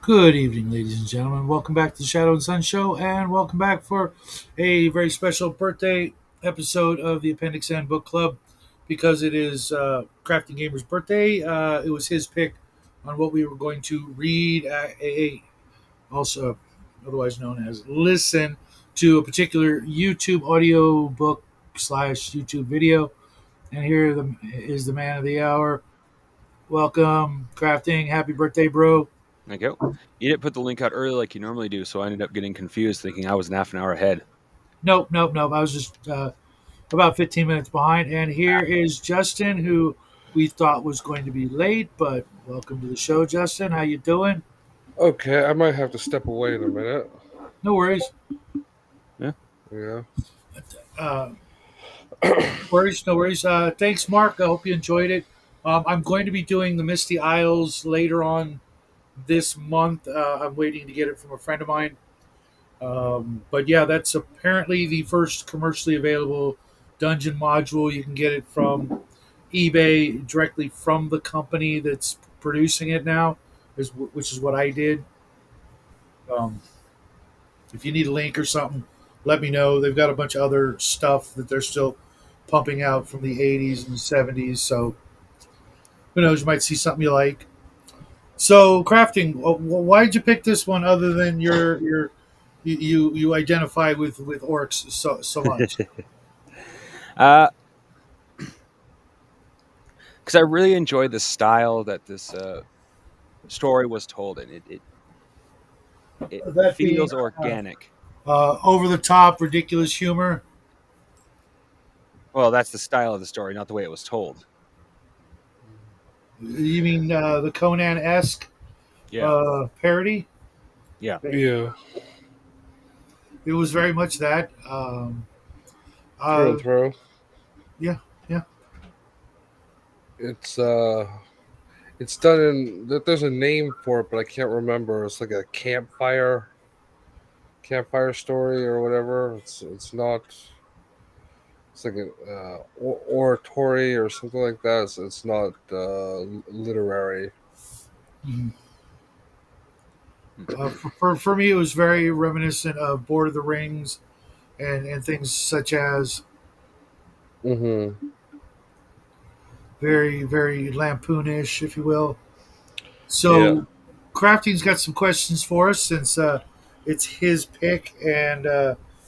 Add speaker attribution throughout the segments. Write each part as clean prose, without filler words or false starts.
Speaker 1: Good evening, ladies and gentlemen. Welcome back to the Shadow and Sun Show, and welcome back for a very special birthday episode of the Appendix N Book Club. Because it is Crafting Gamer's birthday, it was his pick on what we were going to read, also otherwise known as listen to a particular YouTube audio book slash YouTube video. And here is the man of the hour. Welcome, Crafting. Happy birthday, bro.
Speaker 2: There you go. You didn't put the link out early like you normally do, so I ended up getting confused thinking I was an half an hour ahead.
Speaker 1: Nope. I was just about 15 minutes behind. And here is Justin, who we thought was going to be late, but welcome to the show, Justin. How you doing?
Speaker 3: Okay, I might have to step away in a minute.
Speaker 1: No worries.
Speaker 2: Yeah.
Speaker 3: Yeah.
Speaker 1: Uh, no worries. Thanks, Mark. I hope you enjoyed it. I'm going to be doing the Misty Isles later on this month. I'm waiting to get it from a friend of mine. But yeah, that's apparently the first commercially available dungeon module. You can get it from eBay directly from the company that's producing it now, which is what I did. Um, if you need a link or something, let me know. They've got a bunch of other stuff that they're still pumping out from the 80s and 70s. So who knows? You might see something you like. So crafting, why did you pick this one other than you identify with orcs so much?
Speaker 2: Because I really enjoyed the style that this story was told in. It
Speaker 1: That being
Speaker 2: feels organic.
Speaker 1: over the top, ridiculous humor.
Speaker 2: Well, that's the style of the story, not the way it was told.
Speaker 1: You mean the Conan esque
Speaker 2: Yeah.
Speaker 1: parody?
Speaker 2: Yeah.
Speaker 3: Yeah.
Speaker 1: It was very much that.
Speaker 3: Through
Speaker 1: Uh,
Speaker 3: and through.
Speaker 1: yeah, yeah.
Speaker 3: It's it's done in there's a name for it, but I can't remember. It's like a campfire story or whatever. It's not. It's like an oratory or something like that. It's not literary.
Speaker 1: Mhm. For me, it was very reminiscent of Lord of the Rings and things such as
Speaker 3: Mm-hmm.
Speaker 1: very lampoonish, if you will.
Speaker 3: Yeah.
Speaker 1: So, Crafting's got some questions for us since it's his pick and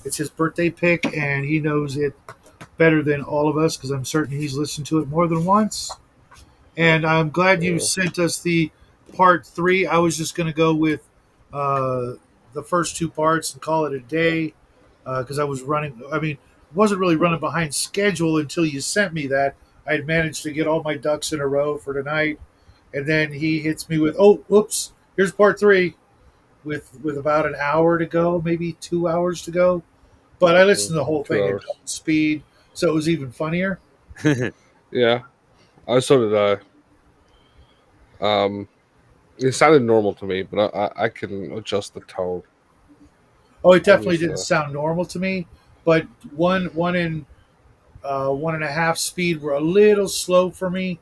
Speaker 1: it's his birthday pick, and he knows it better than all of us because I'm certain he's listened to it more than once. And I'm glad you
Speaker 3: Yeah.
Speaker 1: sent us the part three. I was just going to go with uh, the first two parts and call it a day because I was running. I mean, wasn't really running behind schedule until you sent me that. I had managed to get all my ducks in a row for tonight, and then he hits me with, "Oh, whoops! Here's part three," with about an hour to go, maybe 2 hours to go. But I listened to the whole
Speaker 3: 2
Speaker 1: thing at
Speaker 3: hours.
Speaker 1: double speed, so it was even funnier.
Speaker 3: Yeah. So did I. It sounded normal to me, but I can adjust the tone.
Speaker 1: Oh, it
Speaker 3: I'm
Speaker 1: definitely
Speaker 3: just
Speaker 1: didn't sound normal to me. But one and 1.5 speed were a little slow for me,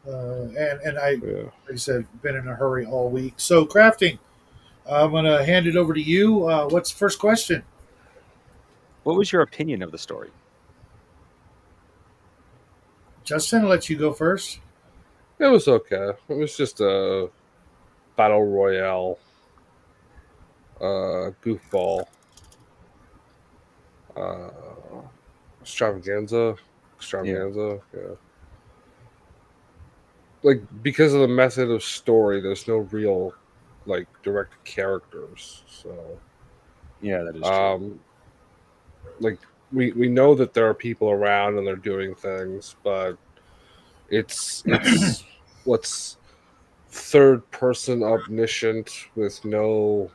Speaker 1: and I,
Speaker 3: yeah.
Speaker 1: like I said, been in a hurry all week. So crafting, I'm gonna hand it over to you. What's the first question,
Speaker 2: What was your opinion of the story?
Speaker 1: Justin? I'll let you go first.
Speaker 3: It was okay. It was just a battle royale, goofball, uh, extravaganza,
Speaker 2: Yeah.
Speaker 3: extravaganza. Yeah, like because of the method of story, there's no real like direct characters. So,
Speaker 2: Yeah, that is true.
Speaker 3: um, like we know that there are people around and they're doing things, but it's what's third person omniscient with no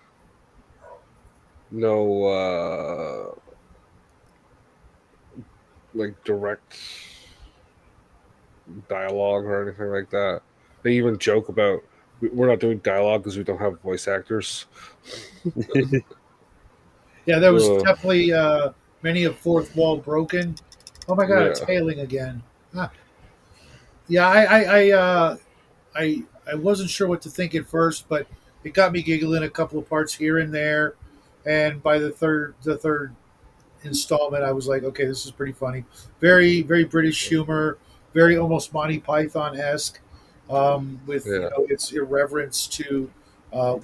Speaker 3: like direct dialogue or anything like that. They even joke about we're not doing dialogue because we don't have voice actors.
Speaker 1: Yeah, there was
Speaker 3: Ugh,
Speaker 1: definitely many a fourth wall broken. Oh my God, it's
Speaker 3: yeah.
Speaker 1: hailing again. Ah, yeah, I wasn't sure what to think at first, but it got me giggling a couple of parts here and there, and by the third installment, I was like, okay, this is pretty funny. Very very British humor, very almost Monty Python esque, with
Speaker 3: Yeah,
Speaker 1: its irreverence to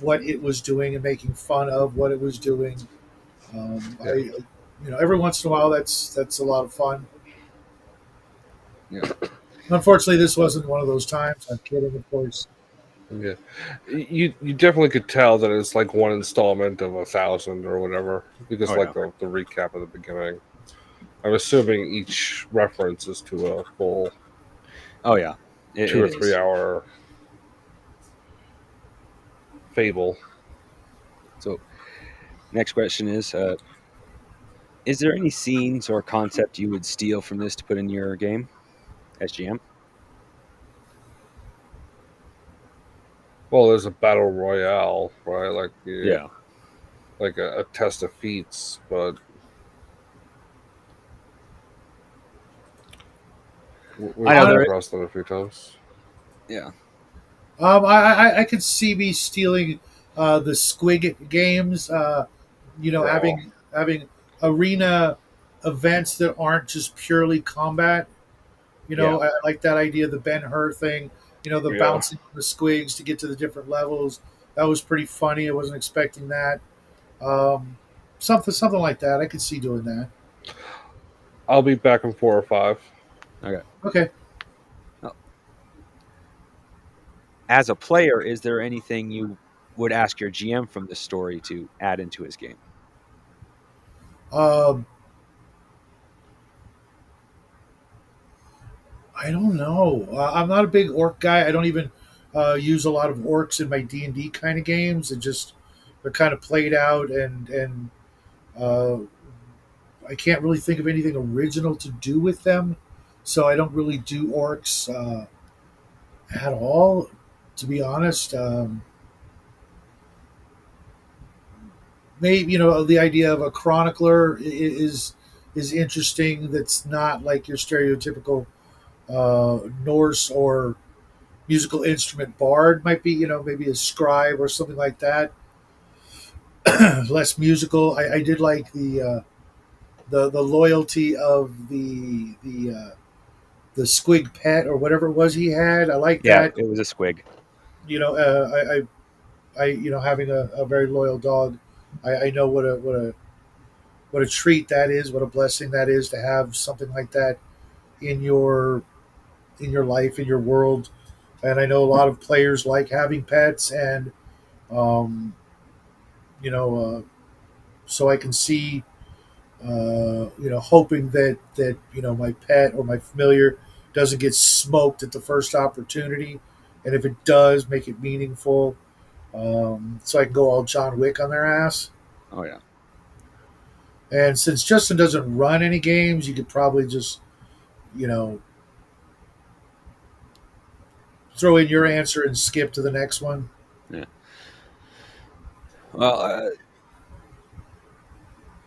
Speaker 1: what it was doing and making fun of what it was doing.
Speaker 3: yeah,
Speaker 1: Every once in a while, that's a lot of fun.
Speaker 2: Yeah.
Speaker 1: Unfortunately, this wasn't one of those times. I'm kidding, of course.
Speaker 3: yeah. You definitely could tell that it's like one installment of 1,000 or whatever, because
Speaker 2: Oh
Speaker 3: like
Speaker 2: yeah.
Speaker 3: the recap at the beginning. I'm assuming each reference is to a full
Speaker 2: Oh yeah.
Speaker 3: two
Speaker 2: It
Speaker 3: or three
Speaker 2: is.
Speaker 3: hour fable.
Speaker 2: So next question is there any scenes or concept you would steal from this to put in your game as GM?
Speaker 3: Well, there's a battle royale, right?
Speaker 2: Yeah.
Speaker 3: Like a test of feats, but
Speaker 2: I
Speaker 3: we've
Speaker 2: know
Speaker 3: come
Speaker 1: Hon-
Speaker 2: there.
Speaker 3: across that a few times.
Speaker 2: Yeah.
Speaker 1: I could see me stealing the Squig games.
Speaker 3: Oh,
Speaker 1: Having arena events that aren't just purely combat.
Speaker 2: Yeah.
Speaker 1: I like that idea, the Ben Hur thing. The
Speaker 3: yeah.
Speaker 1: bouncing on the squigs to get to the different levels. That was pretty funny. I wasn't expecting that. Um, something like that. I could see doing that.
Speaker 3: I'll be back in 4 or 5.
Speaker 2: Okay.
Speaker 1: Okay.
Speaker 2: Well, as a player, is there anything you would ask your GM from this story to add into his game?
Speaker 1: Um, I don't know. I'm not a big orc guy. I don't even use a lot of orcs in my D&D kind of games. They're kind of played out, and uh, I can't really think of anything original to do with them. So I don't really do orcs at all, to be honest. Maybe the idea of a chronicler is interesting. That's not like your stereotypical Norse or musical instrument bard. Might be maybe a scribe or something like that. Less musical. I did like the loyalty of the squig pet or whatever it was he had. I like
Speaker 2: Yeah,
Speaker 1: that.
Speaker 2: it was a squig.
Speaker 1: I having a very loyal dog. I know what a treat that is, what a blessing that is to have something like that in your life, in your world. And I know a lot of players like having pets, and um, you know, so I can see, hoping that my pet or my familiar doesn't get smoked at the first opportunity, and if it does, make it meaningful, so I can go all John Wick on their ass.
Speaker 2: Oh yeah.
Speaker 1: And since Justin doesn't run any games, you could probably just you know throw in your answer and skip to the next one.
Speaker 2: Yeah.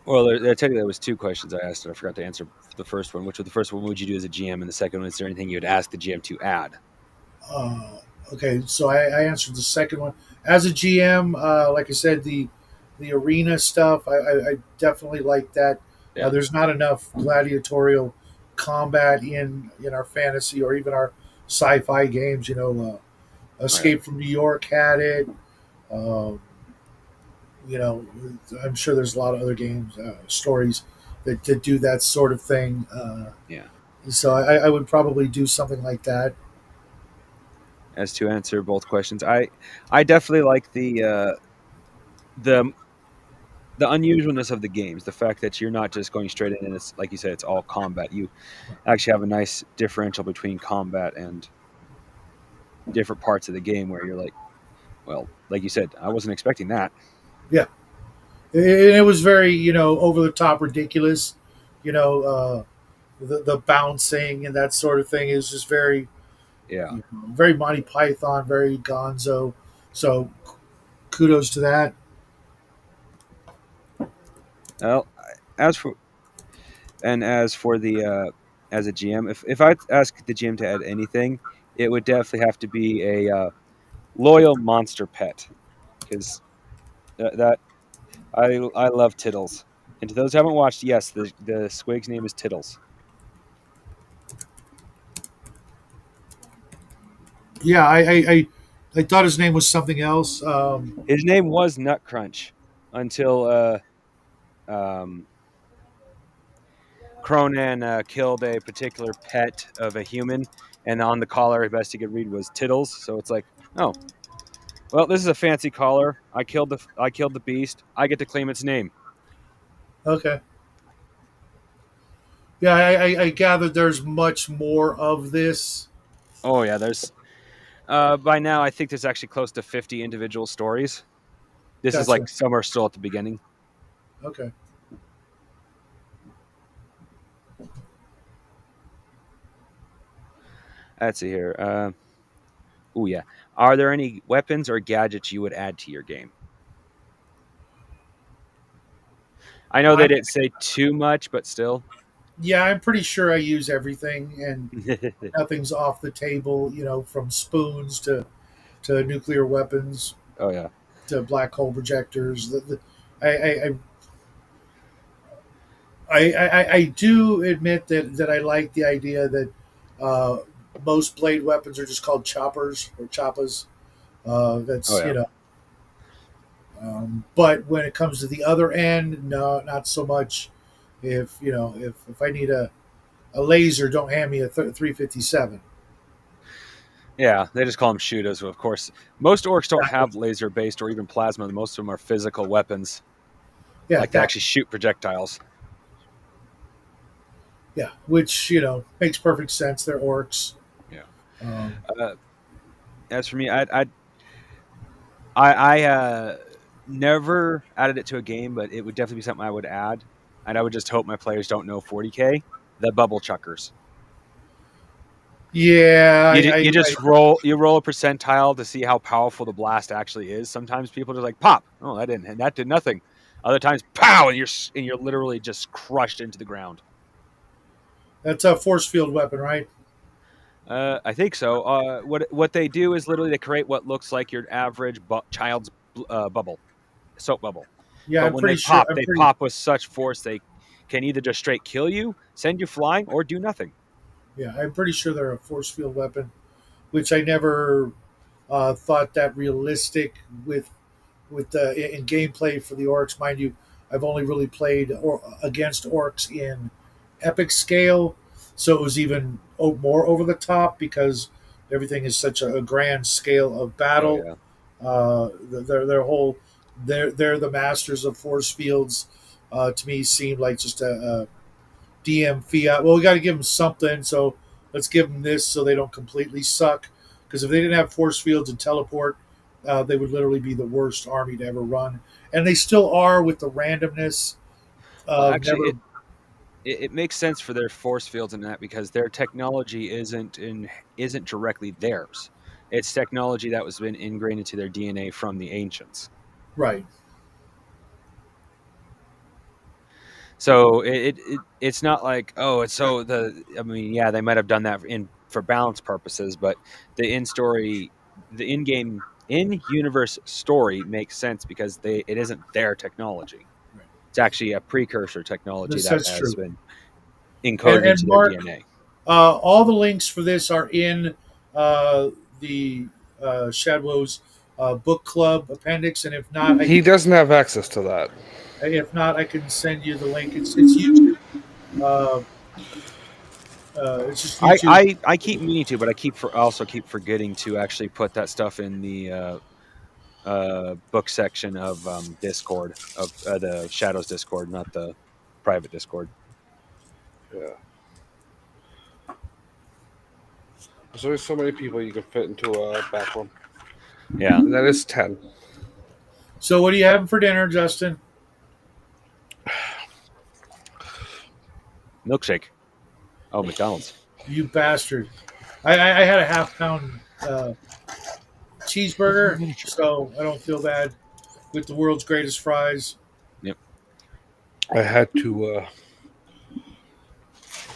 Speaker 2: Well, technically, there was two questions I asked, and I forgot to answer the first one. Which was the first one? What would you do as a GM? And the second one, is there anything you'd ask the GM to add?
Speaker 1: Uh, okay, so I answered the second one. As a GM, like I said, the arena stuff, I definitely like that.
Speaker 2: Yeah.
Speaker 1: There's not enough gladiatorial combat in our fantasy or even our sci-fi games.
Speaker 2: Oh yeah.
Speaker 1: Escape from New York had it. Um, you know, I'm sure there's a lot of other games, stories that do that sort of thing.
Speaker 2: Yeah.
Speaker 1: So I would probably do something like that.
Speaker 2: As to answer both questions, I definitely like the the unusualness of the games, the fact that you're not just going straight in and it's like you said, it's all combat. You actually have a nice differential between combat and different parts of the game where you're like, well, like you said, I wasn't expecting that.
Speaker 1: Yeah. It was very over the top ridiculous. The bouncing and that sort of thing is just very
Speaker 2: Yeah.
Speaker 1: very Monty Python, very Gonzo. So kudos to that.
Speaker 2: Well, as for as for the as a GM, if I ask the GM to add anything, it would definitely have to be a loyal monster pet. because that I love Tiddles. And to those who haven't watched, yes, the Squig's name is Tiddles.
Speaker 1: Yeah, I thought his name was something else.
Speaker 2: His name was Nut Crunch until um, Kronan killed a particular pet of a human, and on the collar, the best he could read was Tiddles. So it's like, oh, well, this is a fancy collar. I killed the beast. I get to claim its name.
Speaker 1: Okay. Yeah, I gathered there's much more of this.
Speaker 2: Oh yeah, there's by now I think there's actually close to 50 individual stories. This is
Speaker 1: Gotcha.
Speaker 2: like some are still at the beginning.
Speaker 1: Okay.
Speaker 2: Let's see here. Oh yeah, are there any weapons or gadgets you would add to your game? I know they
Speaker 1: I
Speaker 2: didn't say too much, but still.
Speaker 1: Yeah, I'm pretty sure I use everything, and nothing's off the table. From spoons to nuclear weapons
Speaker 2: Oh yeah,
Speaker 1: to black hole projectors. I, I do admit that I like the idea that uh, most blade weapons are just called choppers or choppas.
Speaker 2: oh
Speaker 1: That's
Speaker 2: yeah.
Speaker 1: but when it comes to the other end, no, not so much. If I need a laser, don't hand me a 357.
Speaker 2: Yeah, they just call them shooters. Of course, most orcs don't
Speaker 1: Exactly.
Speaker 2: have laser based or even plasma. Most of them are physical weapons,
Speaker 1: Yeah,
Speaker 2: like to
Speaker 1: that
Speaker 2: actually shoot projectiles.
Speaker 1: yeah, which makes perfect sense. They're orcs.
Speaker 2: Yeah.
Speaker 1: Um,
Speaker 2: Uh, as for me, I never added it to a game, but it would definitely be something I would add, and I would just hope my players don't know 40k. The bubble chuckers.
Speaker 1: yeah,
Speaker 2: You just roll a percentile to see how powerful the blast actually is. Sometimes people just like pop. Oh, that did nothing. Other times, pow, and you're literally just crushed into the ground.
Speaker 1: that's a force field weapon, right?
Speaker 2: I think so. What they do is literally they create what looks like your average child's bubble, soap bubble.
Speaker 1: Yeah,
Speaker 2: But
Speaker 1: I'm
Speaker 2: when
Speaker 1: pretty sure. I'm
Speaker 2: they
Speaker 1: pretty.
Speaker 2: pop with such force they can either just straight kill you, send you flying, or do nothing.
Speaker 1: Yeah, I'm pretty sure they're a force field weapon, which I never thought that realistic with in gameplay for the orcs. Mind you, I've only really played against orcs in epic scale, so it was even more over the top because everything is such a grand scale of
Speaker 2: Oh
Speaker 1: battle.
Speaker 2: yeah.
Speaker 1: Their whole they're the masters of force fields. To me, seemed like just a DM fiat. Well, we got to give them something, so let's give them this so they don't completely suck. Because if they didn't have force fields and teleport, they would literally be the worst army to ever run, and they still are with the randomness
Speaker 2: Well,
Speaker 1: of
Speaker 2: actually,
Speaker 1: never.
Speaker 2: it makes sense for their force fields and that because their technology isn't directly theirs. It's technology that was been ingrained into their DNA from the ancients.
Speaker 1: Right.
Speaker 2: So it's not like oh it's so the I mean yeah they might have done that in for balance purposes, but the in game in universe story makes sense because it isn't their technology.
Speaker 1: Right.
Speaker 2: It's actually a precursor technology that
Speaker 1: That's
Speaker 2: has
Speaker 1: true.
Speaker 2: been
Speaker 1: And,
Speaker 2: encoded
Speaker 1: and
Speaker 2: into their
Speaker 1: Mark,
Speaker 2: DNA.
Speaker 1: all the links for this are in the Shadwell's book club appendix, and
Speaker 3: He doesn't have access to that.
Speaker 1: I can send you the link. It's YouTube. Uh, it's just YouTube.
Speaker 2: I keep meaning to, but also keep forgetting to actually put that stuff in the book section of Discord of the Shadows Discord, not the private Discord.
Speaker 3: Yeah. There's only so many people you can fit into a back room.
Speaker 2: Yeah,
Speaker 3: And that is 10.
Speaker 1: So, what are you having for dinner, Justin?
Speaker 2: milkshake. Oh, McDonald's.
Speaker 1: You bastard! I had a half-pound
Speaker 2: Where's my
Speaker 1: cheeseburger,
Speaker 2: miniature?
Speaker 1: so I don't feel bad with the world's greatest fries.
Speaker 2: Yep.
Speaker 3: I had to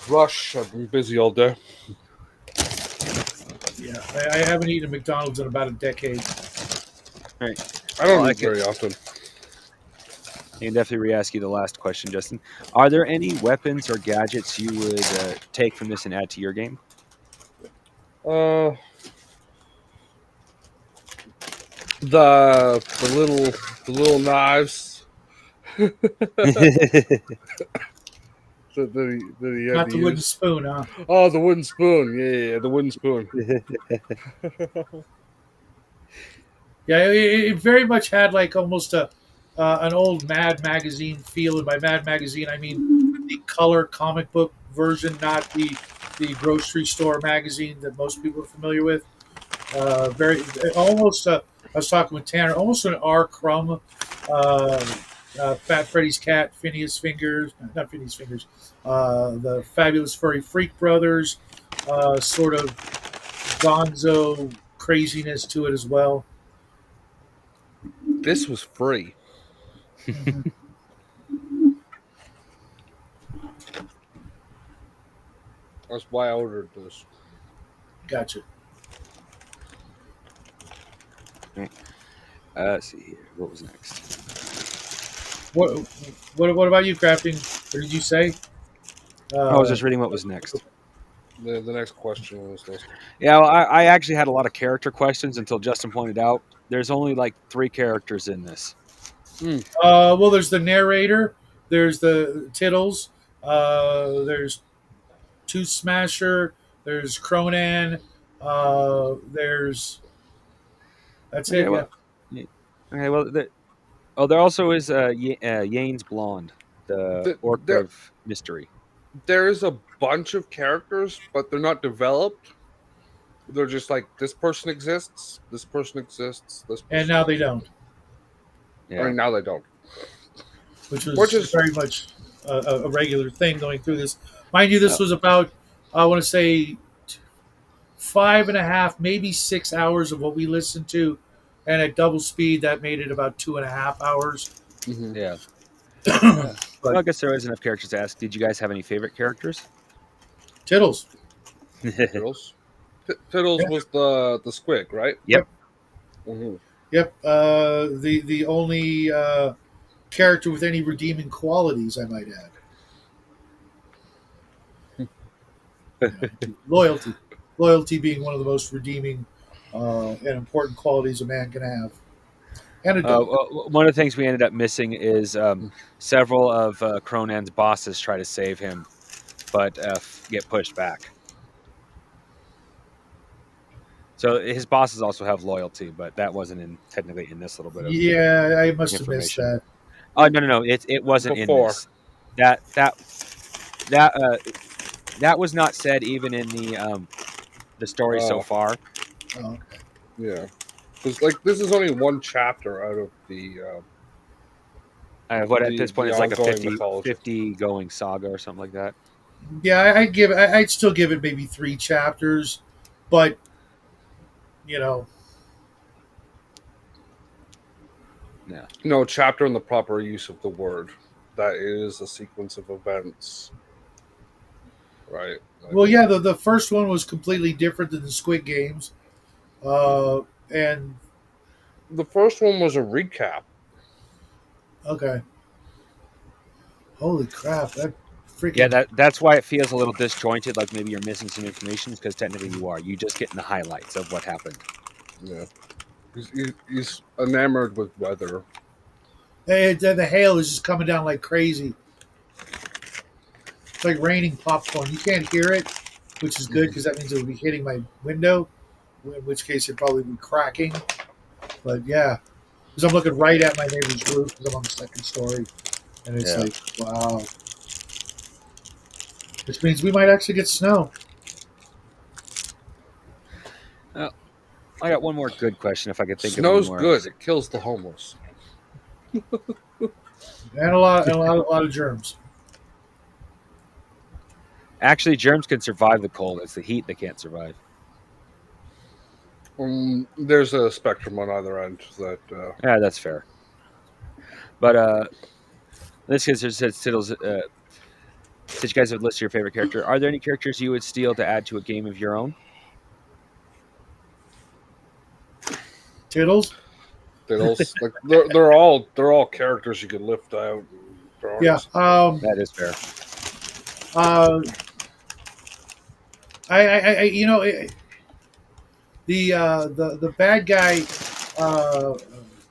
Speaker 3: rush. I've been busy all day.
Speaker 1: Yeah, I haven't eaten McDonald's in about a decade.
Speaker 2: All right.
Speaker 3: I
Speaker 2: Well,
Speaker 3: don't
Speaker 2: I
Speaker 3: use
Speaker 2: can,
Speaker 3: very often.
Speaker 2: I can definitely re-ask you the last question, Justin. Are there any weapons or gadgets you would take from this and add to your game?
Speaker 3: Uh, the little knives that he had
Speaker 1: Not
Speaker 3: to
Speaker 1: the wooden
Speaker 3: use.
Speaker 1: spoon, huh?
Speaker 3: Oh, the wooden spoon. Yeah, the wooden spoon.
Speaker 1: Yeah, it very much had like almost a an old Mad magazine feel. And by Mad magazine, I mean the color comic book version, not the grocery store magazine that most people are familiar with. Very almost. I was talking with Tanner, almost an R. Crumb, Fat Freddy's cat, Phineas Fingers, not Phineas Fingers, the Fabulous Furry Freak Brothers, sort of Gonzo craziness to it as well.
Speaker 3: This was free.
Speaker 1: Mhm.
Speaker 3: That's why I ordered this.
Speaker 1: Gotcha.
Speaker 2: Let's see here. What was next?
Speaker 1: What what about you, crafting? What did you say?
Speaker 2: I was
Speaker 1: Uh,
Speaker 2: just reading what was next.
Speaker 3: The next question on this list.
Speaker 2: Yeah, well, I actually had a lot of character questions until Justin pointed out there's only like 3 characters in this.
Speaker 1: well, there's the narrator, there's the Tittles, there's Tooth Smasher, there's Kronan, there's that's
Speaker 2: Okay,
Speaker 1: it. Yeah,
Speaker 2: well, yeah. Okay, well, there also is Yane's Blonde, the Orc
Speaker 3: There,
Speaker 2: of Mystery.
Speaker 3: there's a bunch of characters, but they're not developed. They're just like this person exists, this person exists, this
Speaker 1: and
Speaker 3: person
Speaker 1: now they
Speaker 3: exists.
Speaker 1: don't,
Speaker 3: I
Speaker 2: Yeah.
Speaker 3: mean, now they don't.
Speaker 1: which
Speaker 3: Which
Speaker 1: was
Speaker 3: is
Speaker 1: very much a regular thing going through this. Mind you,
Speaker 2: Uh,
Speaker 1: this was about I want to say 5.5, maybe 6 hours of what we listened to, and at double speed, that made it about 2.5 hours.
Speaker 3: mhm.
Speaker 2: yeah. Well,
Speaker 1: But
Speaker 2: I guess there is enough characters to ask. Did you guys have any favorite characters?
Speaker 1: Tittles,
Speaker 3: Tittles. Tittles
Speaker 1: yeah,
Speaker 3: was the squig, right?
Speaker 2: Yep.
Speaker 1: yep,
Speaker 3: Mm-hmm.
Speaker 1: yep. The only character with any redeeming qualities, I might add. You know, loyalty being one of the most redeeming and important qualities a man can have, and a dog.
Speaker 2: One of the things we ended up missing is several of Cronan's bosses try to save him, but get pushed back. So his bosses also have loyalty, but that wasn't technically in this little bit of
Speaker 1: Yeah, I must have missed
Speaker 2: information.
Speaker 1: that.
Speaker 2: Oh no, it wasn't in
Speaker 3: Before.
Speaker 2: this. That that that that was not said even in the story so
Speaker 3: Oh,
Speaker 2: far.
Speaker 1: Oh,
Speaker 3: yeah. Because like this is only one chapter out of
Speaker 2: What at this point
Speaker 3: the
Speaker 2: is like a
Speaker 3: ongoing
Speaker 2: 50
Speaker 3: mythology.
Speaker 2: 50 going saga or something like that.
Speaker 1: yeah, I'd still give it maybe 3 chapters, but you know,
Speaker 2: Yeah.
Speaker 3: No, chapter in the proper use of the word. That is a sequence of events, right? I
Speaker 1: well,
Speaker 3: mean,
Speaker 1: yeah, the first one was completely different than the Squid Games, and
Speaker 3: the first one was a recap.
Speaker 1: okay, holy crap, that
Speaker 2: Yeah,
Speaker 1: freaking
Speaker 2: that's why it feels a little disjointed, like maybe you're missing some information because technically you are. You just getting the highlights of what happened.
Speaker 3: Yeah, he's enamored with weather.
Speaker 1: the hail is just coming down like crazy. It's like raining popcorn. You can't hear it, which is good because that means it'll be hitting my window, in which case it'd probably be cracking. But yeah, because I'm looking right at my neighbor's roof because I'm on the second story, and it's
Speaker 2: Yeah.
Speaker 1: like wow, which means we might actually get snow.
Speaker 2: Uh, I got one more good question if I could think of any
Speaker 3: Snow's
Speaker 2: more.
Speaker 3: good. It kills the homeless.
Speaker 1: And a lot of germs.
Speaker 2: Actually, germs can survive the cold. It's the heat they can't survive.
Speaker 3: There's a spectrum on either end that
Speaker 2: Yeah, that's fair. But in this case, it says Tittles. Since you guys have listed your favorite character, are there any characters you would steal to add to a game of your own?
Speaker 1: Tittles.
Speaker 3: They don't like they're all characters you can lift out and throw on
Speaker 1: Yeah.
Speaker 3: yourself.
Speaker 2: That is fair.
Speaker 1: Uh, you know, the bad guy, uh,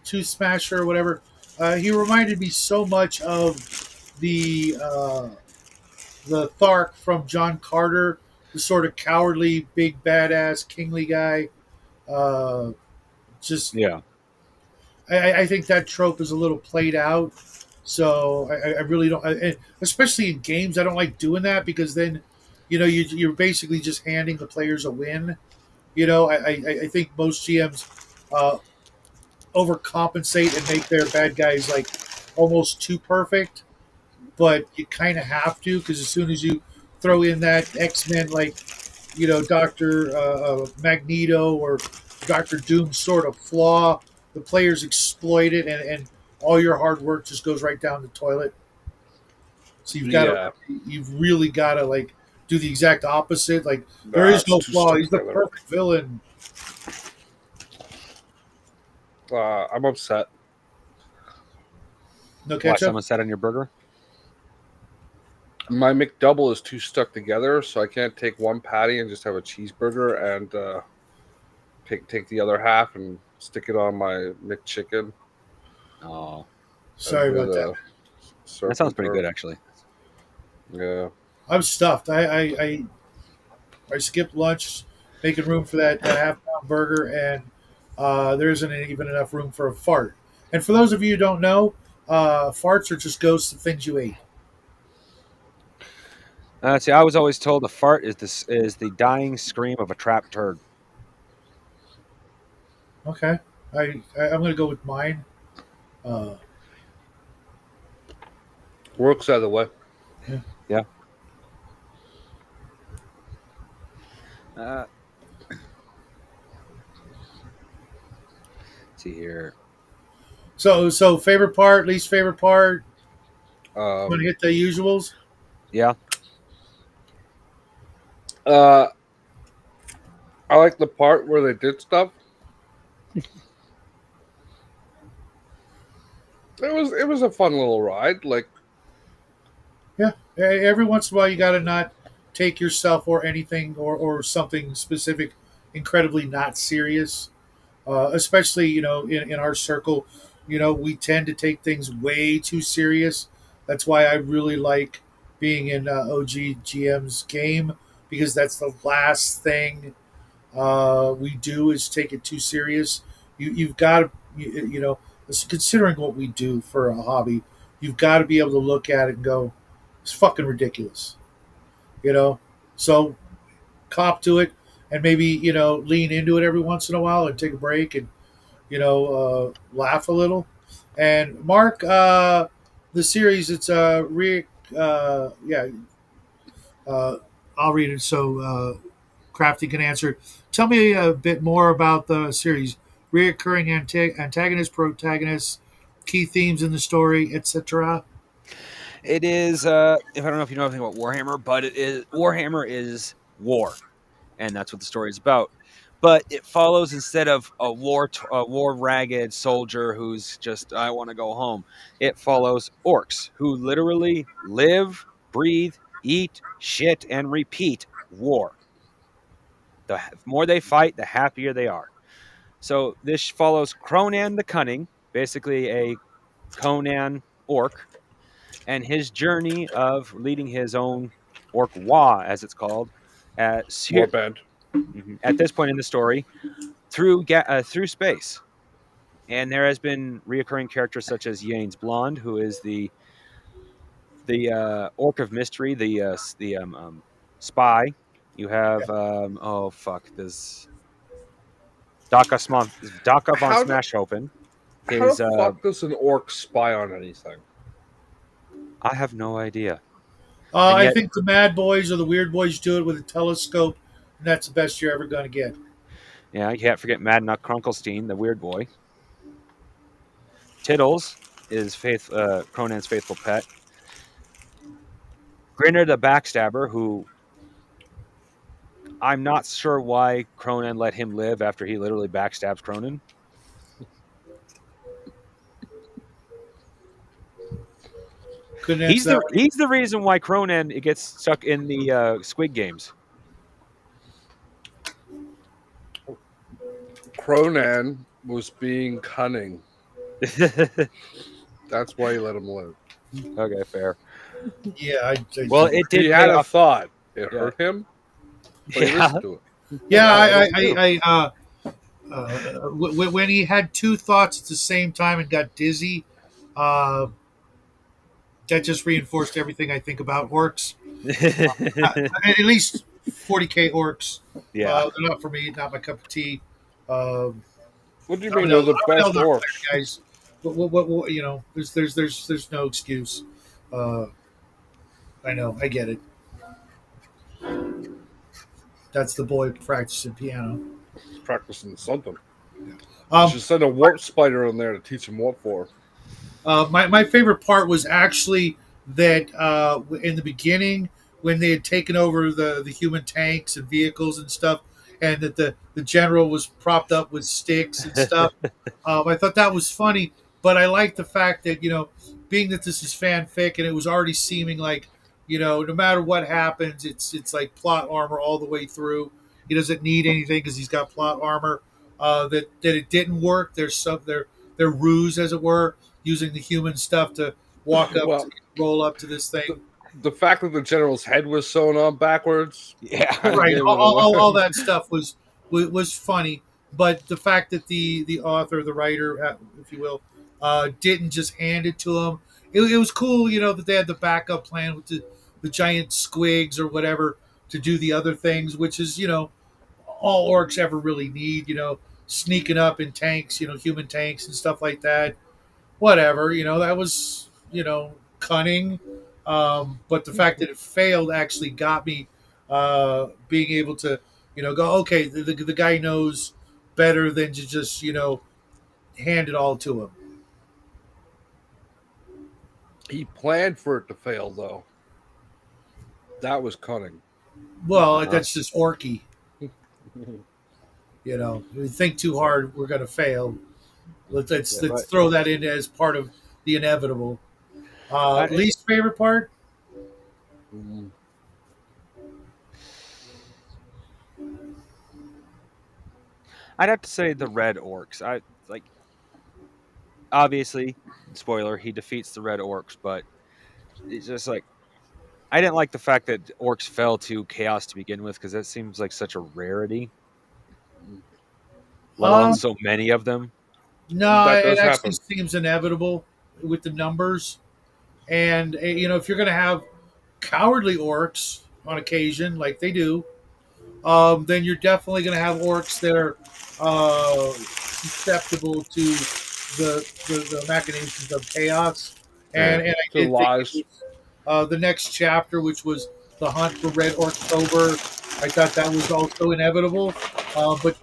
Speaker 1: Tooth Smasher or whatever. He reminded me so much of the Thark from John Carter, the sort of cowardly, big, badass, kingly guy. Uh, just,
Speaker 2: Yeah.
Speaker 1: I think that trope is a little played out. So I really don't, especially in games. I don't like doing that because then, you're basically just handing the players a win. I think most GMs uh, overcompensate and make their bad guys like almost too perfect, but you kind of have to because as soon as you throw in that X-Men like Doctor Magneto or Doctor Doom sort of flaw, the players exploit it, and all your hard work just goes right down the toilet. So
Speaker 3: Yeah,
Speaker 1: you've really got to like do the exact opposite. Like there is
Speaker 3: that's
Speaker 1: no
Speaker 3: too
Speaker 1: flaw.
Speaker 3: stuck
Speaker 1: He's the
Speaker 3: together.
Speaker 1: perfect villain.
Speaker 3: I'm upset.
Speaker 1: No
Speaker 2: Why
Speaker 1: ketchup.
Speaker 2: someone sat on your burger?
Speaker 3: My McDouble is too stuck together, so I can't take one patty and just have a cheeseburger and take the other half and stick it on my McChicken
Speaker 2: Oh,
Speaker 3: and
Speaker 1: Sorry
Speaker 3: do
Speaker 1: about that.
Speaker 3: the
Speaker 2: that
Speaker 3: surf
Speaker 2: sounds
Speaker 3: and
Speaker 2: pretty
Speaker 3: turf.
Speaker 2: good, actually.
Speaker 3: Yeah,
Speaker 1: I'm stuffed. I skipped lunch, making room for that half pound burger, and there isn't even enough room for a fart. And for those of you who don't know, farts are just ghosts of things you ate.
Speaker 2: See, I was always told a fart is the dying scream of a trapped turd.
Speaker 1: Okay, I'm going to go with mine. Uh,
Speaker 3: works either way.
Speaker 1: yeah.
Speaker 2: Yeah. Uh, see here.
Speaker 1: So favorite part, least favorite part. Want to
Speaker 3: Um,
Speaker 1: hit the usuals?
Speaker 2: Yeah.
Speaker 3: uh, I like the part where they did stuff. It was a fun little ride. Like
Speaker 1: Yeah. Every once in a while, you got to not take yourself or anything or something specific incredibly not serious. Especially in our circle, we tend to take things way too serious. That's why I really like being in OG GM's game because that's the last thing we do is take it too serious. You've got to considering what we do for a hobby, you've got to be able to look at it and go, it's fucking ridiculous, you know. So cop to it and maybe lean into it every once in a while and take a break and laugh a little. And Mark, the series, it's yeah, uh, I'll read it so Crafty can answer. Tell me a bit more about the series, reoccurring antagonists, protagonists, key themes in the story, etc.
Speaker 2: It is. If I don't know if you know anything about Warhammer, but it is Warhammer is war, and that's what the story is about. But it follows instead of a war ragged soldier who's just I want to go home. It follows orcs who literally live, breathe, eat, shit, and repeat war. The more they fight, the happier they are. So this follows Kronan the Cunning, basically a Conan orc, and his journey of leading his own orc wa, as it's called, at
Speaker 3: warband.
Speaker 2: at this point in the story through space. And there has been reoccurring characters such as Yane's Blonde, who is the orc of mystery, the spy. You have oh fuck this Daka von
Speaker 3: How do,
Speaker 2: Smashhopen.
Speaker 3: how the
Speaker 2: His
Speaker 3: fuck does an orc spy on anything?
Speaker 2: I have no idea, and
Speaker 1: I
Speaker 2: yet
Speaker 1: think the Mad Boys or the Weird Boys do it with a telescope, and that's the best you're ever going to get.
Speaker 2: yeah, you can't forget Mad Nut Krunkelstein, the weird boy. Tiddles is Conan's faithful pet. Grinner the Backstabber, who I'm not sure why Cronan let him live after he literally backstabs Cronan.
Speaker 1: Couldn't answer that one.
Speaker 2: He's the reason why Kronan it gets stuck in the Squid Games.
Speaker 3: Kronan was being cunning.
Speaker 2: Okay,
Speaker 3: That's why he let him live.
Speaker 2: fair.
Speaker 1: Yeah, I
Speaker 2: Well,
Speaker 1: don't.
Speaker 2: it
Speaker 3: He
Speaker 2: did pay
Speaker 3: had a
Speaker 2: off.
Speaker 3: thought. It
Speaker 2: Yeah,
Speaker 3: hurt him, but he
Speaker 2: yeah,
Speaker 3: listened to it.
Speaker 1: Yeah,
Speaker 3: That's what you do.
Speaker 1: when he had two thoughts at the same time and got dizzy, uh, that just reinforced everything I think about orcs. At least 40K orcs.
Speaker 2: yeah.
Speaker 1: They're not for me, not my cup of tea. Um,
Speaker 3: What do you
Speaker 1: I'm
Speaker 3: mean?
Speaker 1: an
Speaker 3: They're
Speaker 1: elder,
Speaker 3: the
Speaker 1: I'm an
Speaker 3: best
Speaker 1: elder
Speaker 3: orcs.
Speaker 1: player, guys. You know, there's no excuse. Uh, I know, I get it. That's the boy practicing piano.
Speaker 3: He's practicing something. You
Speaker 1: Um,
Speaker 3: should send a warp spider in there to teach him warp for.
Speaker 1: my favorite part was actually that in the beginning when they had taken over the human tanks and vehicles and stuff, and that the general was propped up with sticks and stuff. I thought that was funny, but I like the fact that being that this is fanfic and it was already seeming like no matter what happens, it's like plot armor all the way through. He doesn't need anything because he's got plot armor. That it didn't work. There's some their ruse, as it were, using the human stuff to walk up to
Speaker 3: Well,
Speaker 1: roll up to this
Speaker 3: the,
Speaker 1: thing.
Speaker 3: the fact that the general's head was sewn on backwards
Speaker 2: Yeah.
Speaker 3: kind of
Speaker 1: Right,
Speaker 3: gave it away.
Speaker 1: all that stuff was funny, but the fact that the author, the writer, if you will, didn't just hand it to him, it was cool. That they had the backup plan with the giant squigs or whatever to do the other things, which is all orcs ever really need. Sneaking up in tanks, human tanks and stuff like that. Whatever, that was cunning. But the fact that it failed actually got me being able to go, okay, the guy knows better than to just hand it all to him.
Speaker 3: He planned for it to fail, though. That was cunning.
Speaker 1: Well,
Speaker 2: Uh-huh.
Speaker 1: that's just orky. If we think too hard, we're going to fail.
Speaker 2: Yeah,
Speaker 1: Let's
Speaker 2: but
Speaker 1: throw that in as part of the inevitable.
Speaker 2: I,
Speaker 1: Least favorite part.
Speaker 3: Mm.
Speaker 2: I'd have to say the red orcs. I like obviously spoiler he defeats the red orcs, but it's just like I didn't like the fact that orcs fell to chaos to begin with because that seems like such a rarity, let alone
Speaker 1: Um,
Speaker 2: so many of them.
Speaker 1: no,
Speaker 3: That
Speaker 1: it
Speaker 3: does
Speaker 1: actually
Speaker 3: happen.
Speaker 1: seems inevitable with the numbers. And if you're going to have cowardly orcs on occasion, like they do, then you're definitely going to have orcs that are susceptible to the machinations of chaos.
Speaker 2: Yeah.
Speaker 1: And I
Speaker 3: To
Speaker 1: did think it
Speaker 3: lies.
Speaker 1: was the next chapter, which was the hunt for Red October. I thought that was also inevitable, but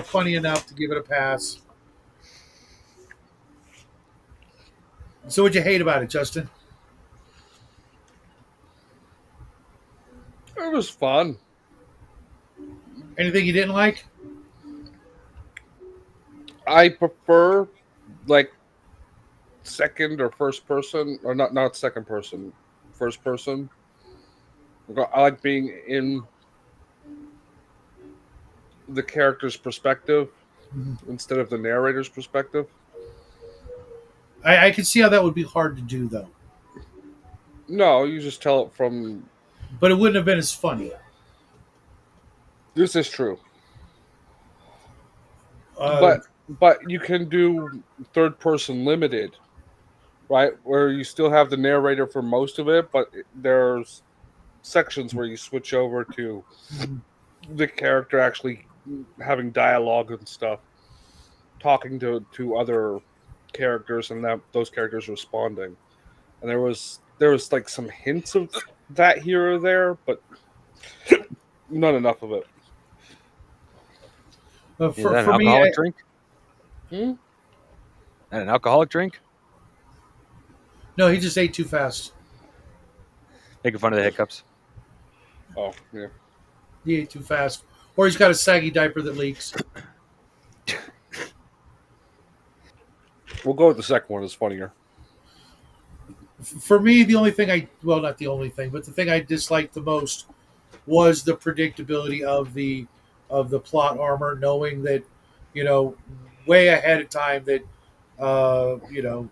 Speaker 1: funny enough to give it a pass. So, what'd you hate about it, Justin?
Speaker 3: It was fun.
Speaker 1: Anything you didn't like?
Speaker 3: I prefer like second or first person, or not second person, first person. I like being in the character's perspective
Speaker 1: Mhm.
Speaker 3: instead of the narrator's perspective.
Speaker 1: I can see how that would be hard to do, though.
Speaker 3: No, you just tell it from.
Speaker 1: But it wouldn't have been as funny.
Speaker 3: This is true,
Speaker 1: Uh,
Speaker 3: but you can do third person limited, right? Where you still have the narrator for most of it, but there's sections where you switch over to the character actually having dialogue and stuff, talking to other characters, and that those characters responding. And there was like some hints of that here or there, but not enough of it.
Speaker 2: Is
Speaker 1: for
Speaker 2: that an
Speaker 1: for me,
Speaker 2: alcoholic drink?
Speaker 3: Hmm?
Speaker 2: And an alcoholic drink?
Speaker 1: no, he just ate too fast.
Speaker 2: Making fun of the hiccups.
Speaker 3: Oh yeah,
Speaker 1: He ate too fast, or he's got a saggy diaper that leaks.
Speaker 3: we'll go with the second one. It's funnier.
Speaker 1: For me, the only thing not the only thing, but the thing I disliked the most was the predictability of the plot armor, knowing that, you know, way ahead of time that, you know,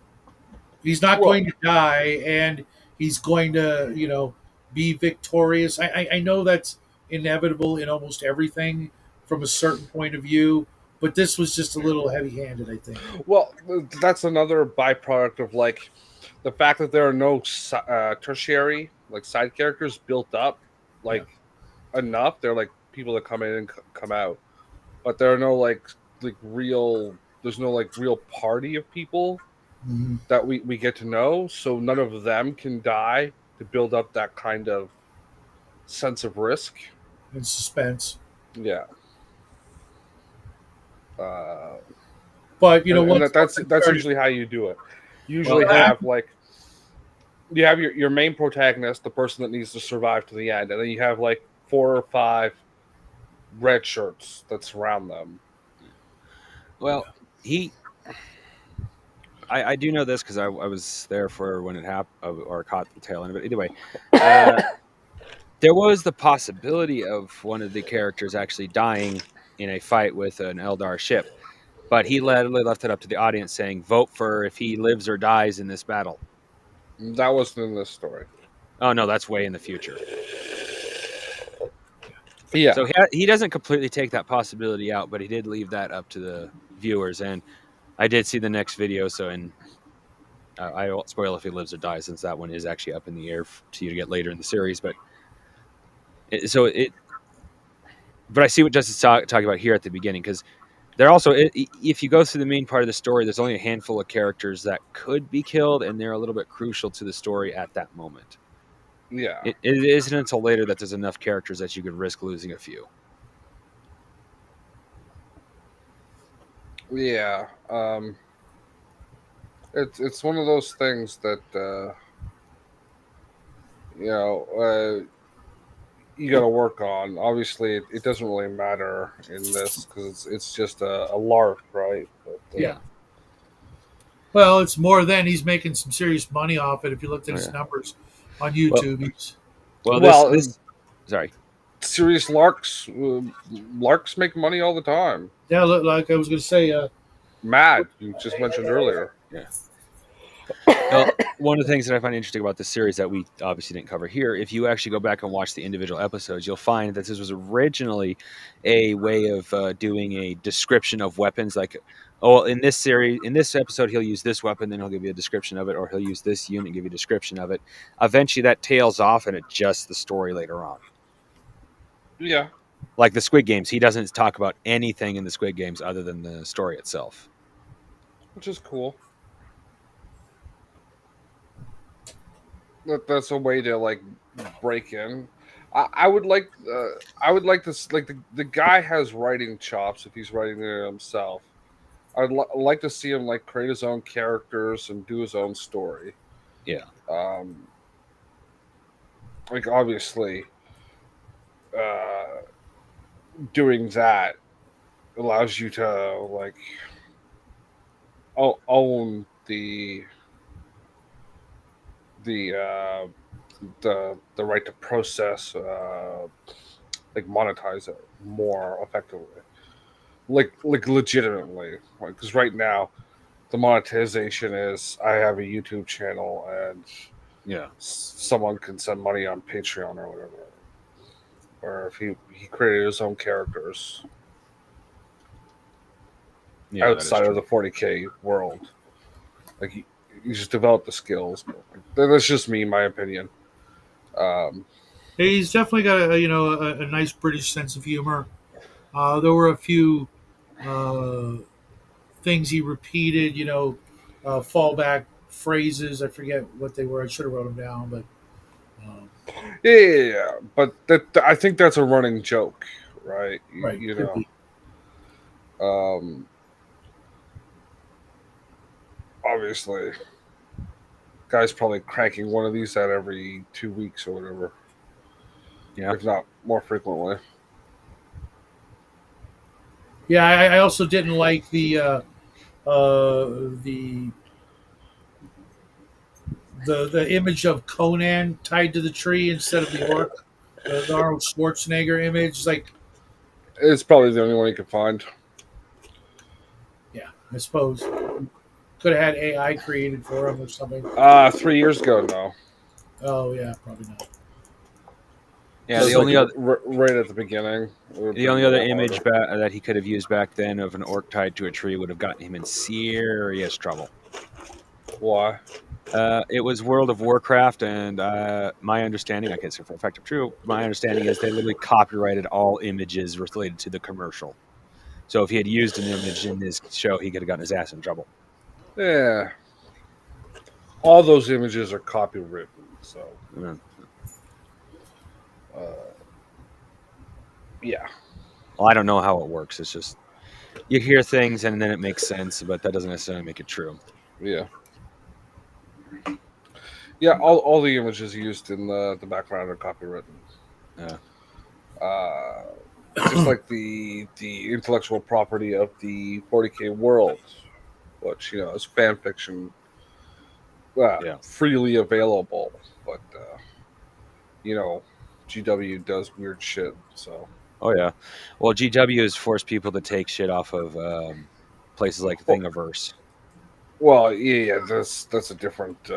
Speaker 1: he's not
Speaker 3: Well,
Speaker 1: going to die and he's going to, be victorious. I know that's inevitable in almost everything from a certain point of view, but this was just a little heavy-handed, I think.
Speaker 3: well, that's another byproduct of like the fact that there are no tertiary like side characters built up
Speaker 1: Yeah.
Speaker 3: like enough. They're like people that come in and come out, but there are no like real. There's no like real party of people
Speaker 1: Mm-hmm.
Speaker 3: that we get to know. So none of them can die to build up that kind of sense of risk.
Speaker 1: And suspense.
Speaker 3: Yeah. Uh,
Speaker 1: But,
Speaker 3: and
Speaker 1: once I
Speaker 3: that's
Speaker 1: started,
Speaker 3: usually how you do it. You
Speaker 2: Well,
Speaker 3: usually have like you have your main protagonist, the person that needs to survive to the end, and then you have like 4 or 5 red shirts that surround them.
Speaker 2: well, he. I do know this because I was there for when it happened, or caught the tail end of it. Either way, uh, there was the possibility of one of the characters actually dying in a fight with an Eldar ship, but he literally left it up to the audience, saying, "Vote for if he lives or dies in this battle."
Speaker 3: That wasn't in this story.
Speaker 2: Oh no, that's way in the future.
Speaker 3: Yeah,
Speaker 2: So he doesn't completely take that possibility out, but he did leave that up to the viewers. And I did see the next video, so I won't spoil if he lives or dies, since that one is actually up in the air to you to get later in the series. But so it, but I see what Justice talking about here at the beginning, because they're also, if you go through the main part of the story, there's only a handful of characters that could be killed, and they're a little bit crucial to the story at that moment.
Speaker 3: yeah,
Speaker 2: It isn't until later that there's enough characters that you could risk losing a few.
Speaker 3: yeah. It's one of those things that you know you got to work on. Obviously, it doesn't really matter in this because it's just a lark, right? But
Speaker 1: yeah.
Speaker 2: Yeah.
Speaker 1: Well, it's more than he's making some serious money off it. If you looked at
Speaker 2: Oh
Speaker 1: his
Speaker 2: yeah.
Speaker 1: numbers on
Speaker 2: Well,
Speaker 1: YouTube, he's
Speaker 2: well,
Speaker 3: well,
Speaker 2: this. Sorry.
Speaker 3: serious larks, larks make money all the time.
Speaker 1: yeah. Like I was going to say,
Speaker 3: Mad, you just mentioned earlier.
Speaker 2: Yeah. Well, one of the things that I find interesting about this series that we obviously didn't cover here, if you actually go back and watch the individual episodes, you'll find that this was originally a way of doing a description of weapons. Like, oh, well, in this series, in this episode, he'll use this weapon, then he'll give you a description of it, or he'll use this unit and give you a description of it. Eventually, that tails off and adjusts the story later on.
Speaker 3: Yeah,
Speaker 2: Like the Squid Games, he doesn't talk about anything in the Squid Games other than the story itself.
Speaker 3: which is cool. That's a way to like break in. I would like this like the guy has writing chops if he's writing it himself. Like to see him like create his own characters and do his own story.
Speaker 2: Yeah.
Speaker 3: Um, like obviously, uh, doing that allows you to like own the uh, the right to process like monetize it more effectively, like legitimately. Because right now the monetization is I have a YouTube channel and
Speaker 2: Yeah.
Speaker 3: someone can send money on Patreon or whatever, or if he created his own characters
Speaker 2: Yeah, that is
Speaker 3: outside of
Speaker 2: true.
Speaker 3: the 40K world, like you just develop the skills. That's just me, my opinion. Um,
Speaker 1: he's definitely got a nice British sense of humor. There were a few uh, things he repeated, fallback phrases. I forget what they were. I should have wrote them down, but um,
Speaker 3: yeah, but I think that's a running joke, right?
Speaker 1: right,
Speaker 3: You
Speaker 1: could
Speaker 3: know,
Speaker 1: be.
Speaker 3: um, obviously, guy's probably cranking one of these out every 2 weeks or whatever,
Speaker 2: Yeah.
Speaker 3: if not more frequently.
Speaker 1: Yeah, I also didn't like the the image of Conan tied to the tree instead of the orc, the Arnold Schwarzenegger image. Like,
Speaker 3: It's probably the only one you can find.
Speaker 1: yeah, I suppose could have had AI created for him or something.
Speaker 3: 3 years ago, no.
Speaker 1: Oh yeah, probably not.
Speaker 2: Yeah,
Speaker 3: That's like right at the beginning. It would have
Speaker 2: the
Speaker 3: been a
Speaker 2: only other
Speaker 3: little
Speaker 2: image
Speaker 3: harder.
Speaker 2: that he could have used back then of an orc tied to a tree would have gotten him in serious trouble.
Speaker 3: Why?
Speaker 2: It was World of Warcraft, and my understanding, I can't say for a fact if true, my understanding is they literally copyrighted all images related to the commercial. So if he had used an image in this show, he could have gotten his ass in trouble.
Speaker 3: Yeah. All those images are copywritten, so
Speaker 2: Yeah.
Speaker 3: uh, yeah.
Speaker 2: Well, I don't know how it works. It's just you hear things and then it makes sense, but that doesn't necessarily make it true.
Speaker 3: Yeah. Yeah, all the images used in the background are copywritten.
Speaker 2: Yeah.
Speaker 3: Uh, just like the intellectual property of the 40K world, which is fan fiction,
Speaker 2: Yeah.
Speaker 3: freely available. But you know, GW does weird shit. So,
Speaker 2: Oh yeah. Well, GW has forced people to take shit off of places like
Speaker 3: well,
Speaker 2: Thingiverse.
Speaker 3: yeah, that's a different.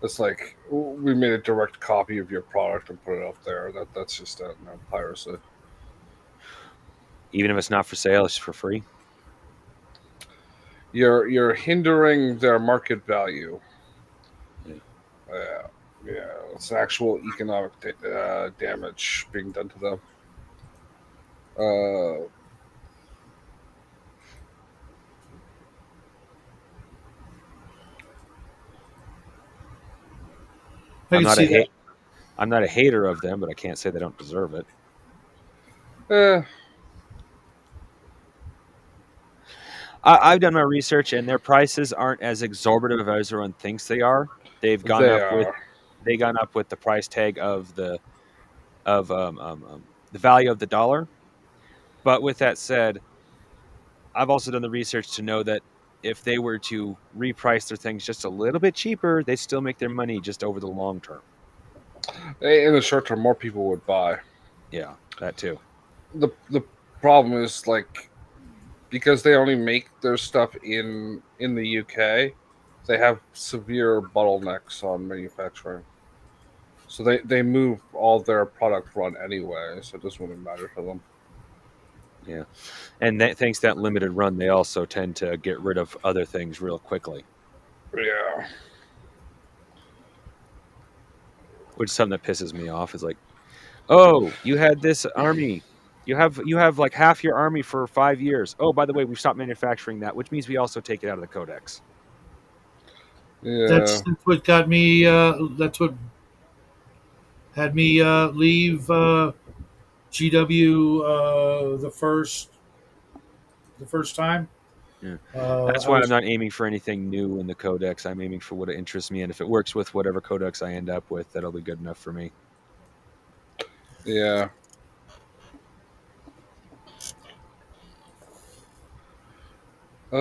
Speaker 3: That's like we made a direct copy of your product and put it up there. That's just piracy.
Speaker 2: Even if it's not for sale, it's for free.
Speaker 3: You're hindering their market value.
Speaker 2: Yeah.
Speaker 3: Yeah, yeah, it's actual economic damage being done to them. Uh,
Speaker 1: I
Speaker 2: I'm
Speaker 1: can
Speaker 2: not a
Speaker 1: see that.
Speaker 2: hate. I'm not a hater of them, but I can't say they don't deserve it.
Speaker 3: eh,
Speaker 2: I've done my research, and their prices aren't as exorbitant as everyone thinks they are. They've gone
Speaker 3: they
Speaker 2: up with
Speaker 3: are.
Speaker 2: the price tag of of the value of the dollar. But with that said, I've also done the research to know that if they were to reprice their things just a little bit cheaper, they still make their money just over the long term.
Speaker 3: In the short term, more people would buy.
Speaker 2: Yeah, that too.
Speaker 3: The problem is like because they only make their stuff in the UK, they have severe bottlenecks on manufacturing. So they move all their product run anyway, so it doesn't really matter to them.
Speaker 2: Yeah, and thanks to that limited run, they also tend to get rid of other things real quickly,
Speaker 3: Yeah.
Speaker 2: which is something that pisses me off. Is like, oh, you had this army. You have like half your army for 5 years. Oh, by the way, we've stopped manufacturing that, which means we also take it out of the codex.
Speaker 3: Yeah.
Speaker 1: That's what got me. That's what had me leave GW the first time.
Speaker 2: Yeah. That's
Speaker 1: I
Speaker 2: why I'm
Speaker 1: was
Speaker 2: not aiming for anything new in the codex. I'm aiming for what interests me, and if it works with whatever codex I end up with, that'll be good enough for me.
Speaker 3: Yeah. Uh,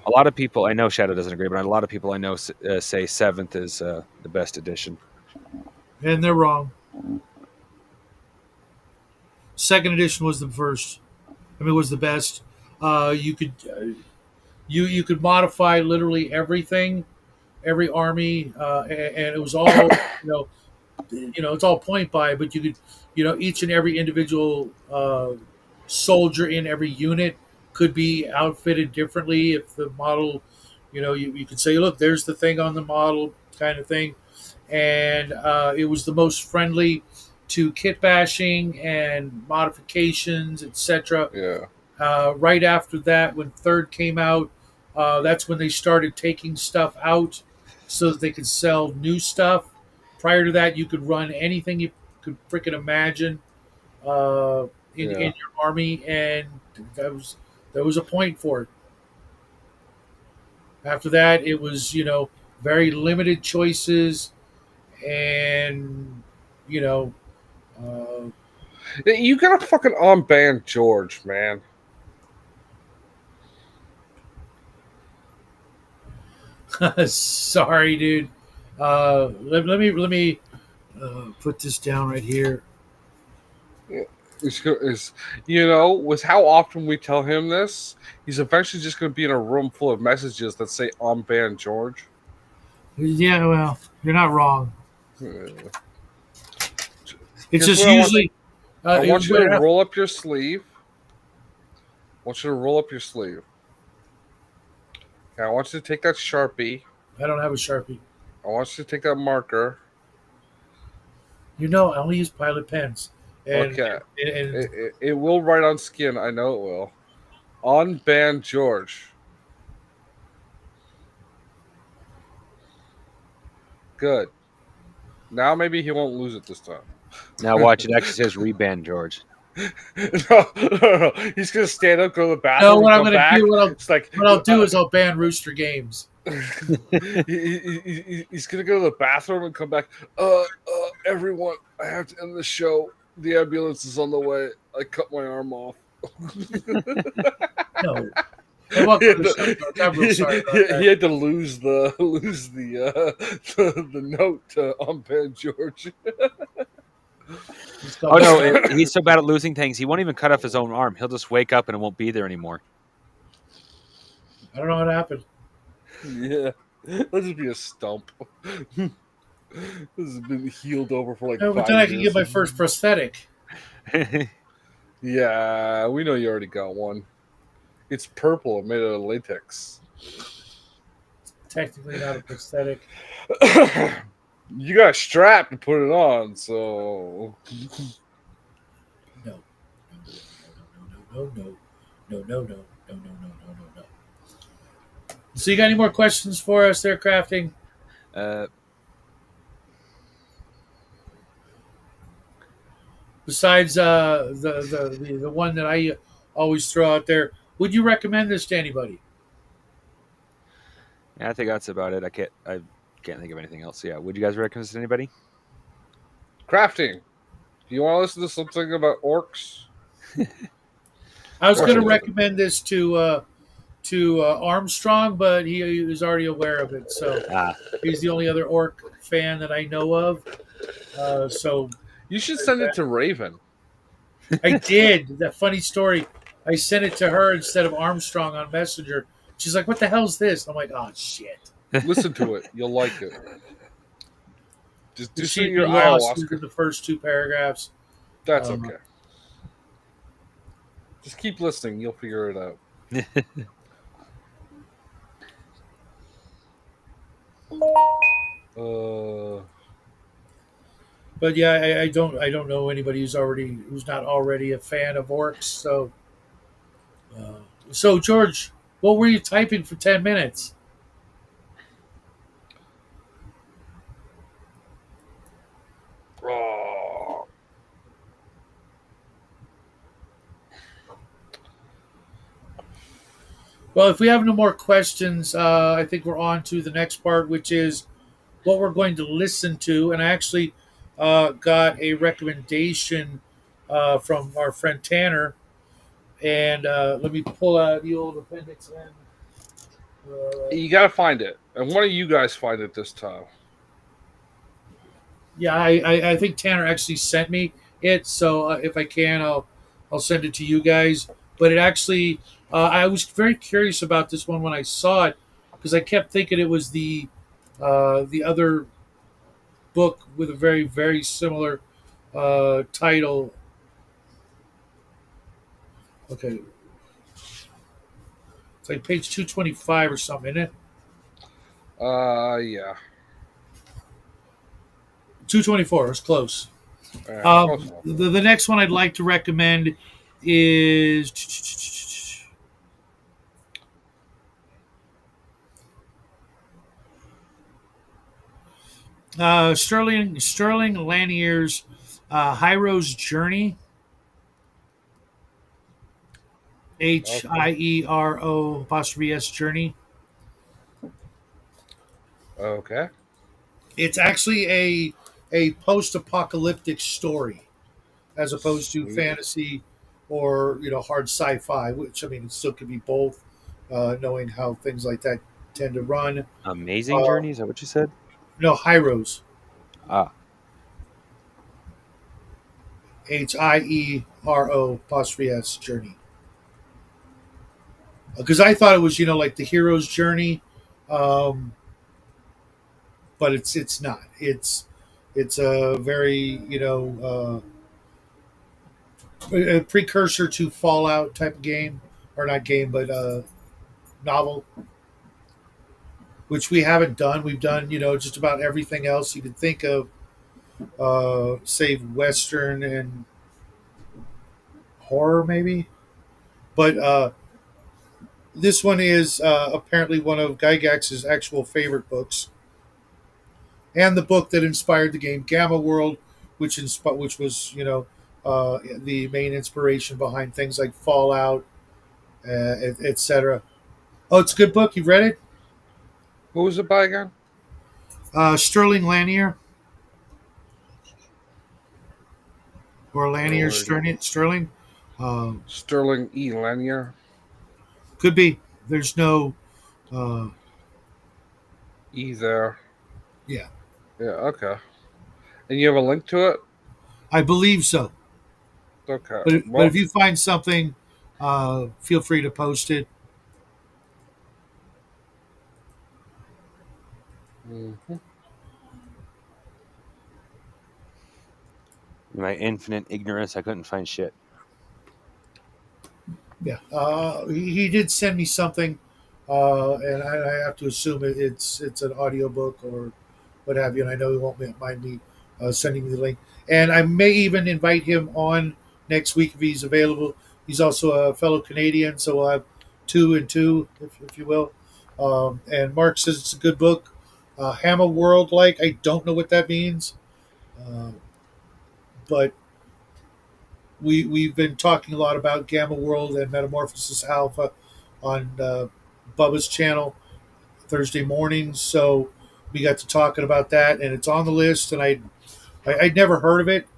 Speaker 2: A lot of people I know, Shadow doesn't agree, but a lot of people I know say seventh is the best edition.
Speaker 1: and they're wrong. Second edition was the first. I mean, was the best. You could you could modify literally everything, every army, and it was all it's all point by, but you could each and every individual soldier in every unit could be outfitted differently if the model, you could say, look, there's the thing on the model kind of thing, and it was the most friendly to kit bashing and modifications, etc.
Speaker 3: yeah.
Speaker 1: Right after that, when third came out, that's when they started taking stuff out so that they could sell new stuff. Prior to that, you could run anything you could freaking imagine in
Speaker 3: Yeah.
Speaker 1: your army, and that was there was a point for it. After that, it was very limited choices, and you know uh,
Speaker 3: You gotta fucking unban George, man.
Speaker 1: Sorry, dude. Let me put this down right here.
Speaker 3: Is with how often we tell him this, he's eventually just going to be in a room full of messages that say "I'm Ban George."
Speaker 1: Yeah, well, you're not wrong.
Speaker 3: Uh,
Speaker 1: It's
Speaker 3: Here's
Speaker 1: just
Speaker 3: what I want.
Speaker 1: usually
Speaker 3: I want you to
Speaker 1: what
Speaker 3: roll up your sleeve. I want you to roll up your sleeve. Okay, I want you to take that Sharpie.
Speaker 1: I don't have a Sharpie.
Speaker 3: I want you to take that marker.
Speaker 1: You know, I only use Pilot pens, and
Speaker 3: Okay.
Speaker 1: and
Speaker 3: It will write on skin. I know it will. Unban George. Good. Now maybe he won't lose it this time.
Speaker 2: Now watch, it actually says reban George.
Speaker 3: No. He's gonna stand up, go to the
Speaker 1: no,
Speaker 3: bathroom, and
Speaker 1: what I'm
Speaker 3: come
Speaker 1: gonna do,
Speaker 3: back. It's like
Speaker 1: what I'll do is I'll ban Rooster Games.
Speaker 3: he's gonna go to the bathroom and come back. Everyone, I have to end the show. The ambulance is on the way. I cut my arm off.
Speaker 1: No, and welcome to the show, George. I'm real sorry about
Speaker 3: He
Speaker 1: that.
Speaker 3: had to lose the note to Unban George.
Speaker 2: Oh no, he's so bad at losing things. He won't even cut off his own arm. He'll just wake up and it won't be there anymore.
Speaker 1: I don't know what happened.
Speaker 3: Yeah, let's just be a stump. This has been healed over for like
Speaker 1: No, but
Speaker 3: 5
Speaker 1: then I can
Speaker 3: years.
Speaker 1: get my first prosthetic.
Speaker 3: Yeah, we know you already got one. It's purple, made out of latex.
Speaker 1: Technically not a prosthetic.
Speaker 3: You got a strap to put it on, so
Speaker 1: No, no, no, no, no, no, no, no, no, no, no, no, no. So you got any more questions for us there, crafting?
Speaker 2: uh,
Speaker 1: Besides the one that I always throw out there, would you recommend this to anybody?
Speaker 2: yeah, I think that's about it. I can't think of anything else. Yeah, would you guys recommend this to anybody?
Speaker 3: crafting. Do you want to listen to something about orcs?
Speaker 1: I was
Speaker 3: Or
Speaker 1: going to
Speaker 3: something?
Speaker 1: recommend this to Armstrong, but he is already aware of it. So
Speaker 2: Ah,
Speaker 1: he's the only other orc fan that I know of. So
Speaker 3: You should send it to Raven.
Speaker 1: I did. That funny story. I sent it to her instead of Armstrong on Messenger. She's like, "What the hell's this?" I'm like, "Oh shit."
Speaker 3: Listen to it. You'll like it. Just do some of
Speaker 1: She'd
Speaker 3: your
Speaker 1: be lost
Speaker 3: ayahuasca.
Speaker 1: within the first two paragraphs.
Speaker 3: That's
Speaker 1: Um,
Speaker 3: okay. Just keep listening. You'll figure it out. Uh,
Speaker 1: but yeah, I don't know anybody who's not already a fan of orcs. Uh, so George, what were you typing for 10 minutes?
Speaker 3: oh,
Speaker 1: Well, if we have no more questions, I think we're on to the next part, which is what we're going to listen to. And I actually got a recommendation from our friend Tanner. And let me pull out the old Appendix N.
Speaker 3: you gotta find it, and one of you guys find it this time.
Speaker 1: Yeah, I think Tanner actually sent me it. So if I can, I'll send it to you guys. But it actually, I was very curious about this one when I saw it because I kept thinking it was the other book with a very similar title. Okay, it's like page 225 or something, isn't it?
Speaker 3: Yeah.
Speaker 1: 224. It's close.
Speaker 3: All right, close enough.
Speaker 1: The next one I'd like to recommend is Sterling Lanier's Hyro's Journey. Hiero Journey.
Speaker 3: Okay.
Speaker 1: It's actually a post apocalyptic story as opposed to
Speaker 3: Sweet.
Speaker 1: fantasy or hard sci-fi, which I mean it still could be both, knowing how things like that tend to run.
Speaker 2: Amazing
Speaker 1: Uh,
Speaker 2: Journey. Is that what you said?
Speaker 1: no, Hyros,
Speaker 2: Ah,
Speaker 1: Hiero apostrophe S journey. Because I thought it was like the hero's journey, um, but it's not. It's a very a precursor to Fallout type of game, or not game, but novel, which we haven't done. We've done just about everything else you could think of, save Western and horror maybe. But this one is apparently one of Gygax's actual favorite books, and the book that inspired the game Gamma World, which was the main inspiration behind things like Fallout, etc. Oh, it's a good book. You've read it?
Speaker 3: Who was it by again?
Speaker 1: Sterling Lanier, or Lanier
Speaker 3: Sterling,
Speaker 1: Sterling.
Speaker 3: Sterling E. Lanier.
Speaker 1: Could be. There's no. Uh,
Speaker 3: E there.
Speaker 1: yeah,
Speaker 3: Yeah, okay. And you have a link to it?
Speaker 1: I believe so.
Speaker 3: Okay.
Speaker 1: But if
Speaker 3: Well,
Speaker 1: you find something, feel free to post it.
Speaker 3: mhm.
Speaker 2: in my infinite ignorance, I couldn't find shit.
Speaker 1: Yeah, he did send me something, and I have to assume it's an audiobook or what have you. And I know he won't mind me sending me the link. And I may even invite him on next week if he's available. He's also a fellow Canadian, so we'll have two and two, if you will. And Mark says it's a good book. Hammer World, like I don't know what that means, uh, but we've been talking a lot about Gamma World and Metamorphosis Alpha on Bubba's channel Thursday mornings. So we got to talking about that, and it's on the list. And I'd never heard of it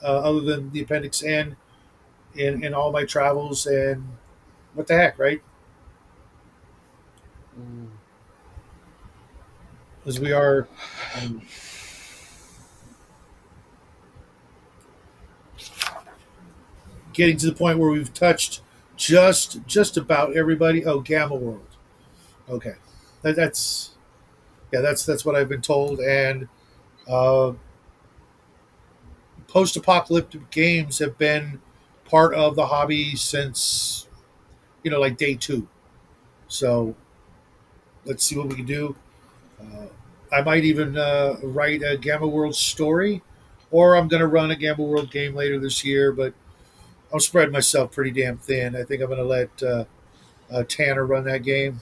Speaker 1: other than the Appendix N in all my travels. And what the heck, right?
Speaker 3: Mm.
Speaker 1: As we are um, getting to the point where we've touched just about everybody. Oh, Gamma World. Okay, that's yeah, that's what I've been told. And uh, post-apocalyptic games have been part of the hobby since like day two. So let's see what we can do. Uh, I might even write a Gamma World story, or I'm going to run a Gamma World game later this year. But I'm spreading myself pretty damn thin. I think I'm going to let Tanner run that game,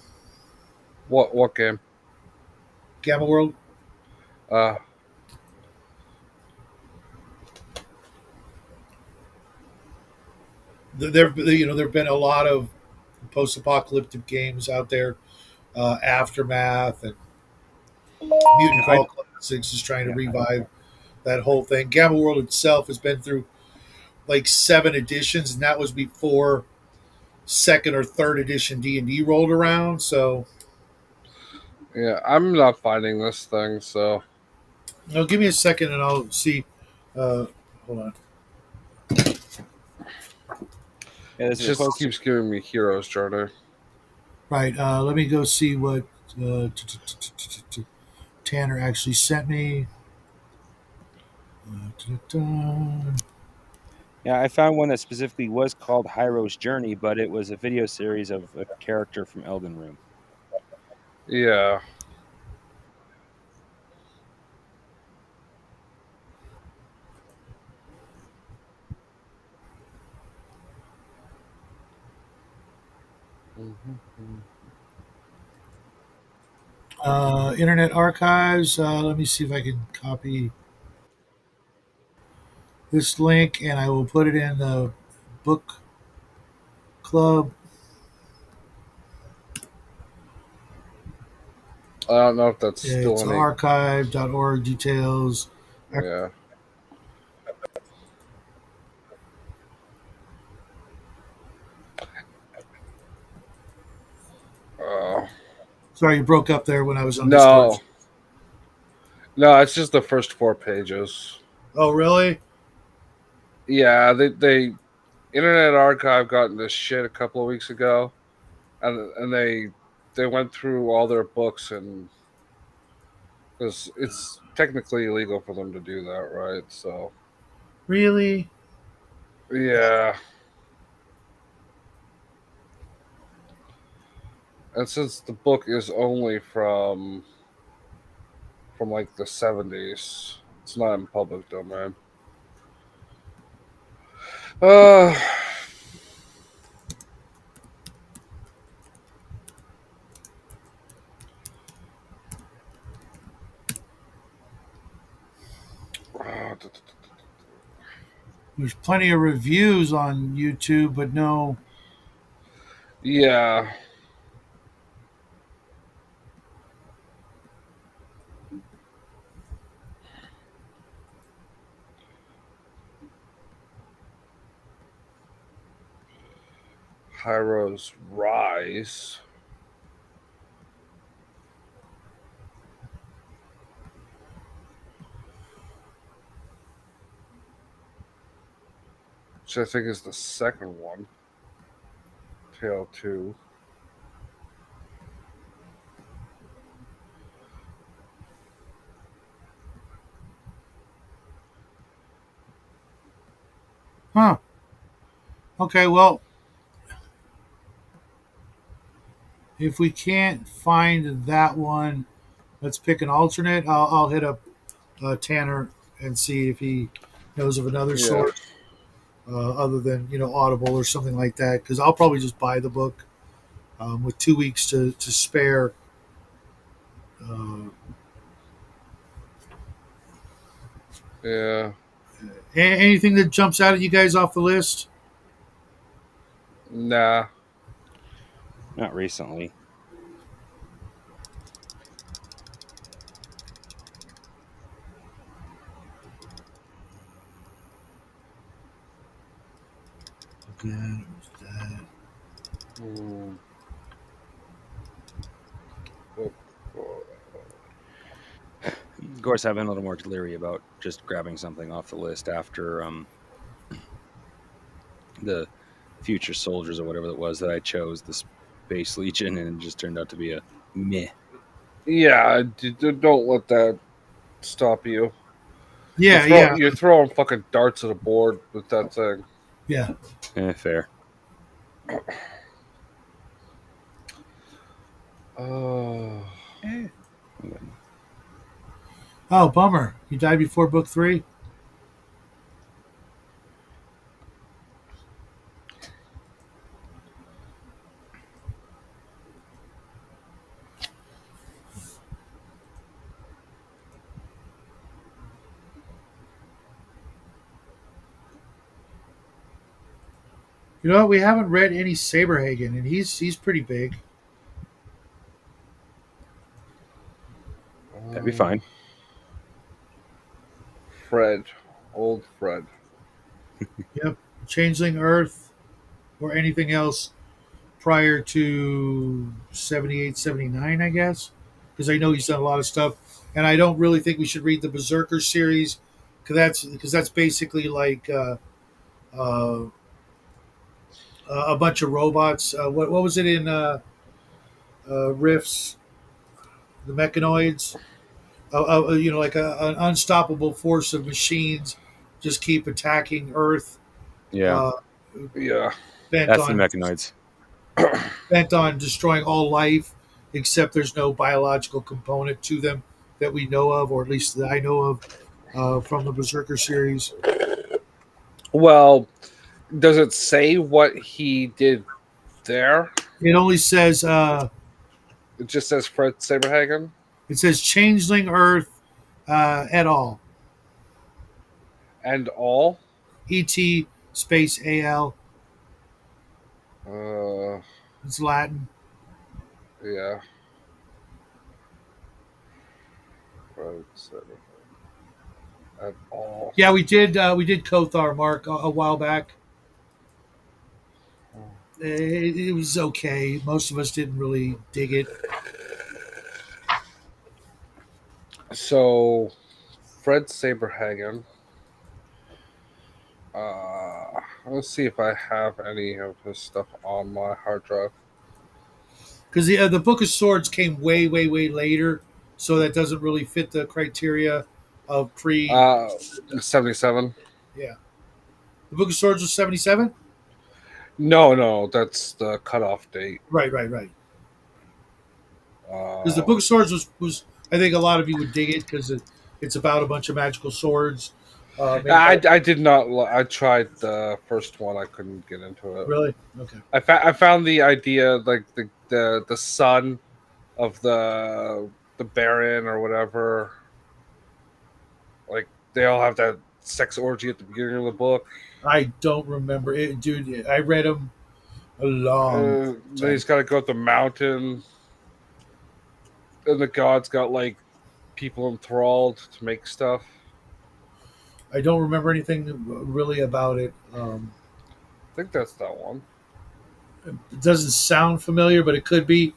Speaker 3: What game?
Speaker 1: Gamma World.
Speaker 3: Uh,
Speaker 1: There've been a lot of post-apocalyptic games out there, Aftermath and Mutant
Speaker 2: Yeah, I
Speaker 1: Call Classics is trying to
Speaker 2: yeah.
Speaker 1: revive that whole thing. Gamma World itself has been through like seven editions, and that was before second or third edition D&D rolled around. So,
Speaker 3: yeah, I'm not finding this thing, so
Speaker 1: give me a second, and I'll see. Uh, hold on.
Speaker 2: Yeah, this
Speaker 3: it
Speaker 2: is
Speaker 3: just
Speaker 2: supposed to.
Speaker 3: keeps giving me Heroes Journey.
Speaker 1: Right. Let me go see what Tanner actually sent me.
Speaker 2: Yeah, I found one that specifically was called Hyro's Journey, but it was a video series of a character from Elden Ring.
Speaker 3: Yeah. Mhm.
Speaker 1: Internet Archives. Let me see if I can copy this link, and I will put it in the book club.
Speaker 3: I don't know if that's
Speaker 1: It's
Speaker 3: still any.
Speaker 1: archive.org details.
Speaker 3: Yeah. Uh,
Speaker 1: Sorry, you broke up there when I was on Discord.
Speaker 3: No, no, it's just the first 4 pages.
Speaker 1: Oh, really?
Speaker 3: Yeah, they Internet Archive got into shit a couple of weeks ago, and they went through all their books, and because it's technically illegal for them to do that, right? So
Speaker 1: Really?
Speaker 3: yeah, and since the book is only from like the 70s, it's not in public domain. Uh,
Speaker 1: There's plenty of reviews on YouTube, but no.
Speaker 3: yeah, Hyro's Rise. Which I think is the second one. Tale 2.
Speaker 1: Huh. Okay, well, if we can't find that one, let's pick an alternate. I'll hit up Tanner and see if he knows of another
Speaker 3: Yeah.
Speaker 1: source other than Audible or something like that. Because I'll probably just buy the book with 2 weeks to spare. Uh,
Speaker 3: Yeah.
Speaker 1: anything that jumps out at you guys off the list?
Speaker 3: Nah.
Speaker 2: Not recently.
Speaker 1: Okay, that.
Speaker 3: Hmm.
Speaker 2: Of course, I've been a little more leery about just grabbing something off the list after the Future Soldiers or whatever it was that I chose, the Space Legion, and it just turned out to be a meh.
Speaker 3: Yeah, don't let that stop you.
Speaker 1: Yeah, yeah,
Speaker 3: You're throwing fucking darts at a board with that thing.
Speaker 1: yeah.
Speaker 2: Fair.
Speaker 3: Oh.
Speaker 1: Eh. Oh, bummer. You died before book 3? You know what? We haven't read any Saberhagen, and he's pretty big.
Speaker 2: That'd be fine.
Speaker 3: Fred. Old Fred.
Speaker 1: Yep. Changeling Earth or anything else prior to 78, 79, I guess. Because I know he's done a lot of stuff. And I don't really think we should read the Berserker series because that's basically like uh, a bunch of robots. What was it in Riffs? The Mechanoids? Like an unstoppable force of machines just keep attacking Earth,
Speaker 2: Yeah,
Speaker 1: uh,
Speaker 3: Yeah.
Speaker 1: bent
Speaker 2: that's the
Speaker 1: on
Speaker 2: mechanoids.
Speaker 1: bent on destroying all life, except there's no biological component to them that we know of, or at least that I know of from the Berserker series.
Speaker 3: Well, does it say what he did there?
Speaker 1: It only says
Speaker 3: It just says Fred Saberhagen
Speaker 1: Changeling Earth et al.
Speaker 3: and all.
Speaker 1: ET space AL.
Speaker 3: Uh,
Speaker 1: It's Latin.
Speaker 3: yeah. Fred Saberhagen at all.
Speaker 1: Yeah, we did Kothar, Mark, a while back. It was okay. Most of us didn't really dig it.
Speaker 3: So Fred Saberhagen. Let's see if I have any of his stuff on my hard drive.
Speaker 1: Because the Book of Swords came way, way, way later, so that doesn't really fit the criteria of pre.
Speaker 3: Uh, 77.
Speaker 1: Yeah, the Book of Swords was 77.
Speaker 3: No, no, that's the cutoff date.
Speaker 1: Right, right, right. Because the
Speaker 3: Uh,
Speaker 1: Book of Swords was I think a lot of you would dig it because it's about a bunch of magical swords made by.
Speaker 3: I did not. I tried the first one. I couldn't get into it.
Speaker 1: Really? Okay.
Speaker 3: I found the idea like the son of the Baron or whatever. Like they all have that sex orgy at the beginning of the book.
Speaker 1: I don't remember it, dude. I read them a long
Speaker 3: Then
Speaker 1: time.
Speaker 3: he's got to go up the mountain, and the gods got like people enthralled to make stuff.
Speaker 1: I don't remember anything really about it.
Speaker 3: I think that's that one.
Speaker 1: It doesn't sound familiar, but it could be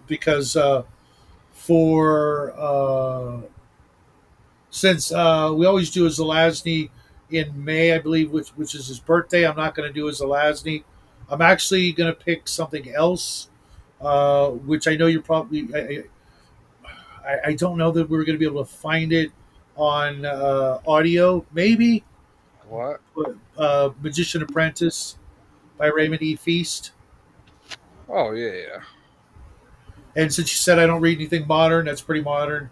Speaker 1: because for since we always do a Zelazny in May, I believe, which is his birthday. I'm not going to do a Zelazny. I'm actually going to pick something else, which I know you're probably. I don't know that we're going to be able to find it on audio. Maybe
Speaker 3: What?
Speaker 1: Magician Apprentice by Raymond E. Feast.
Speaker 3: Oh yeah.
Speaker 1: And since you said I don't read anything modern, that's pretty modern.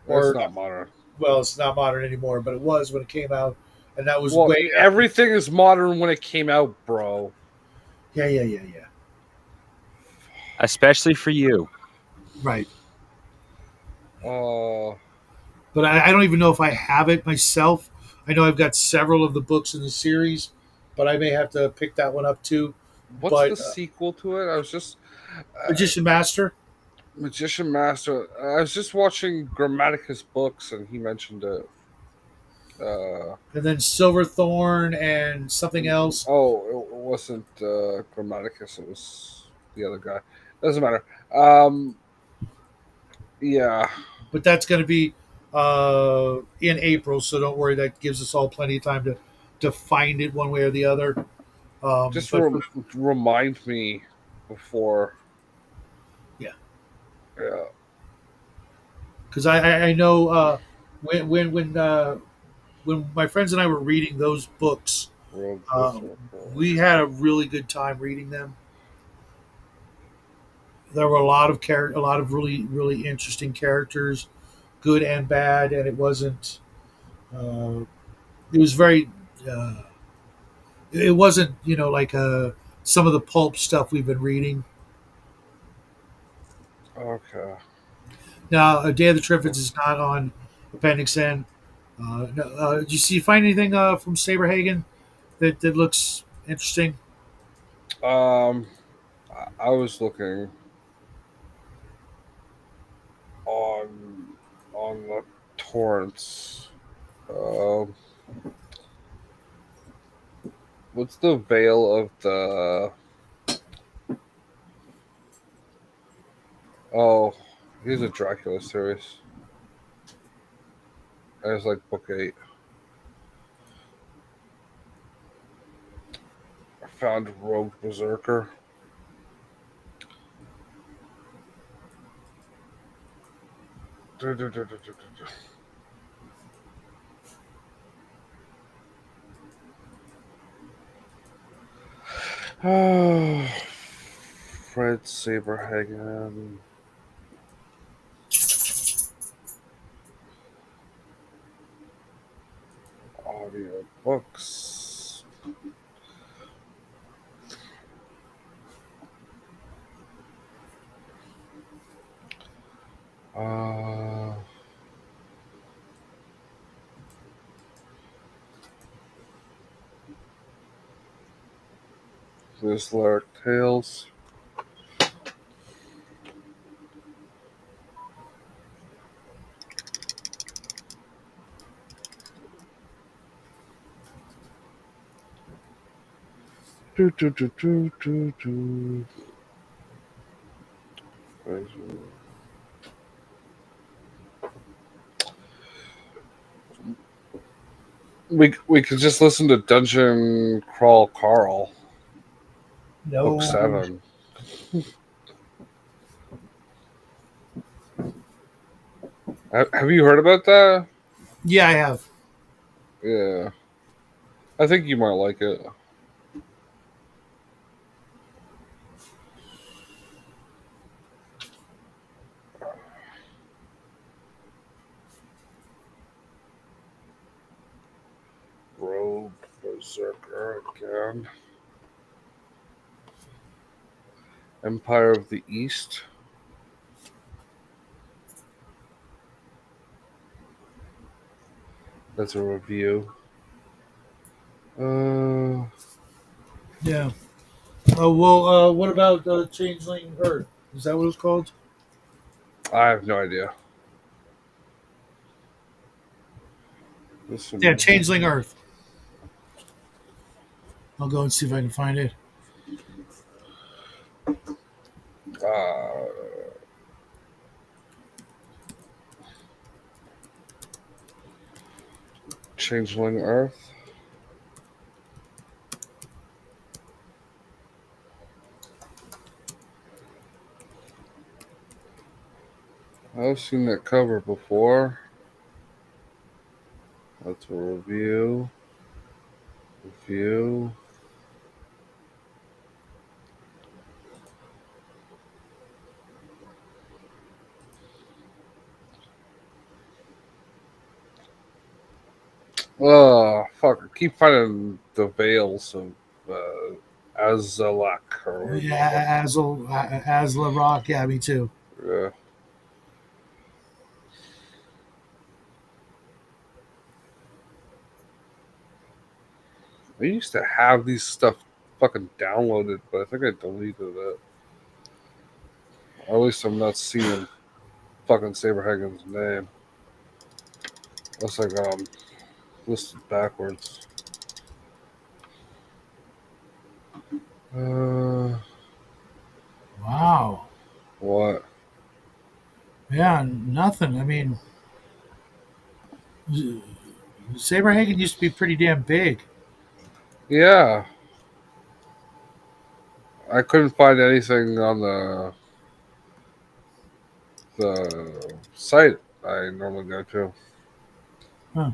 Speaker 3: That's
Speaker 1: Or
Speaker 3: not modern.
Speaker 1: well, it's not modern anymore, but it was when it came out, and that was
Speaker 3: Well,
Speaker 1: way after.
Speaker 3: everything is modern when it came out, bro.
Speaker 1: Yeah, yeah, yeah, yeah.
Speaker 2: Especially for you.
Speaker 1: Right.
Speaker 3: Uh,
Speaker 1: But I don't even know if I have it myself. I know I've got several of the books in the series, but I may have to pick that one up too.
Speaker 3: what's the
Speaker 1: But
Speaker 3: sequel to it? I was just
Speaker 1: Magician Master,
Speaker 3: Magician Master. I was just watching Grammaticus books, and he mentioned it. Uh,
Speaker 1: and then Silverthorn, and something else.
Speaker 3: oh, it wasn't Grammaticus. It was the other guy. Doesn't matter. Um, yeah.
Speaker 1: But that's going to be in April, so don't worry. That gives us all plenty of time to find it one way or the other.
Speaker 3: Just
Speaker 1: But for,
Speaker 3: remind me before.
Speaker 1: yeah,
Speaker 3: Yeah.
Speaker 1: because I know when my friends and I were reading those books,
Speaker 3: World
Speaker 1: uh,
Speaker 3: Berserker.
Speaker 1: we had a really good time reading them. There were a lot of really really interesting characters, good and bad, and it wasn't. Uh, it was very. Uh, it wasn't like some of the pulp stuff we've been reading.
Speaker 3: Okay.
Speaker 1: Now, A Day of the Triffids is not on Appendix N. No, did you find anything from Saberhagen that looks interesting?
Speaker 3: Um, I was looking on the torrents. Um, what's the veil of the? Oh, here's a Dracula series. It's like book 8. I found Rogue Berserker. Oh, Fred Saberhagen. Audio books. Uh, there's Lyric Tales. Do, do, do, do, do, do. we could just listen to Dungeon Crawl Carl, Book
Speaker 1: No.
Speaker 3: 7. Have you heard about that?
Speaker 1: Yeah, I have.
Speaker 3: Yeah, I think you might like it. Rogue Berserker again. Empire of the East. That's a review. Uh,
Speaker 1: Yeah. Oh well. What about Changeling Earth? Is that what it's called?
Speaker 3: I have no idea. This
Speaker 1: Yeah,
Speaker 3: one,
Speaker 1: Changeling Earth. I'll go and see if I can find it.
Speaker 3: uh, Changeling Earth. I've seen that cover before. That's a review. Review. Oh, fuck. I keep finding the veils of Azalak or whatever the fuck.
Speaker 1: Yeah, Asla Rock. Yeah, me too.
Speaker 3: Yeah. I used to have these stuff fucking downloaded, but I think I deleted it. Or at least I'm not seeing fucking Saberhagen's name. Looks like listed backwards. Uh,
Speaker 1: Wow.
Speaker 3: what?
Speaker 1: Yeah, nothing. I mean, Saberhagen used to be pretty damn big.
Speaker 3: Yeah, I couldn't find anything on the site I normally go to.
Speaker 1: Huh.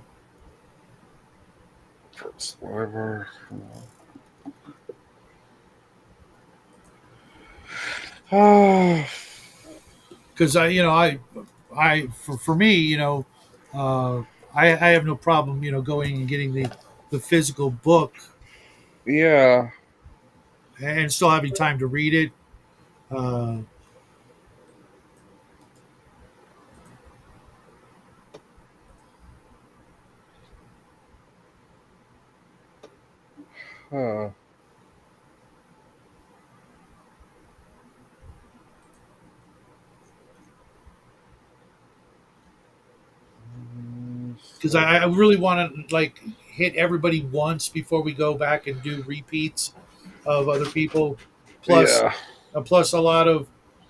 Speaker 3: First, whatever. Oh,
Speaker 1: Because for me, uh, I have no problem, going and getting the physical book
Speaker 3: yeah.
Speaker 1: and still having time to read it. Uh,
Speaker 3: Huh.
Speaker 1: because I really want to like hit everybody once before we go back and do repeats of other people. Plus,
Speaker 3: Yeah.
Speaker 1: plus a lot of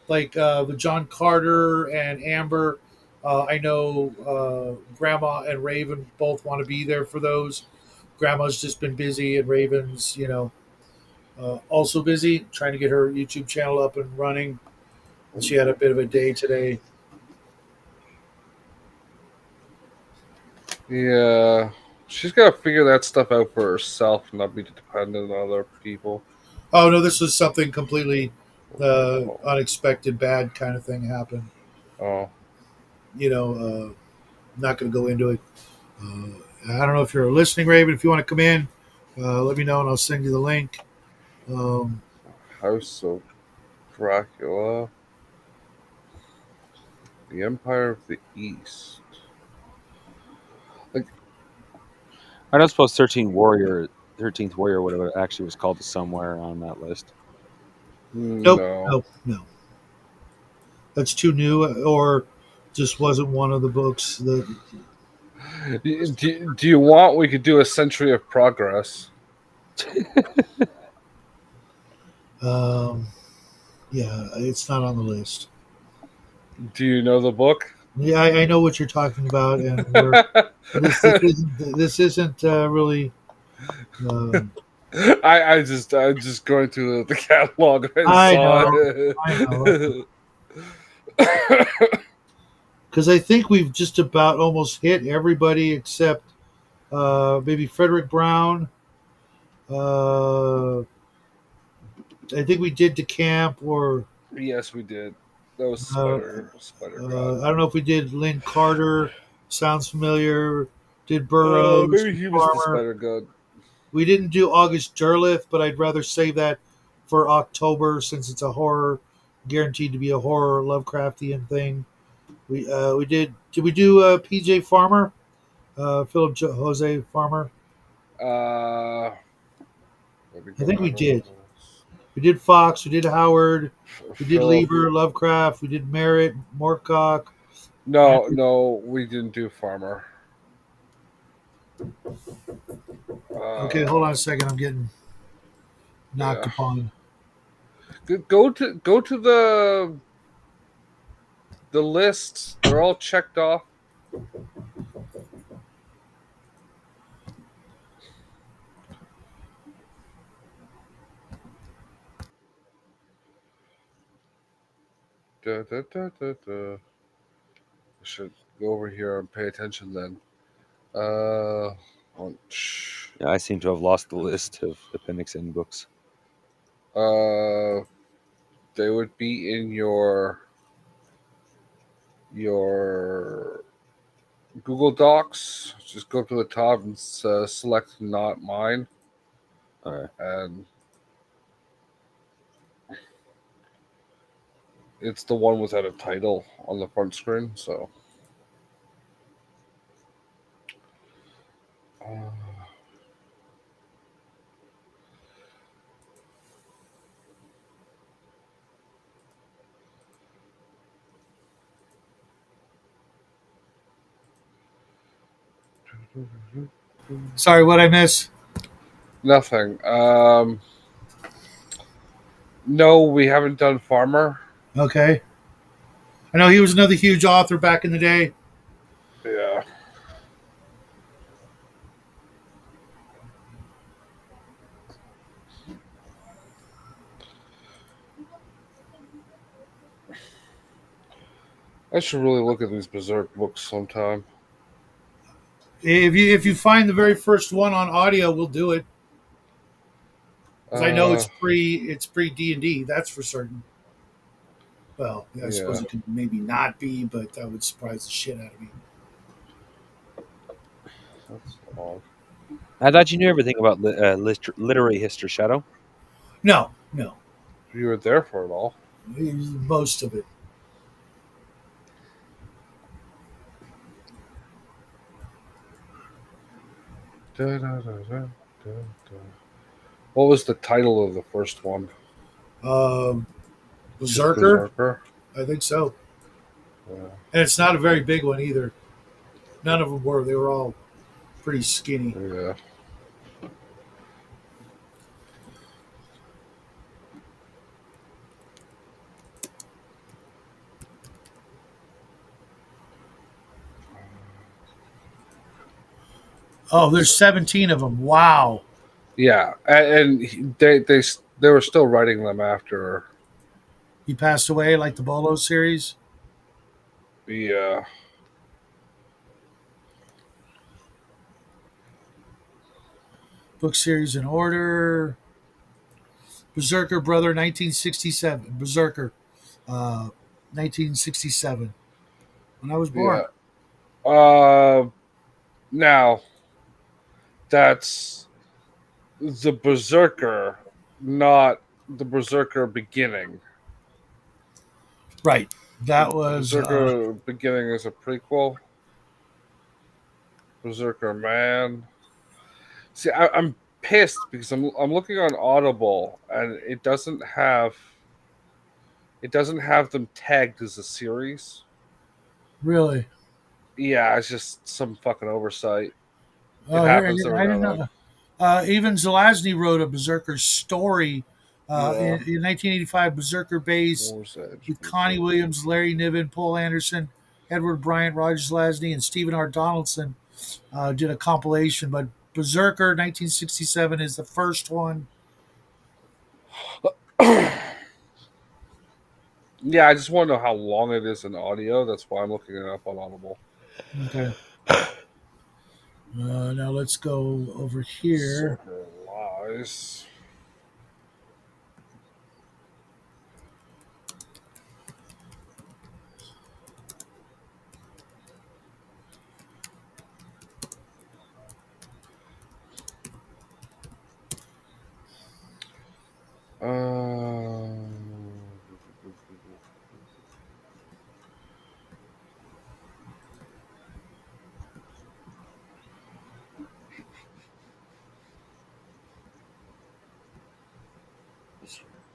Speaker 1: like the John Carter and Amber. I know Grandma and Raven both want to be there for those. Grandma's just been busy, and Raven's also busy trying to get her YouTube channel up and running. She had a bit of a day today.
Speaker 3: Yeah. She's got to figure that stuff out for herself and not be dependent on other people.
Speaker 1: Oh no, this was something completely unexpected, bad kind of thing happened.
Speaker 3: Oh.
Speaker 1: Not going to go into it. I don't know if you're listening, Raven. If you want to come in, let me know and I'll send you the link. Um,
Speaker 3: House of Dracula. The Empire of the East. Like,
Speaker 2: I don't suppose 13th Warrior, whatever it actually was called, is somewhere on that list.
Speaker 1: nope,
Speaker 3: no.
Speaker 1: nope, no. That's too new, or just wasn't one of the books that.
Speaker 3: Do you want we could do a Century of Progress?
Speaker 1: Um, yeah, it's not on the list.
Speaker 3: Do you know the book?
Speaker 1: Yeah, I know what you're talking about, and we're this isn't really. Um,
Speaker 3: I'm just going through the catalog and I
Speaker 1: I
Speaker 3: saw
Speaker 1: know, I know,
Speaker 3: it.
Speaker 1: because I think we've just about almost hit everybody except maybe Frederick Brown. Uh, I think we did the camp or
Speaker 3: Yes, we did. That was
Speaker 1: uh,
Speaker 3: Spider God.
Speaker 1: I don't know if we did Lynn Carter. Sounds familiar. Did Burroughs,
Speaker 3: Maybe he was the
Speaker 1: Farmer.
Speaker 3: Spider God.
Speaker 1: We didn't do August Derleth, but I'd rather save that for October since it's a horror, guaranteed to be a horror Lovecraftian thing. We did. Did we do P.J. Farmer? Jose Farmer.
Speaker 3: Uh, let me
Speaker 1: I
Speaker 3: go
Speaker 1: think we
Speaker 3: back over
Speaker 1: did.
Speaker 3: this.
Speaker 1: We did Fox. We did Howard. We did
Speaker 3: Philip.
Speaker 1: Lieber, Lovecraft. We did Merritt, Moorcock.
Speaker 3: No,
Speaker 1: Andrew.
Speaker 3: no, we didn't do Farmer.
Speaker 1: Okay,
Speaker 3: Uh,
Speaker 1: hold on a second. I'm getting knocked
Speaker 3: yeah.
Speaker 1: upon.
Speaker 3: Go to the lists. They're all checked off. Da, da, da, da, da. I should go over here and pay attention then. Uh,
Speaker 2: Yeah, I seem to have lost the list of Appendix N books.
Speaker 3: uh, they would be in your Google Docs. Just go to the top and select "Not Mine,"
Speaker 2: All right.
Speaker 3: and it's the one without a title on the front screen. So, uh,
Speaker 1: Sorry, what I miss?
Speaker 3: nothing. No, we haven't done Farmer.
Speaker 1: Okay. I know he was another huge author back in the day.
Speaker 3: Yeah. I should really look at these Berserk books sometime.
Speaker 1: If you find the very first one on audio, we'll do it because I know
Speaker 3: Uh,
Speaker 1: it's pre D&D. That's for certain. Well, yeah, I suppose
Speaker 3: yeah.
Speaker 1: it could maybe not be, but that would surprise the shit out of me.
Speaker 3: That's odd.
Speaker 2: I thought you knew everything about literary history, Shadow.
Speaker 1: No, no,
Speaker 3: You were there for it all.
Speaker 1: most of it.
Speaker 3: Da, da, da, da, da, da. What was the title of the first one?
Speaker 1: Um,
Speaker 3: Just
Speaker 1: Berserker,
Speaker 3: Berserker.
Speaker 1: I think so,
Speaker 3: Yeah.
Speaker 1: and it's not a very big one either. None of them were. They were all pretty skinny.
Speaker 3: Yeah.
Speaker 1: Oh, there's 17 of them. Wow.
Speaker 3: Yeah, they were still writing them after.
Speaker 1: He passed away like the Bolo series.
Speaker 3: Yeah.
Speaker 1: Book series in order. Berserker Brother, 1967. Berserker, 1967. When I was born.
Speaker 3: Yeah. Now that's the Berserker, not the Berserker beginning.
Speaker 1: Right. That
Speaker 3: The
Speaker 1: was
Speaker 3: Berserker beginning is a prequel. Berserker Man. See, I'm pissed because I'm looking on Audible and it doesn't have them tagged as a series.
Speaker 1: really.
Speaker 3: Yeah, it's just some fucking oversight. It
Speaker 1: Oh, here
Speaker 3: happens every
Speaker 1: I
Speaker 3: now
Speaker 1: didn't
Speaker 3: and then.
Speaker 1: know. Even Zelazny wrote a Berserker story
Speaker 3: Yeah.
Speaker 1: in 1985. Berserker base
Speaker 3: War's Edge.
Speaker 1: with Connie
Speaker 3: Berserker.
Speaker 1: Williams, Larry Niven, Paul Anderson. Edward Bryant, Rogers Lasney, and Stephen R. Donaldson did a compilation. But Berserker 1967 is the first one.
Speaker 3: Yeah, I just want to know how long it is in audio. That's why I'm looking it up on Audible.
Speaker 1: Okay. Now let's go over here.
Speaker 3: Berserker Lies.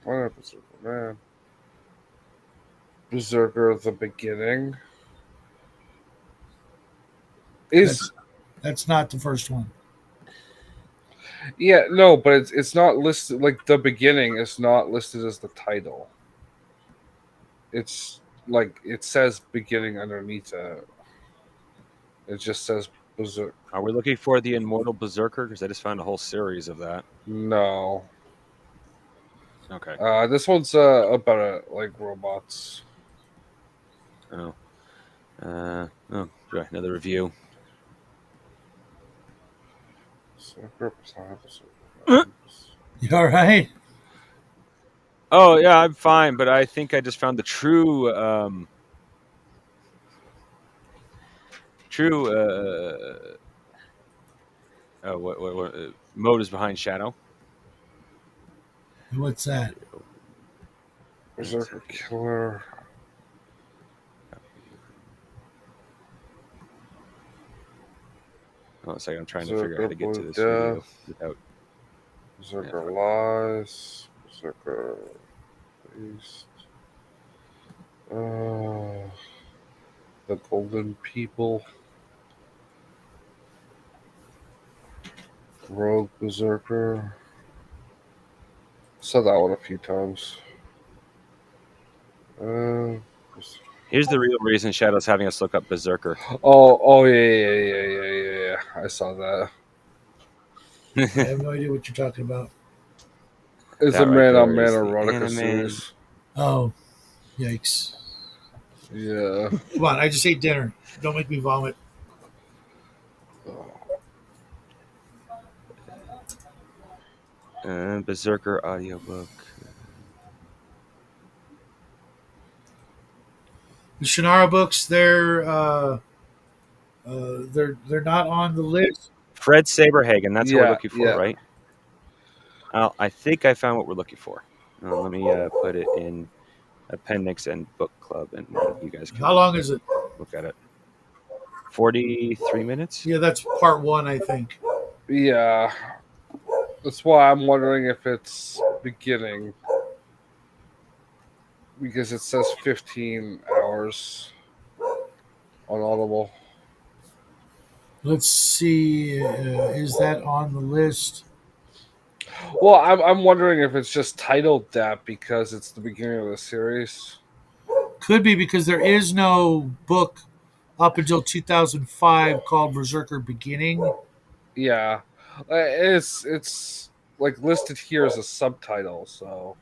Speaker 3: Why not Berserker, man? Berserker: The Beginning is
Speaker 1: That's not the first one.
Speaker 3: yeah, no, but it's not listed like The Beginning is not listed as the title. It's like it says beginning underneath it. It just says Berserk.
Speaker 2: Are we looking for the Immortal Berserker? Because I just found a whole series of that.
Speaker 3: No.
Speaker 2: Okay.
Speaker 3: This one's about like robots.
Speaker 2: Oh. Right, another review.
Speaker 1: You all right?
Speaker 2: Oh yeah, I'm fine, but I think I just found the true what mode is behind Shadow.
Speaker 1: What's that?
Speaker 3: Berserker Killer.
Speaker 2: Oh, it's like I'm trying to figure out how to get to this
Speaker 3: Berserker
Speaker 2: video
Speaker 3: Death.
Speaker 2: without.
Speaker 3: Berserker Lies. Berserker Beast. The Golden People. Rogue Berserker. Saw that one a few times. Uh,
Speaker 2: Here's the real reason Shadow's having us look up Berserker.
Speaker 3: oh yeah. I saw that.
Speaker 1: I have no idea what you're talking about.
Speaker 3: It's a
Speaker 2: That right
Speaker 3: man on
Speaker 2: there
Speaker 3: man
Speaker 2: is the
Speaker 3: erotica
Speaker 2: anime.
Speaker 3: series.
Speaker 1: Oh, yikes.
Speaker 3: Yeah.
Speaker 1: Come on, I just ate dinner. Don't make me vomit.
Speaker 2: Berserker audiobook.
Speaker 1: The Shannara books, they're not on the list.
Speaker 2: Fred Saberhagen. That's what we're
Speaker 3: Yeah,
Speaker 2: looking for,
Speaker 3: yeah.
Speaker 2: right? I think I found what we're looking for. Let me put it in Appendix N book club, and you guys can
Speaker 1: How long is it?
Speaker 2: look at it. 43 minutes.
Speaker 1: Yeah, that's part one, I think.
Speaker 3: Yeah. That's why I'm wondering if it's beginning. Because it says 15 hours on Audible.
Speaker 1: Let's see. Is that on the list?
Speaker 3: Well, I'm wondering if it's just titled that because it's the beginning of the series.
Speaker 1: Could be because there is no book up until 2005 called Berserker Beginning.
Speaker 3: Yeah. It's like listed here as a subtitle, so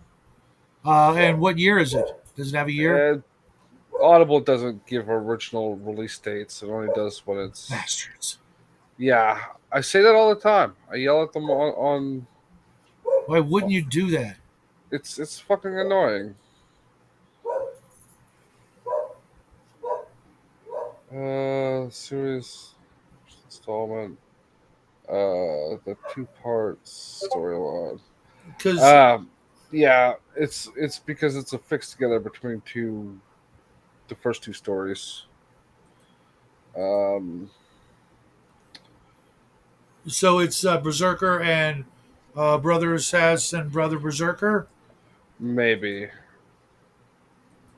Speaker 1: And what year is it? Does it have a year?
Speaker 3: and Audible doesn't give original release dates. It only does when it's
Speaker 1: Bastards.
Speaker 3: yeah. I say that all the time. I yell at them on
Speaker 1: Why wouldn't you do that?
Speaker 3: it's fucking annoying. Series installment. The two-part storyline.
Speaker 1: Because
Speaker 3: Yeah, it's because it's affixed together between the first two stories. Um,
Speaker 1: so it's Berserker and Brother Assassin, Brother Berserker.
Speaker 3: maybe.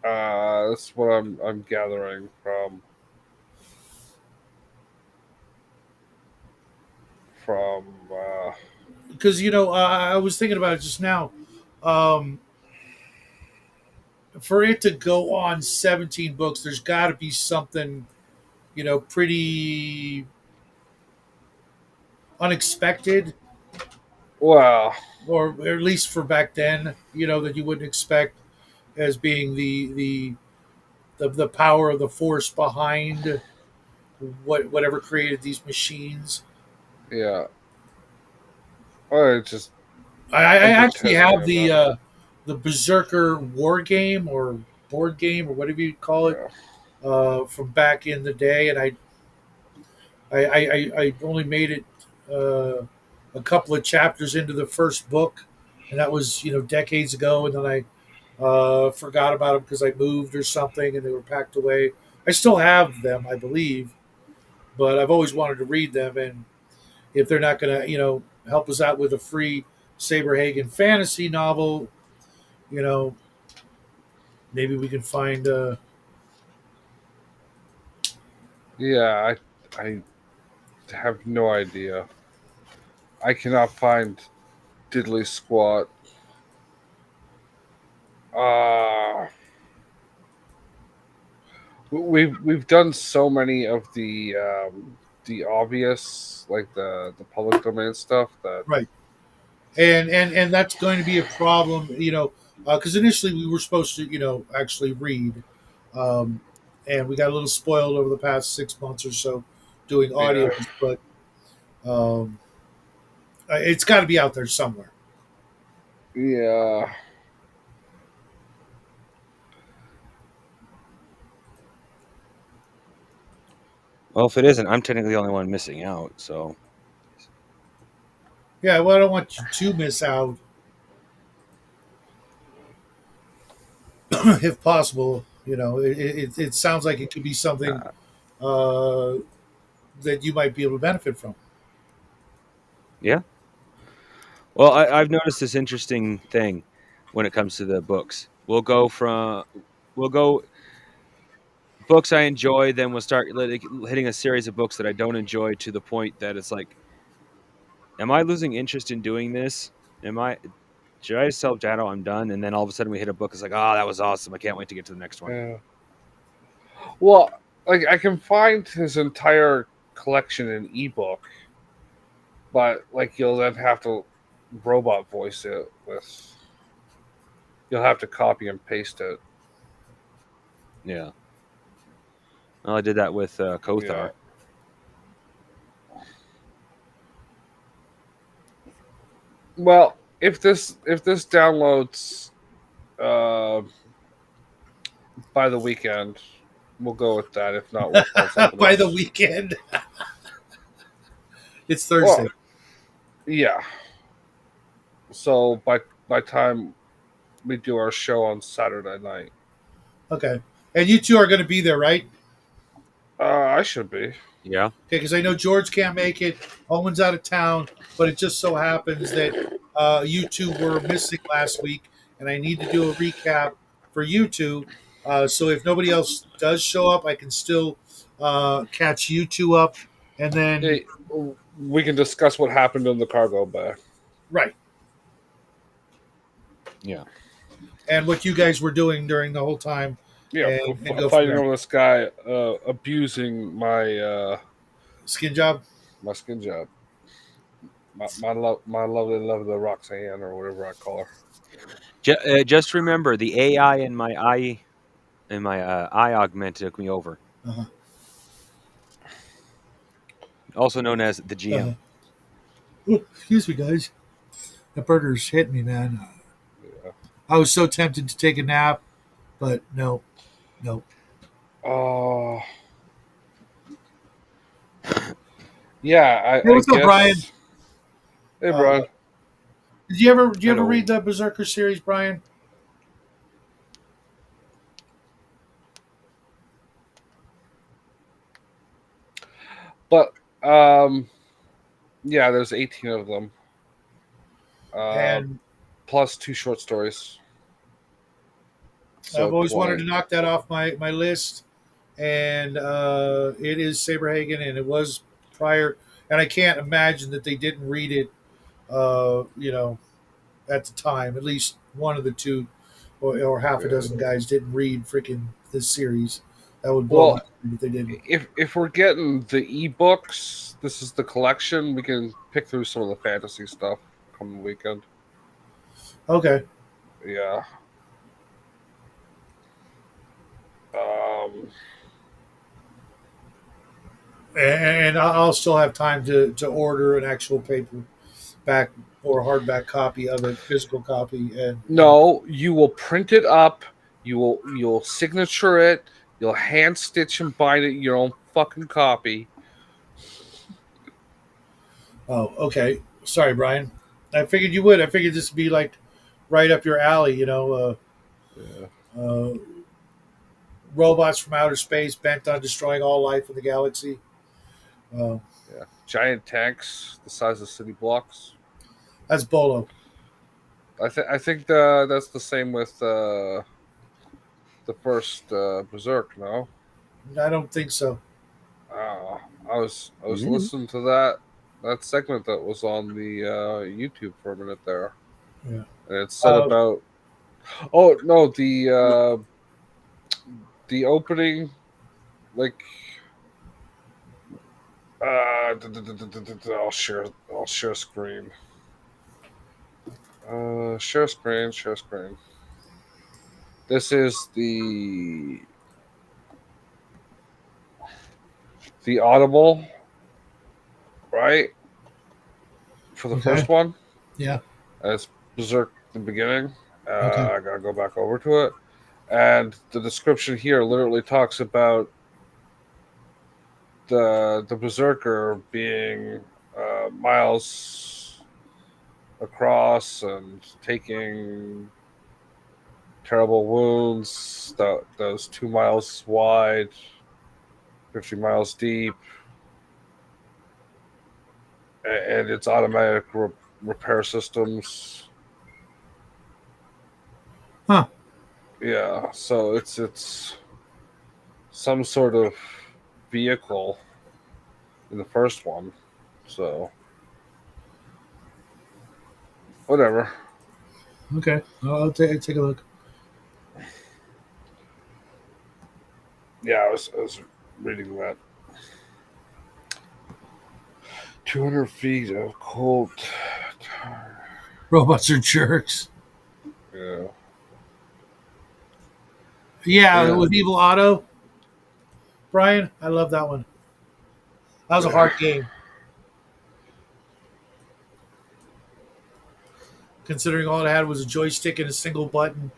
Speaker 3: That's what I'm gathering from.
Speaker 1: Because I was thinking about it just now. Um, for it to go on 17 books, there's got to be something, pretty unexpected,
Speaker 3: Well,
Speaker 1: or at least for back then, that you wouldn't expect as being the power of the force behind whatever created these machines.
Speaker 3: yeah. Well, it's just
Speaker 1: I actually
Speaker 3: entertaining
Speaker 1: have
Speaker 3: enough.
Speaker 1: the Berserker war game or board game or whatever you call it,
Speaker 3: Yeah.
Speaker 1: from back in the day, and I only made it a couple of chapters into the first book, and that was decades ago, and then I forgot about them because I moved or something, and they were packed away. I still have them, I believe, but I've always wanted to read them, and if they're not going to help us out with a free Saberhagen fantasy novel, you know maybe we can find
Speaker 3: Yeah, I have no idea. I cannot find diddly squat. Uh we've done so many of the obvious, like the public domain stuff that
Speaker 1: right. And that's going to be a problem, because initially we were supposed to, actually read, um, and we got a little spoiled over the past 6 months or so doing
Speaker 3: yeah.
Speaker 1: audios, but um, it's got to be out there somewhere.
Speaker 3: Yeah.
Speaker 2: Well, if it isn't, I'm technically the only one missing out. So
Speaker 1: Yeah, well, I don't want you to miss out, if possible. It sounds like it could be something
Speaker 2: uh,
Speaker 1: uh, that you might be able to benefit from.
Speaker 2: yeah. Well, I've noticed this interesting thing when it comes to the books. We'll go books I enjoy, then we'll start hitting a series of books that I don't enjoy to the point that it's like, am I losing interest in doing this? Am I should I just tell Jado I'm done? And then all of a sudden we hit a book. It's like, oh, that was awesome. I can't wait to get to the next one.
Speaker 3: Yeah. Well, like I can find his entire collection in ebook, but like you'll then have to robot voice it with. You'll have to copy and paste it.
Speaker 2: Yeah. Well, I did that with
Speaker 3: Yeah.
Speaker 2: Kothar.
Speaker 3: Well, if this downloads uh, by the weekend, we'll go with that. If not, we'll find something
Speaker 1: By the
Speaker 3: else.
Speaker 1: weekend, it's
Speaker 3: Well,
Speaker 1: Thursday.
Speaker 3: yeah. So by time we do our show on Saturday night,
Speaker 1: Okay, and you two are going to be there, right?
Speaker 3: I should be.
Speaker 2: Yeah.
Speaker 1: Okay, because I know George can't make it. Owen's out of town, but it just so happens that you two were missing last week, and I need to do a recap for you two. So if nobody else does show up, I can still catch you two up, and then
Speaker 3: Hey, we can discuss what happened in the cargo bay.
Speaker 1: right,
Speaker 2: Yeah.
Speaker 1: and what you guys were doing during the whole time,
Speaker 3: Yeah,
Speaker 1: and go from
Speaker 3: fighting
Speaker 1: there.
Speaker 3: over this guy abusing
Speaker 1: Skin job.
Speaker 3: my skin job, my lovely Roxanne or whatever I call her.
Speaker 2: Just remember the AI in my eye augment took me over,
Speaker 1: Uh-huh.
Speaker 2: also known as the
Speaker 1: Uh-huh.
Speaker 2: GM.
Speaker 1: Ooh, excuse me, guys. The burger's hit me, man.
Speaker 3: Yeah.
Speaker 1: I was so tempted to take a nap, but no, no.
Speaker 3: Oh, yeah.
Speaker 1: Hey,
Speaker 3: I
Speaker 1: what's up, Brian?
Speaker 3: guess. Hey,
Speaker 1: Uh,
Speaker 3: Brian.
Speaker 1: did you ever read
Speaker 2: Hello.
Speaker 1: the Berserker series, Brian?
Speaker 3: But yeah, there's 18 of them, uh,
Speaker 1: And
Speaker 3: plus two short stories.
Speaker 1: I've
Speaker 3: So
Speaker 1: always wanted
Speaker 3: 20.
Speaker 1: to knock that off my list. And it is Saberhagen, and it was prior. And I can't imagine that they didn't read it, at the time. At least one of the two. or half a
Speaker 3: Yeah.
Speaker 1: dozen guys didn't read freaking this series. That would blow my
Speaker 3: Well,
Speaker 1: mind if they didn't.
Speaker 3: if we're getting the ebooks, this is the collection. We can pick through some of the fantasy stuff come the weekend.
Speaker 1: Okay,
Speaker 3: Yeah. Um,
Speaker 1: and I'll still have time to order an actual paperback or hardback copy of it, physical copy, and
Speaker 3: no, you will print it up. You'll signature it. You'll hand stitch and bind it your own fucking copy.
Speaker 1: oh, okay. Sorry, Brian. I figured you would. I figured this would be like right up your alley.
Speaker 3: Yeah.
Speaker 1: Uh, robots from outer space bent on destroying all life in the galaxy. Uh,
Speaker 3: Yeah. Giant tanks the size of city blocks.
Speaker 1: that's Bolo.
Speaker 3: I think that's the same with the first Berserk. No,
Speaker 1: I don't think so.
Speaker 3: I was
Speaker 2: Mm.
Speaker 3: listening to that segment that was on the YouTube for a minute there,
Speaker 1: Yeah.
Speaker 3: and it said
Speaker 1: Uh,
Speaker 3: about oh no the opening like I'll share screen. Share screen. This is the audible, right? For the
Speaker 1: okay.
Speaker 3: first one,
Speaker 1: Yeah.
Speaker 3: as Berserk the beginning.
Speaker 1: Okay.
Speaker 3: I gotta go back over to it, and the description here literally talks about the Berserker being miles across and taking terrible wounds. That was 2 miles wide, 50 miles deep, and its automatic repair systems.
Speaker 1: Huh.
Speaker 3: Yeah, so it's some sort of vehicle in the first one. So whatever.
Speaker 1: Okay. Take a look.
Speaker 3: Yeah, I was reading that. 200 feet of cold.
Speaker 1: Robots are jerks.
Speaker 3: Yeah,
Speaker 1: Yeah,
Speaker 3: yeah.
Speaker 1: with Evil Otto, Brian, I love that one. That was a hard game, considering all it had was a joystick and a single button.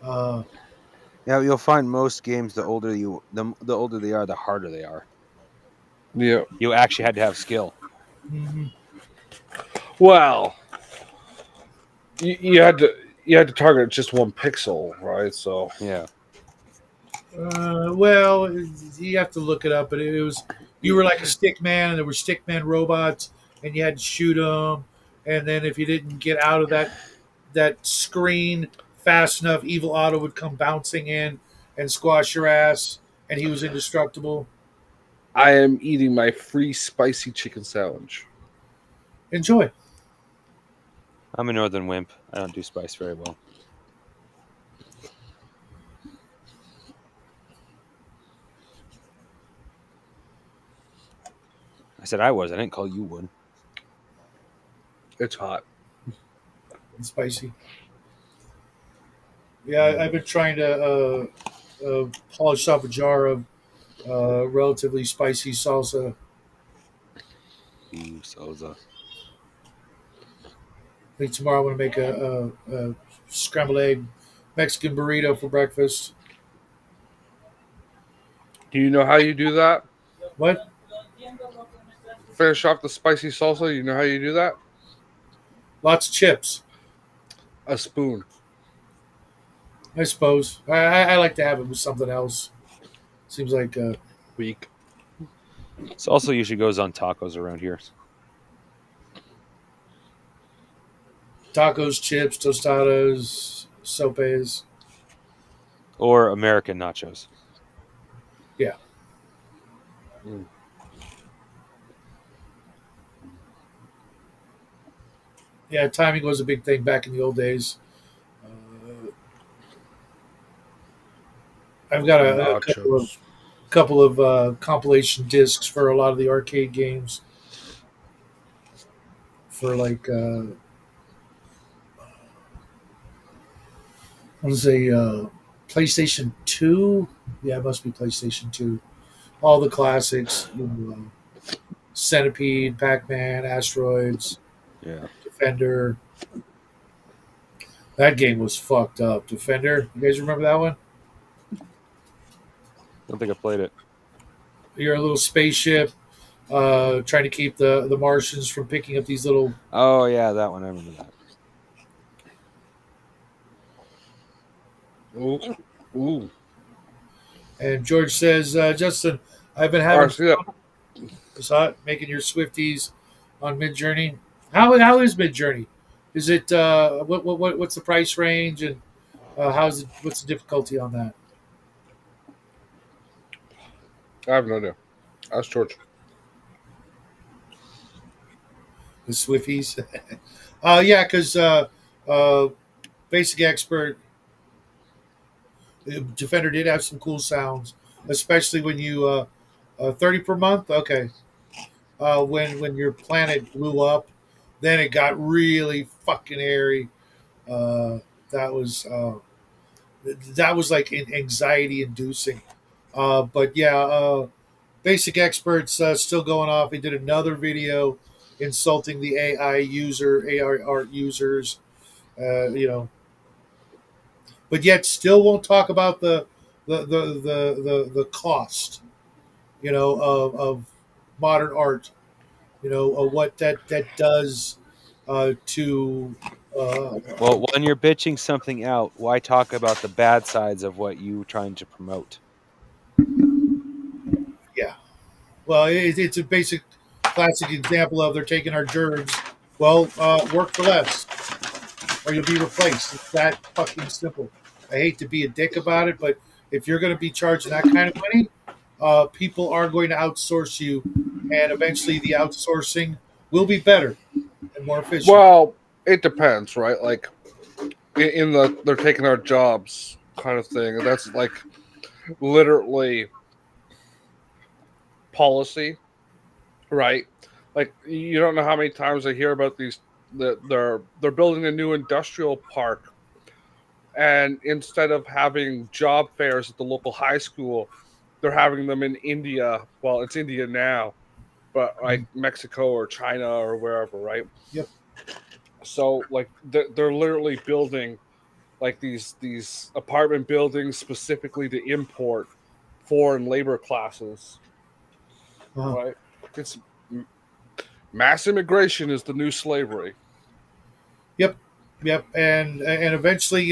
Speaker 1: Uh,
Speaker 2: Yeah, you'll find most games the older they are, the harder they are.
Speaker 3: Yeah.
Speaker 2: You actually had to have skill.
Speaker 1: mhm.
Speaker 3: Well, you had to target just one pixel, right? So
Speaker 2: Yeah.
Speaker 1: Well, you have to look it up, but it was you were like a stick man, and there were stick man robots, and you had to shoot them. And then if you didn't get out of that screen fast enough, Evil Otto would come bouncing in and squash your ass, and he was indestructible.
Speaker 3: I am eating my free spicy chicken sandwich.
Speaker 1: Enjoy.
Speaker 2: I'm a northern wimp. I don't do spice very well. I said I was. I didn't call you one.
Speaker 3: It's hot.
Speaker 1: And spicy. Yeah, I've been trying to polish off a jar of relatively spicy salsa.
Speaker 2: Ooh, salsa.
Speaker 1: I think tomorrow I'm going to make a scrambled egg Mexican burrito for breakfast.
Speaker 3: Do you know how you do that?
Speaker 1: What?
Speaker 3: Finish off the spicy salsa. You know how you do that?
Speaker 1: Lots of chips,
Speaker 3: A spoon.
Speaker 1: I suppose. I like to have it with something else. Seems like
Speaker 3: Weak.
Speaker 2: Salsa usually goes on tacos around here,
Speaker 1: tacos, chips, tostadas, sopes.
Speaker 2: or American nachos.
Speaker 1: Yeah.
Speaker 3: Mm.
Speaker 1: Yeah, timing was a big thing back in the old days. Uh, I've got a
Speaker 3: Nachos.
Speaker 1: couple of compilation discs for a lot of the arcade games for like what is a PlayStation 2? Yeah, it must be PlayStation 2. All the classics, Centipede, Pac-Man, Asteroids,
Speaker 2: Yeah,
Speaker 1: Defender. That game was fucked up. Defender, you guys remember that one?
Speaker 2: don't think I played it.
Speaker 1: You're a little spaceship trying to keep the Martians from picking up these little.
Speaker 2: Oh yeah, that one. I remember that.
Speaker 3: Ooh, ooh.
Speaker 1: And George says, Justin, I've been
Speaker 3: All
Speaker 1: having
Speaker 3: right, see that.
Speaker 1: fun. It's hot making your Swifties on Mid Journey. How is Mid Journey? Is it what's the price range and how's it, what's the difficulty on that?
Speaker 3: I have no idea. Ask George.
Speaker 1: The Swifties? Yeah, because uh, Basic Expert Defender did have some cool sounds, especially when you 30 per month. Okay, when your planet blew up, then it got really fucking airy. Uh, that was like anxiety inducing. But yeah, Basic Experts still going off. He did another video insulting the AI art users. You know, but yet still won't talk about the cost. You know, of modern art. You know, what that does to
Speaker 2: Well, when you're bitching something out, why talk about the bad sides of what you trying to promote?
Speaker 1: yeah. Well, it's a basic classic example of they're taking our gerbs. Well, work for less, or you'll be replaced. It's that fucking simple. I hate to be a dick about it, but if you're going to be charging that kind of money, people are going to outsource you, and eventually the outsourcing will be better and more efficient.
Speaker 3: Well, it depends, right? Like in the they're taking our jobs kind of thing. That's like literally policy, right? Like you don't know how many times I hear about these that they're building a new industrial park, and instead of having job fairs at the local high school, they're having them in India. Well, it's India now, but like
Speaker 1: Mhm.
Speaker 3: Mexico or China or wherever, right?
Speaker 1: Yep.
Speaker 3: So like they're literally building like these apartment buildings specifically to import foreign labor classes,
Speaker 1: Uh-huh.
Speaker 3: right? It's mass immigration is the new slavery.
Speaker 1: Yep, yep, and eventually,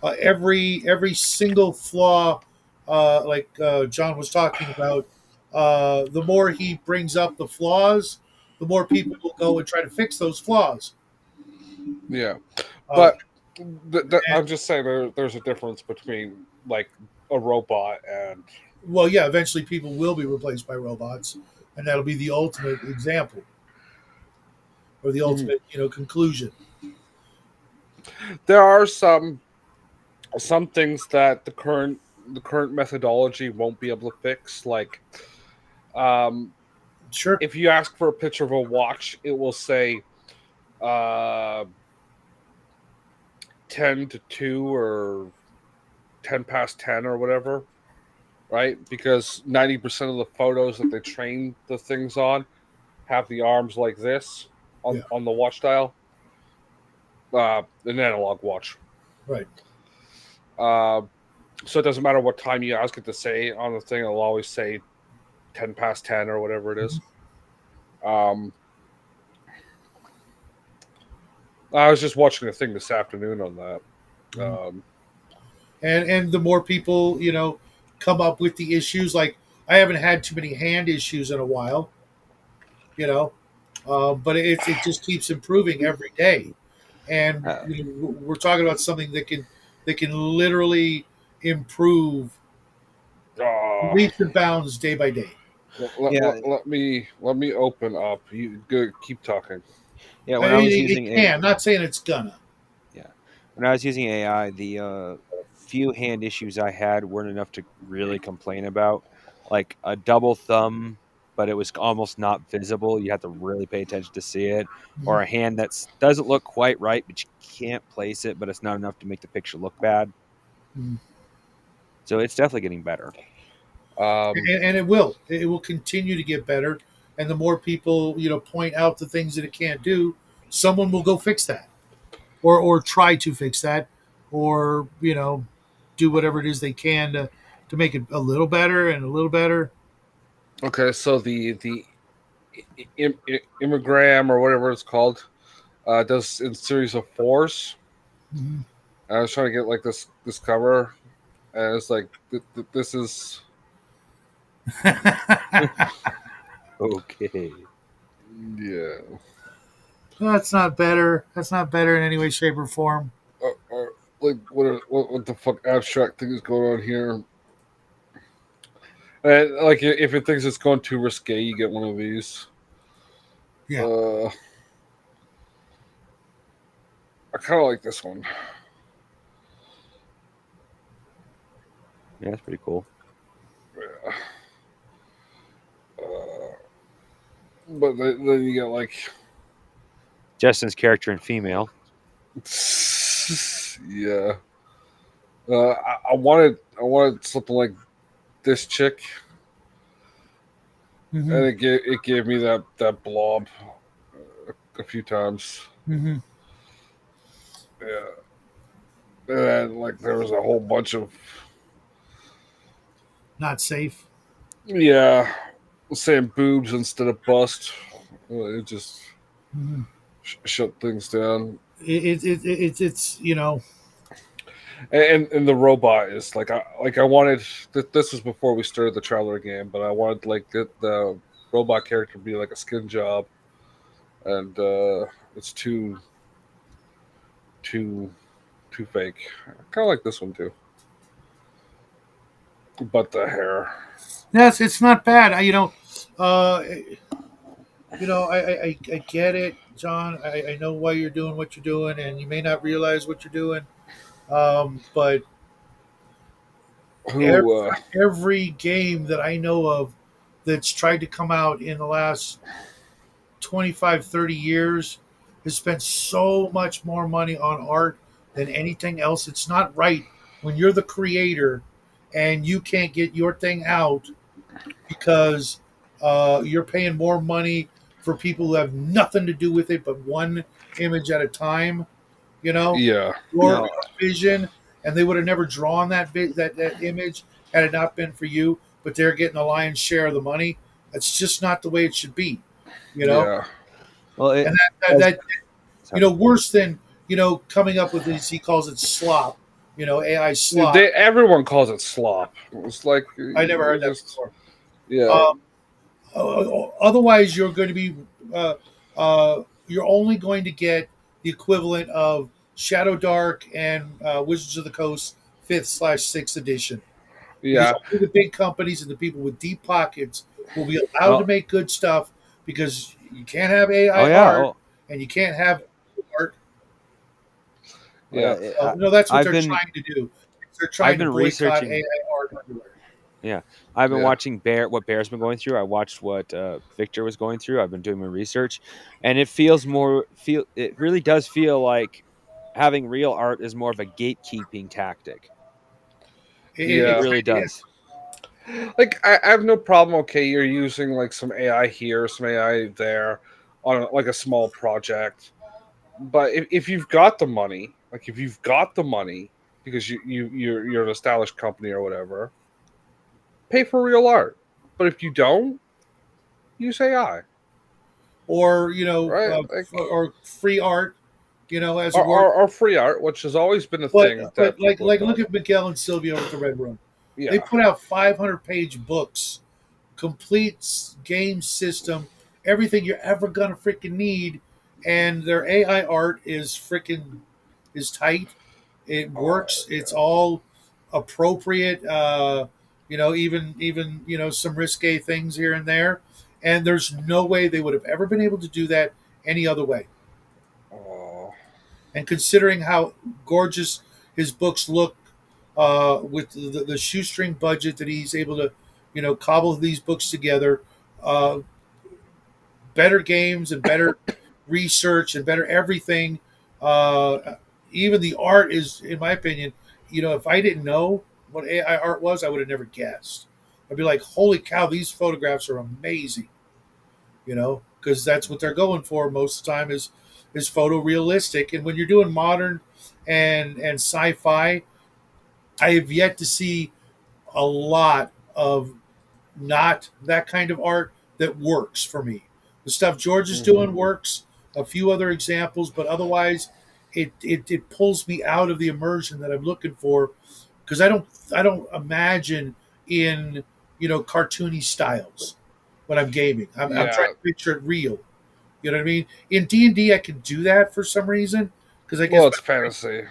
Speaker 1: every single flaw, like John was talking about, the more he brings up the flaws, the more people will go and try to fix those flaws.
Speaker 3: Yeah,
Speaker 1: Uh,
Speaker 3: but
Speaker 1: and
Speaker 3: I'm just saying there's a difference between like a robot and
Speaker 1: well, yeah, eventually people will be replaced by robots, and that'll be the ultimate example or the
Speaker 3: Mhm.
Speaker 1: ultimate, conclusion.
Speaker 3: There are some things that the current methodology won't be able to fix. Like um,
Speaker 1: Sure.
Speaker 3: if you ask for a picture of a watch, it will say uh, 10 to 2 or 10 past 10 or whatever, right? Because 90% of the photos that they train the things on have the arms like this
Speaker 1: Yeah.
Speaker 3: on the watch dial, an analog watch.
Speaker 1: Right.
Speaker 3: Uh, so it doesn't matter what time you ask it to say on the thing; it'll always say 10 past 10 or whatever it
Speaker 1: Mhm.
Speaker 3: is. Um, I was just watching a thing this afternoon on that.
Speaker 1: Mhm.
Speaker 3: Um,
Speaker 1: And the more people come up with the issues, like I haven't had too many hand issues in a while, you know but it just keeps improving every day, and
Speaker 2: Uh,
Speaker 1: we're talking about something that can literally improve
Speaker 3: uh,
Speaker 1: leaps and bounds day by day.
Speaker 2: yeah,
Speaker 3: let me open up. You good? Keep talking.
Speaker 2: yeah.
Speaker 1: I
Speaker 2: When I
Speaker 1: mean,
Speaker 2: was
Speaker 1: it
Speaker 2: using a
Speaker 1: can, not saying it's gonna.
Speaker 2: yeah, when I was using AI, few hand issues I had weren't enough to really complain about. Like a double thumb, but it was almost not visible. You have to really pay attention to see it.
Speaker 1: Mhm.
Speaker 2: Or a hand that doesn't look quite right, but you can't place it, but it's not enough to make the picture look bad.
Speaker 1: Mhm.
Speaker 2: So it's definitely getting better.
Speaker 1: And it will continue to get better. And the more people point out the things that it can't do, someone will go fix that, or try to fix that, or do whatever it is they can to make it a little better and a little better.
Speaker 3: Okay, so the immigram or whatever it's called does in series of fours.
Speaker 1: Mhm.
Speaker 3: I was trying to get like this cover, and it's like this is
Speaker 2: Okay.
Speaker 3: yeah.
Speaker 1: That's not better. That's not better in any way, shape, or form.
Speaker 3: Like what the fuck abstract thing is going on here? And like if it thinks it's going too risque, you get one of these.
Speaker 1: Yeah.
Speaker 3: Uh, I kind of like this one.
Speaker 2: Yeah, that's pretty cool.
Speaker 3: Yeah. Uh, but then you get like
Speaker 2: Justin's character in female.
Speaker 3: yeah. I wanted something like this chick,
Speaker 1: Hmm.
Speaker 3: and it gave me that blob a few times.
Speaker 1: Hmm.
Speaker 3: Yeah, and then, like there was a whole bunch of
Speaker 1: Not safe.
Speaker 3: yeah, saying boobs instead of bust. It just
Speaker 1: Hmm.
Speaker 3: shut things down.
Speaker 1: It's.
Speaker 3: And the robot is like I wanted this was before we started the trailer game, but I wanted like the robot character to be like a skin job, and it's too too fake. I kind of like this one too, but the hair.
Speaker 1: Yes, it's not bad. Uh, I get it, John. I know why you're doing what you're doing, and you may not realize what you're doing. But every,
Speaker 3: Who
Speaker 1: every game that I know of that's tried to come out in the last 25, 30 years has spent so much more money on art than anything else. It's not right when you're the creator and you can't get your thing out because you're paying more money for people who have nothing to do with it but one image at a time. You know,
Speaker 3: yeah
Speaker 1: your
Speaker 2: No.
Speaker 1: vision, and they would have never drawn that image had it not been for you. But they're getting the lion's share of the money. That's just not the way it should be. You know,
Speaker 3: yeah
Speaker 2: Well,
Speaker 1: and
Speaker 2: it. As,
Speaker 1: that
Speaker 2: sorry.
Speaker 1: worse than coming up with this. He calls it slop. AI slop.
Speaker 3: everyone calls it slop. It's like
Speaker 1: I never heard
Speaker 3: you
Speaker 1: that
Speaker 3: just
Speaker 1: before.
Speaker 3: yeah
Speaker 1: Um, Otherwise, you're going to be you're only going to get the equivalent of Shadow Dark and Wizards of the Coast fifth/sixth edition, because
Speaker 3: yeah
Speaker 1: only the big companies and the people with deep pockets will be allowed to
Speaker 2: Well,
Speaker 1: make good stuff because you can't have
Speaker 2: oh
Speaker 1: AI
Speaker 2: yeah.
Speaker 1: art
Speaker 2: Oh,
Speaker 1: and you can't have art.
Speaker 3: yeah.
Speaker 1: That's what
Speaker 2: I've
Speaker 1: they're
Speaker 2: been
Speaker 1: trying to do. They're
Speaker 2: I've
Speaker 1: trying to
Speaker 2: been
Speaker 1: boycott
Speaker 2: researching.
Speaker 1: AI art everywhere.
Speaker 2: Yeah, I've been
Speaker 3: Yeah.
Speaker 2: watching what Bear's been going through. I watched what Victor was going through. I've been doing my research, and it feels more feel. It really does feel like having real art is more of a gatekeeping tactic. It
Speaker 1: It
Speaker 3: Yeah.
Speaker 2: really
Speaker 1: kind of
Speaker 2: does.
Speaker 1: is.
Speaker 3: Like I have no problem. Okay, you're using like some AI here, some AI there, on like a small project. But if you've got the money, like if you've got the money because you're an established company or whatever, pay for real art. But if you don't, use AI,
Speaker 1: Or
Speaker 3: right? Like
Speaker 1: or free art, as a work.
Speaker 3: or free art, which has always been a
Speaker 1: But
Speaker 3: thing
Speaker 1: but
Speaker 3: that people have
Speaker 1: look
Speaker 3: done.
Speaker 1: at Miguel and Sylvia with the Red Room. They
Speaker 3: Yeah,
Speaker 1: put out 500-page books, complete game system, everything you're ever gonna freaking need, and their AI art is tight. It works. It's all appropriate. Even some risque things here and there, and there's no way they would have ever been able to do that any other way.
Speaker 3: oh,
Speaker 1: And considering how gorgeous his books look with the shoestring budget that he's able to, cobble these books together. Uh, Better games and better research and better everything. Even the art is, in my opinion, if I didn't know what AI art was, I would have never guessed. I'd be like, holy cow, these photographs are amazing. Because that's what they're going for most of the time is photorealistic. And when you're doing modern and sci-fi, I have yet to see a lot of not that kind of art that works for me. The stuff George is
Speaker 3: Hmm.
Speaker 1: doing works. A few other examples, but otherwise, it pulls me out of the immersion that I'm looking for because I don't imagine in cartoony styles when I'm gaming. I'm trying
Speaker 3: Yeah.
Speaker 1: to picture it real. You know what I mean? In D&D, I can do that for some reason because I guess
Speaker 3: Well, it's fantasy.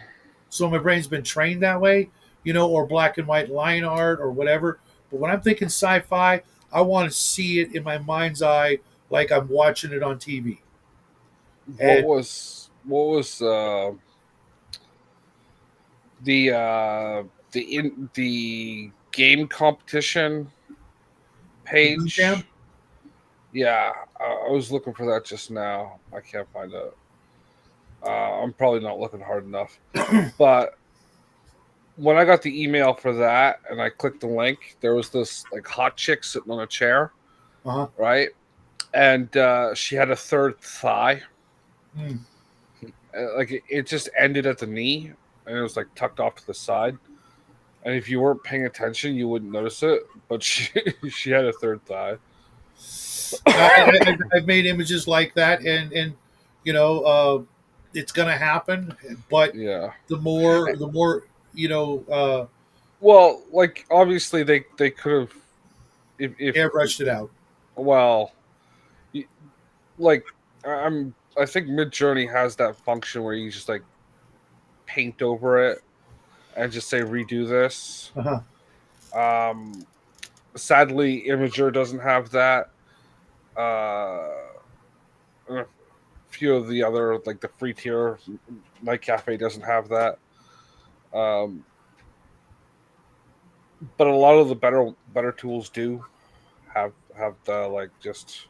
Speaker 1: my brain's been trained that way, or black and white line art or whatever. But when I'm thinking sci-fi, I want to see it in my mind's eye like I'm watching it on TV.
Speaker 3: What
Speaker 1: And
Speaker 3: was what was the game competition
Speaker 1: the Boom Jam,
Speaker 3: page? Yeah, I was looking for that just now. I can't find it. I'm probably not looking hard enough. But when I got the email for that and I clicked the link, there was this like hot chick sitting on a chair,
Speaker 1: uh-huh.
Speaker 3: right? And she had a third thigh.
Speaker 1: Mm.
Speaker 3: Like it just ended at the knee, and it was like tucked off to the side. And if you weren't paying attention, you wouldn't notice it. But she she had a third thigh.
Speaker 1: I've made images like that, and you know, uh, it's gonna happen. But
Speaker 3: Yeah.
Speaker 1: the more
Speaker 3: Well, like obviously they could have if
Speaker 1: airbrushed it out.
Speaker 3: well, y- like I think Mid Journey has that function where you just like paint over it and just say redo this.
Speaker 1: Uh-huh.
Speaker 3: Um, Sadly, Imager doesn't have that. Uh, and a few of the other like the free tier Night Cafe doesn't have that. Um, but a lot of the better tools do have the like just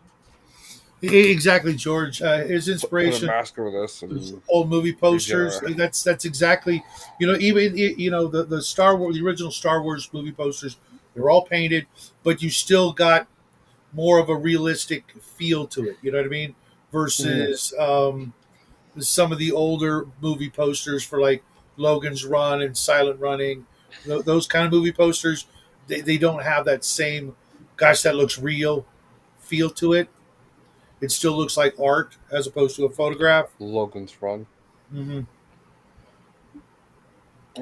Speaker 1: Exactly, George. His
Speaker 3: put a
Speaker 1: inspiration
Speaker 3: mask over this
Speaker 1: those
Speaker 3: and
Speaker 1: old movie posters.
Speaker 3: regenerate.
Speaker 1: That's exactly even the Star Wars, the original Star Wars movie posters. They're all painted, but you still got more of a realistic feel to it. You know what I mean?
Speaker 3: Mhm.
Speaker 1: Versus some of the older movie posters for like Logan's Run and Silent Running. Those kind of movie posters, they don't have that same. Gosh, that looks real feel to it. It still looks like art as opposed to a photograph.
Speaker 3: Logan's Run.
Speaker 1: Hmm.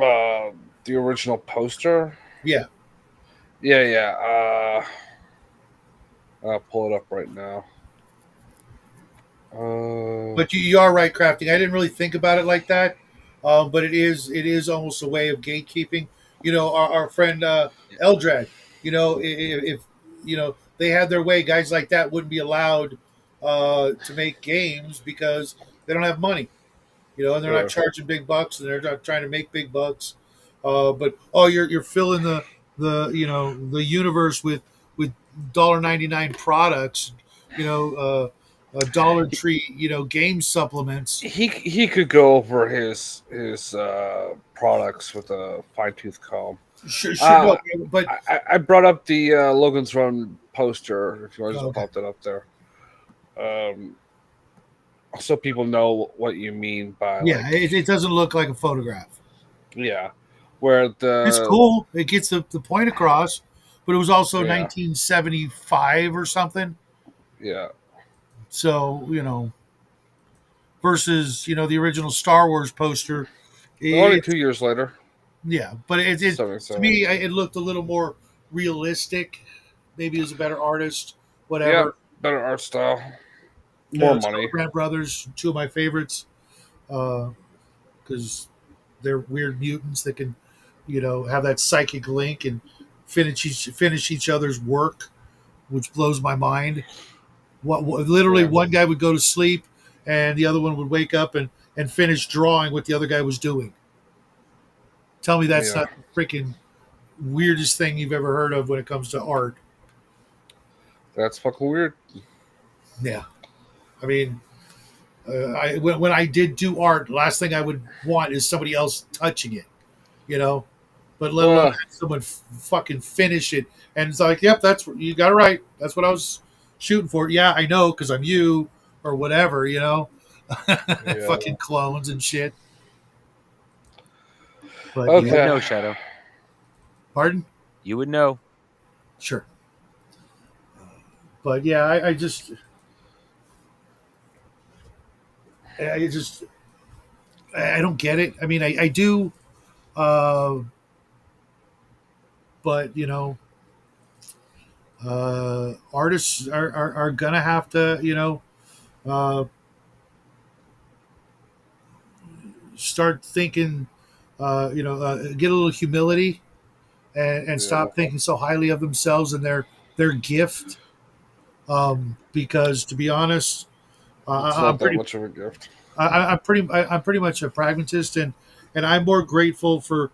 Speaker 3: Uh, the original poster.
Speaker 1: Yeah,
Speaker 3: Yeah, yeah. I'll pull it up right now. Uh,
Speaker 1: but you are right, crafting. I didn't really think about it like that, but it is almost a way of gatekeeping. Our friend
Speaker 2: Yeah.
Speaker 1: Eldrad. If they had their way, guys like that wouldn't be allowed to make games because they don't have money. And they're not
Speaker 3: uh,
Speaker 1: charging big bucks, and they're not trying to make big bucks. But oh, you're filling the universe with $1.99 products. Dollar
Speaker 3: he,
Speaker 1: Tree, game supplements.
Speaker 3: he could go over his products with a fine tooth comb.
Speaker 1: Sure, sure,
Speaker 3: Uh,
Speaker 1: no, but
Speaker 3: I brought up the Logan's Run poster. If you want to just
Speaker 1: okay,
Speaker 3: pop that up there, um, so people know what you mean by
Speaker 1: yeah,
Speaker 3: like
Speaker 1: it doesn't look like a photograph.
Speaker 3: yeah, where
Speaker 1: It's
Speaker 3: the
Speaker 1: cool. It gets the point across, but it was also
Speaker 3: yeah
Speaker 1: 1975 or something.
Speaker 3: yeah
Speaker 1: So versus the original Star Wars poster.
Speaker 3: only
Speaker 1: It's
Speaker 3: 2 years later,
Speaker 1: Yeah, but it to
Speaker 3: 77.
Speaker 1: me it looked a little more realistic. Maybe as a better artist,
Speaker 3: Yeah,
Speaker 1: whatever.
Speaker 3: better art style, more money.
Speaker 1: Grant Brothers, two of my favorites, because they're weird mutants that can, have that psychic link and finish each other's work, which blows my mind. Literally,
Speaker 3: Yeah.
Speaker 1: one guy would go to sleep, and the other one would wake up and finish drawing what the other guy was doing. Tell me that's
Speaker 3: Yeah,
Speaker 1: not the freaking weirdest thing you've ever heard of when it comes to art.
Speaker 3: that's fucking weird.
Speaker 1: Yeah, I mean, when I did do art, the last thing I would want is somebody else touching it, you know. But let alone
Speaker 3: Uh,
Speaker 1: have someone fucking finish it, and it's like, yep, that's you got it right. That's what I was shooting for. Yeah, I know because I'm you or whatever, you know.
Speaker 3: yeah.
Speaker 1: Fucking clones and shit. But
Speaker 2: You
Speaker 1: yeah,
Speaker 2: would
Speaker 3: Okay.
Speaker 2: know, Shadow.
Speaker 1: pardon.
Speaker 2: You would know.
Speaker 1: Sure. But yeah, I just, I don't get it. I mean, I do, uh, but you know, artists are gonna have to, you know, uh, start thinking, get a little humility and
Speaker 3: Yeah.
Speaker 1: stop thinking so highly of themselves and their gift. Because to be honest,
Speaker 3: It's
Speaker 1: I'm
Speaker 3: not that
Speaker 1: pretty
Speaker 3: much of a gift.
Speaker 1: I'm pretty much a pragmatist, and I'm more grateful for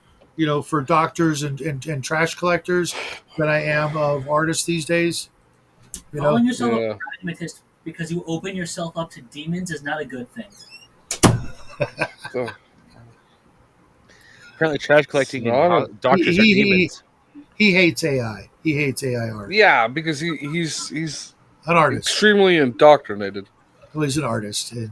Speaker 1: for doctors and trash collectors than I am of artists these days. You know,
Speaker 4: Calling yourself a
Speaker 3: Yeah.
Speaker 4: pragmatist because you open yourself up to demons is not a good thing.
Speaker 3: So,
Speaker 2: Apparently, trash
Speaker 3: it's
Speaker 2: collecting and
Speaker 3: not a.
Speaker 1: he
Speaker 2: doctors are
Speaker 1: he,
Speaker 2: demons.
Speaker 1: he hates AI. He hates AI art.
Speaker 3: Yeah, because he's
Speaker 1: An artist.
Speaker 3: extremely indoctrinated.
Speaker 1: Well, he's an artist, and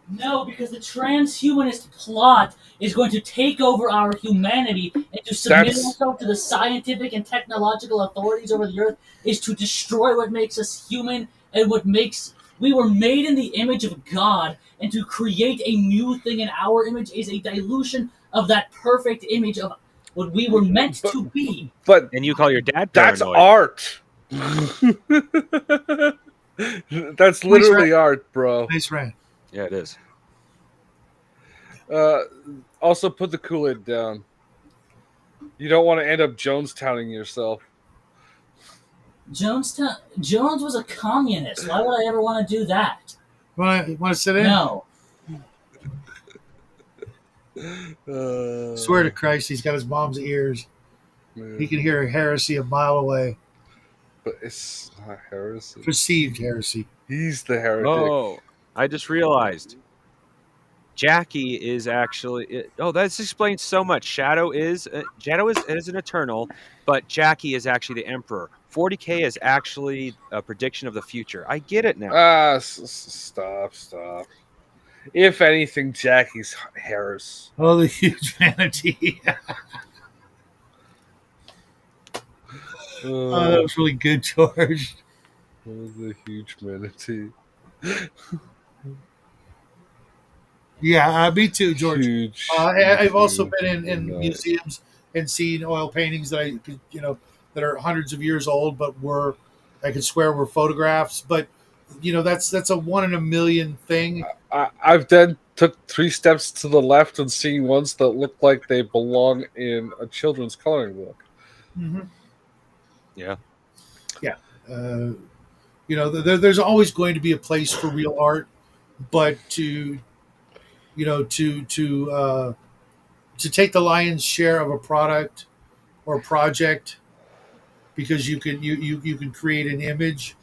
Speaker 4: No, because the transhumanist plot is going to take over our humanity and to submit
Speaker 3: That's
Speaker 4: ourselves to the scientific and technological authorities over the earth is to destroy what makes us human and what makes we were made in the image of God, and to create a new thing in our image is a dilution of that perfect image of what we were meant
Speaker 3: but
Speaker 4: to be.
Speaker 3: but
Speaker 2: And you call your dad
Speaker 3: that's
Speaker 2: paranoid.
Speaker 3: art. That's
Speaker 1: nice rant,
Speaker 3: literally art, bro.
Speaker 1: nice rant.
Speaker 2: Yeah, it is.
Speaker 3: Uh, also, put the Kool-Aid down. You don't want to end up Jonestowning yourself.
Speaker 4: Jones was a communist. Why would I ever want to do that?
Speaker 1: Want to sit in?
Speaker 4: No.
Speaker 1: Swear to
Speaker 3: Uh,
Speaker 1: Christ, he's got his mom's ears. He
Speaker 3: yeah.
Speaker 1: can hear a heresy a mile away.
Speaker 3: But it's not heresy.
Speaker 1: Perceived heresy.
Speaker 3: He's the heretic.
Speaker 2: Oh, I just realized Jackie is actually. Oh, that explains so much. Shadow is an eternal, but Jackie is actually the emperor. 40K is actually a prediction of the future. I get it now.
Speaker 3: Stop. If anything, Jackie's Harris.
Speaker 1: Oh, the huge vanity. Oh, that
Speaker 3: Uh,
Speaker 1: was really good, George.
Speaker 3: the huge manatee.
Speaker 1: Yeah, me too, George.
Speaker 3: Huge,
Speaker 1: I've also
Speaker 3: huge
Speaker 1: been in
Speaker 3: night.
Speaker 1: museums and seen oil paintings that that are hundreds of years old, but were I could swear were photographs. But that's a one in a million thing.
Speaker 3: I've then took 3 steps to the left and seen ones that look like they belong in a children's coloring book.
Speaker 1: Hmm.
Speaker 2: Yeah.
Speaker 1: Yeah, there's always going to be a place for real art, but to you know to take the lion's share of a product or project because you can create an image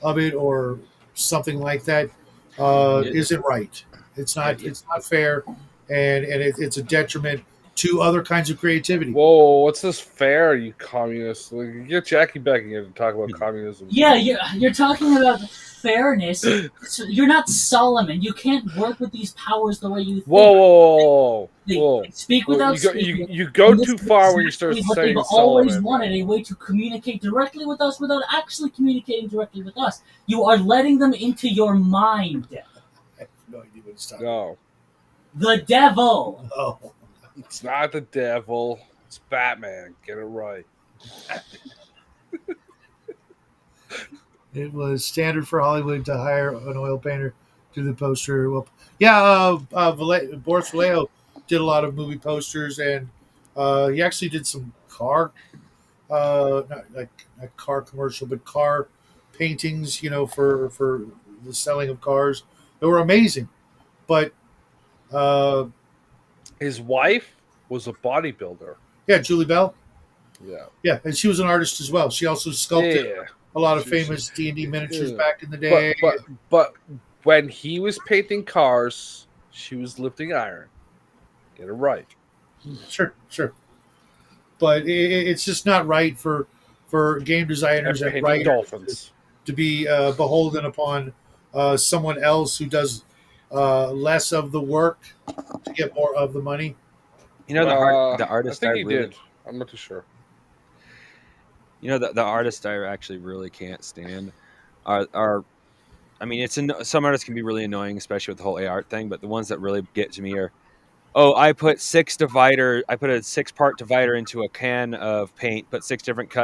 Speaker 1: of it or something like that
Speaker 2: It,
Speaker 1: isn't right.
Speaker 2: yeah. Yeah.
Speaker 1: It's not fair, and it's a detriment to other kinds of creativity.
Speaker 3: Whoa, what's this fair, you communist? Like, get Jackie back in here to talk about communism.
Speaker 4: Yeah, you're talking about fairness. So you're not Solomon. You can't work with these powers the way you
Speaker 3: Whoa,
Speaker 4: think.
Speaker 3: whoa.
Speaker 4: They speak
Speaker 3: Well,
Speaker 4: without
Speaker 3: you
Speaker 4: speaking,
Speaker 3: go
Speaker 4: and this
Speaker 3: too
Speaker 4: is
Speaker 3: far when you start
Speaker 4: exactly what they've
Speaker 3: saying
Speaker 4: always
Speaker 3: Solomon,
Speaker 4: wanted,
Speaker 3: man.
Speaker 4: a way to communicate directly with us without actually communicating directly with us. You are letting them into your mind.
Speaker 1: I have no idea what he's talking
Speaker 3: No,
Speaker 4: The devil.
Speaker 1: about. Oh,
Speaker 3: it's not the devil. It's Batman. Get it right.
Speaker 1: it was standard for Hollywood to hire an oil painter to do the poster. Well, yeah, Boris Vallejo did a lot of movie posters, and he actually did some car not car commercial, but car paintings. For the selling of cars, they were amazing. But uh,
Speaker 3: His wife? was a bodybuilder.
Speaker 1: Yeah, Julie Bell.
Speaker 3: Yeah.
Speaker 1: Yeah, and she was an artist as well. She also sculpted
Speaker 3: Yeah.
Speaker 1: a lot of
Speaker 3: She-
Speaker 1: famous D&D miniatures
Speaker 3: yeah.
Speaker 1: back in the day.
Speaker 3: But when he was painting cars, she was lifting iron. Get it right.
Speaker 1: Sure, sure. But it's just not right for game
Speaker 3: And
Speaker 1: designers and
Speaker 3: painting
Speaker 1: writers
Speaker 3: dolphins.
Speaker 1: to be beholden upon someone else who does less of the work to get more of the money.
Speaker 2: You know, the
Speaker 3: I
Speaker 2: artist I
Speaker 3: think he
Speaker 2: really,
Speaker 3: did. I'm not too sure.
Speaker 2: you know, the artist I actually really can't stand are I mean, some artists can be really annoying, especially with the whole art thing. But the ones that really get to me are, oh, I put a 6-part divider into a can of paint, put 6 different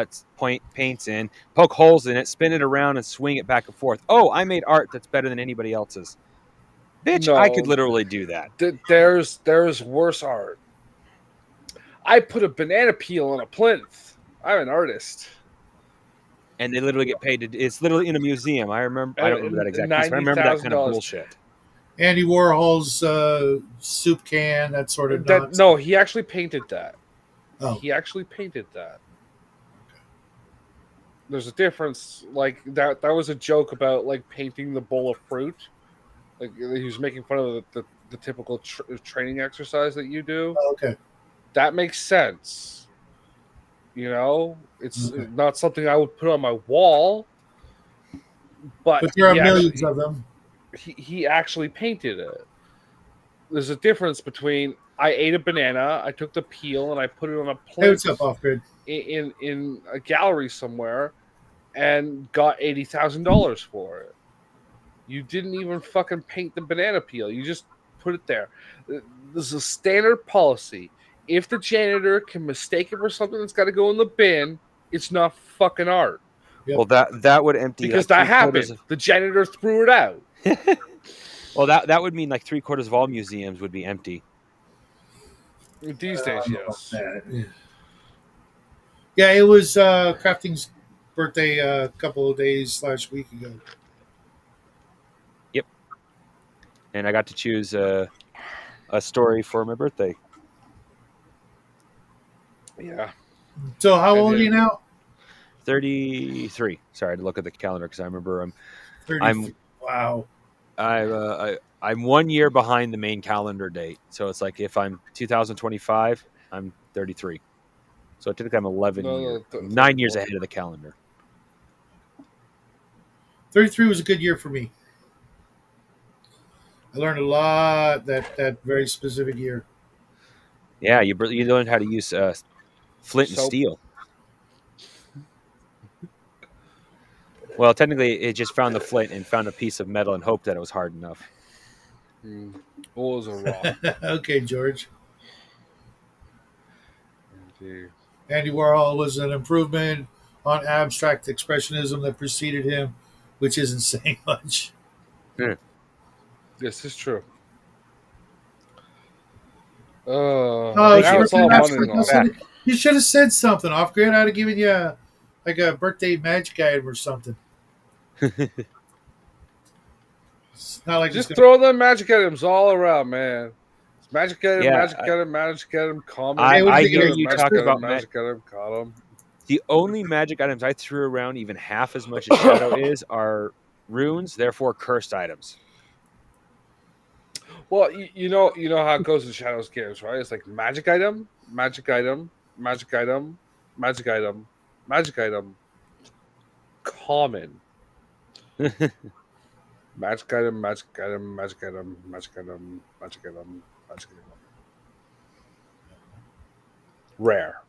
Speaker 2: paints in, poke holes in it, spin it around, and swing it back and forth. Oh, I made art that's better than anybody else's. Bitch, I could
Speaker 3: No,
Speaker 2: literally do that.
Speaker 3: there's worse art. I put a banana peel on a plinth. I'm an artist.
Speaker 2: And they literally get paid to. It's literally in a museum. I don't remember that exact piece, but I remember that kind of
Speaker 3: $90,000.
Speaker 2: bullshit.
Speaker 1: Andy Warhol's soup can, that sort of
Speaker 3: That
Speaker 1: nonsense.
Speaker 3: no, he actually painted that.
Speaker 1: Oh.
Speaker 3: He actually painted that. There's a difference. Like that was a joke about like painting the bowl of fruit. Like he was making fun of the typical training exercise that you do.
Speaker 1: Okay.
Speaker 3: That makes sense. You know, it's
Speaker 1: Okay.
Speaker 3: not something I would put on my wall. But
Speaker 1: there are
Speaker 3: he
Speaker 1: millions
Speaker 3: actually,
Speaker 1: of them.
Speaker 3: he actually painted it. There's a difference between I ate a banana, I took the peel, and I put it on a
Speaker 1: Hey, what's
Speaker 3: plinth
Speaker 1: up, Off-Grid?
Speaker 3: in a gallery somewhere, and got $80,000 for it. You didn't even fucking paint the banana peel. You just put it there. This is a standard policy. If the janitor can mistake it for something that's got to go in the bin, it's not fucking art.
Speaker 1: Yep.
Speaker 2: Well, that would empty
Speaker 3: Because
Speaker 2: like
Speaker 3: that happened. The janitor threw it out.
Speaker 2: Well, that would mean like 3/4 of all museums would be empty.
Speaker 3: These days, yes.
Speaker 1: Yeah, it was Crafting's birthday a couple of days / week ago.
Speaker 2: Yep. And I got to choose a story for my birthday.
Speaker 3: Yeah.
Speaker 1: So how old are you now?
Speaker 2: 33. Sorry, I had to look at the calendar because I remember
Speaker 1: 30. Wow.
Speaker 2: I'm 1 year behind the main calendar date. So it's like if I'm 2025, I'm 33. So typically I'm 9 years ahead of the calendar.
Speaker 1: 33 was a good year for me. I learned a lot that very specific year.
Speaker 2: Yeah, you learned how to use flint and
Speaker 3: Soap.
Speaker 2: steel. Well, technically, it just found the flint and found a piece of metal and hoped that it was hard enough.
Speaker 3: What was a rock?
Speaker 1: Okay, George.
Speaker 3: Indeed.
Speaker 1: Andy Warhol was an improvement on abstract expressionism that preceded him, which isn't saying much.
Speaker 3: This is true.
Speaker 1: Oh,
Speaker 3: now it's all money and all.
Speaker 1: You should have said something. Off-Grid, I'd have given you a birthday magic item or something. It's not like
Speaker 3: Just throw them magic items all around, man. It's magic item,
Speaker 2: Yeah,
Speaker 3: magic item, common.
Speaker 2: I
Speaker 1: hear
Speaker 3: item,
Speaker 2: you
Speaker 3: magic
Speaker 2: talk
Speaker 3: item,
Speaker 2: about
Speaker 3: magic item, column.
Speaker 2: The only magic items I threw around even half as much as Shadow is are runes, therefore cursed items.
Speaker 3: Well, you know how it goes in Shadow's games, right? It's like magic item, magic item, magic item, magic item, magic item, common. Magic item, magic item, magic item, magic item, magic item, magic item. Rare.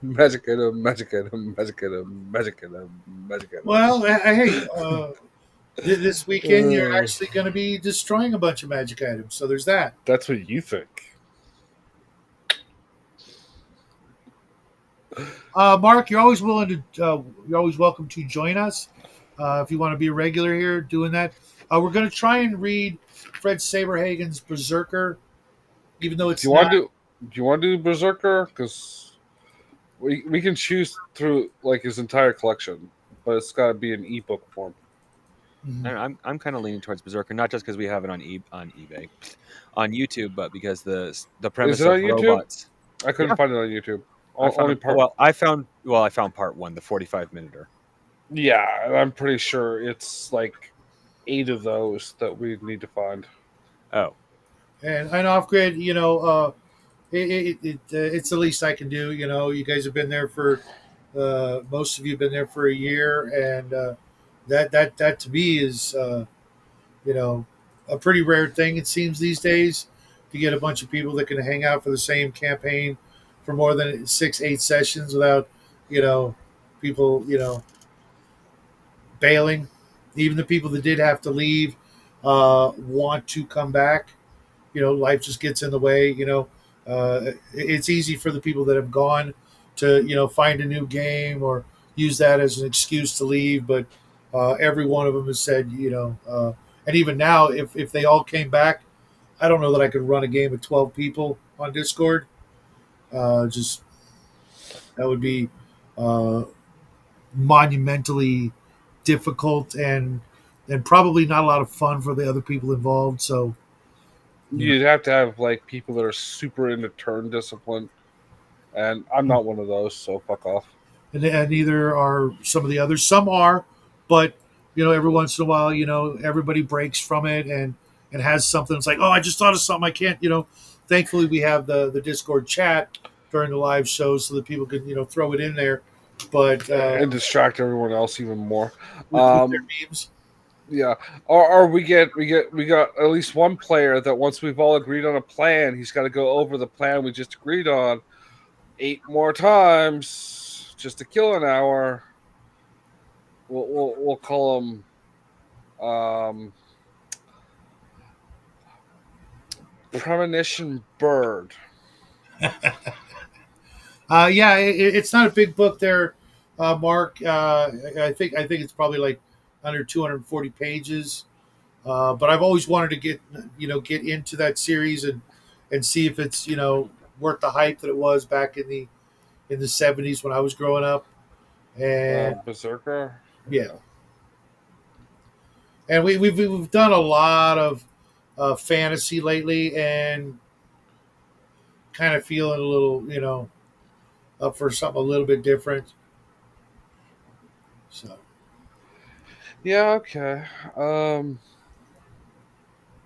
Speaker 3: Magic item, magic item, magic item, magic item, magic item.
Speaker 1: Well, hey, this weekend you're actually going to be destroying a bunch of magic items, so there's that.
Speaker 3: That's what you think.
Speaker 1: Mark, you're always you're always welcome to join us if you want to be a regular here doing that. We're going to try and read Fred Saberhagen's Berserker, even though it's
Speaker 3: Do you want to do Berserker? Because we can choose through like his entire collection, but it's got to be in ebook form.
Speaker 1: Mhm.
Speaker 2: I'm kind of leaning towards Berserker, not just because we have it on on eBay, on YouTube, but because the
Speaker 3: Is
Speaker 2: premise
Speaker 3: it on
Speaker 2: of
Speaker 3: YouTube?
Speaker 2: robots.
Speaker 3: I couldn't
Speaker 2: Yeah,
Speaker 3: find it on YouTube.
Speaker 2: I found
Speaker 3: Only
Speaker 2: it.
Speaker 3: part.
Speaker 2: I found part one, the 45 minuter.
Speaker 3: Yeah, and I'm pretty sure it's like 8 of those that we need to find.
Speaker 2: Oh,
Speaker 1: And off grid, it's the least I can do. You guys have been there for most of you have been there for a year, and that to me is you know a pretty rare thing. It seems these days to get a bunch of people that can hang out for the same campaign for more than 6, 8 sessions without you know people bailing. Even the people that did have to leave want to come back. Life just gets in the way. It's easy for the people that have gone to find a new game or use that as an excuse to leave. But every one of them has said, and even now, if they all came back, I don't know that I could run a game of 12 people on Discord. Just that would be uh, monumentally difficult and probably not a lot of fun for the other people involved. So you know,
Speaker 3: You'd have to have like people that are super into turn discipline, and I'm not one of those, so fuck off.
Speaker 1: and neither are some of the others. Some are, but every once in a while, everybody breaks from it and has something. It's like, oh, I just thought of something. I can't. Thankfully, we have the Discord chat during the live shows so that people can throw it in there. But
Speaker 3: And distract everyone else even more.
Speaker 1: with their
Speaker 3: Um,
Speaker 1: memes,
Speaker 3: yeah, or we got at least one player that once we've all agreed on a plan, he's got to go over the plan we just agreed on 8 more times just to kill an hour. We'll call him Premonition Bird.
Speaker 1: yeah, it's not a big book there, Mark. I think it's probably like under 240 pages. But I've always wanted to get into that series and see if it's worth the hype that it was back in the 70s when I was growing up. And
Speaker 3: Berserker.
Speaker 1: yeah,
Speaker 3: Yeah.
Speaker 1: and we've done a lot of fantasy lately, and kind of feeling a little up for something a little bit different. So
Speaker 3: Yeah, okay. Um,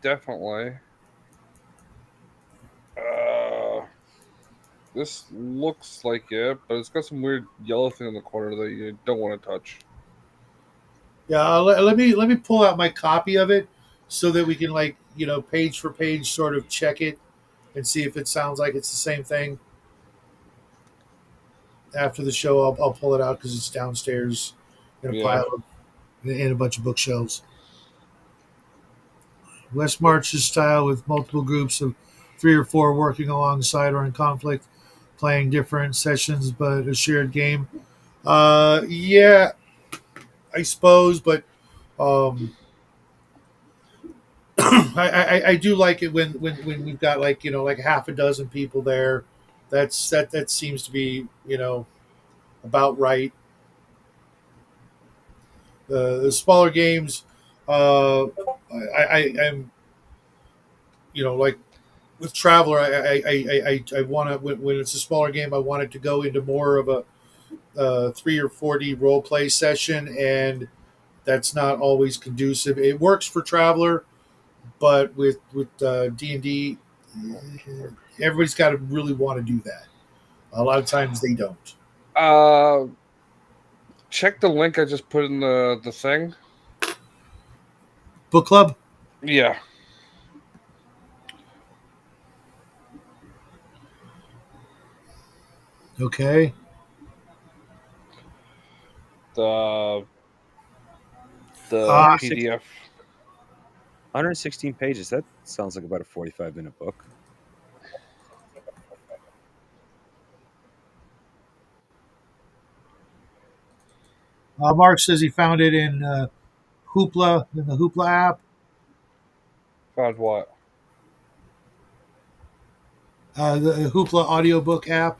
Speaker 3: Definitely. Uh, this looks like it, but it's got some weird yellow thing in the corner that you don't want to touch.
Speaker 1: yeah, let me pull out my copy of it so that we can page for page sort of check it and see if it sounds like it's the same thing. After the show, I'll pull it out because it's downstairs in a
Speaker 3: Yeah.
Speaker 1: pile in a bunch of bookshelves. West March's style with multiple groups of 3 or 4 working alongside or in conflict, playing different sessions but a shared game. Yeah, I suppose, but um, I do like it when we've got like half a dozen people there. That seems to be about right. The smaller games, I'm like with Traveler, I want to when it's a smaller game, I want it to go into more of a 3 or 4D role play session, and that's not always conducive. It works for Traveler, but with D&D, everybody's got to really want to do that. A lot of times they don't.
Speaker 3: Uh, Check the link I just put in the thing.
Speaker 1: Book club,
Speaker 3: Yeah.
Speaker 1: okay.
Speaker 3: The the
Speaker 2: 106,
Speaker 3: PDF.
Speaker 2: 116 pages. That sounds like about a 45-minute book.
Speaker 1: Mark says he found it in Hoopla in the Hoopla app,
Speaker 3: Found what?
Speaker 1: the Hoopla audiobook app.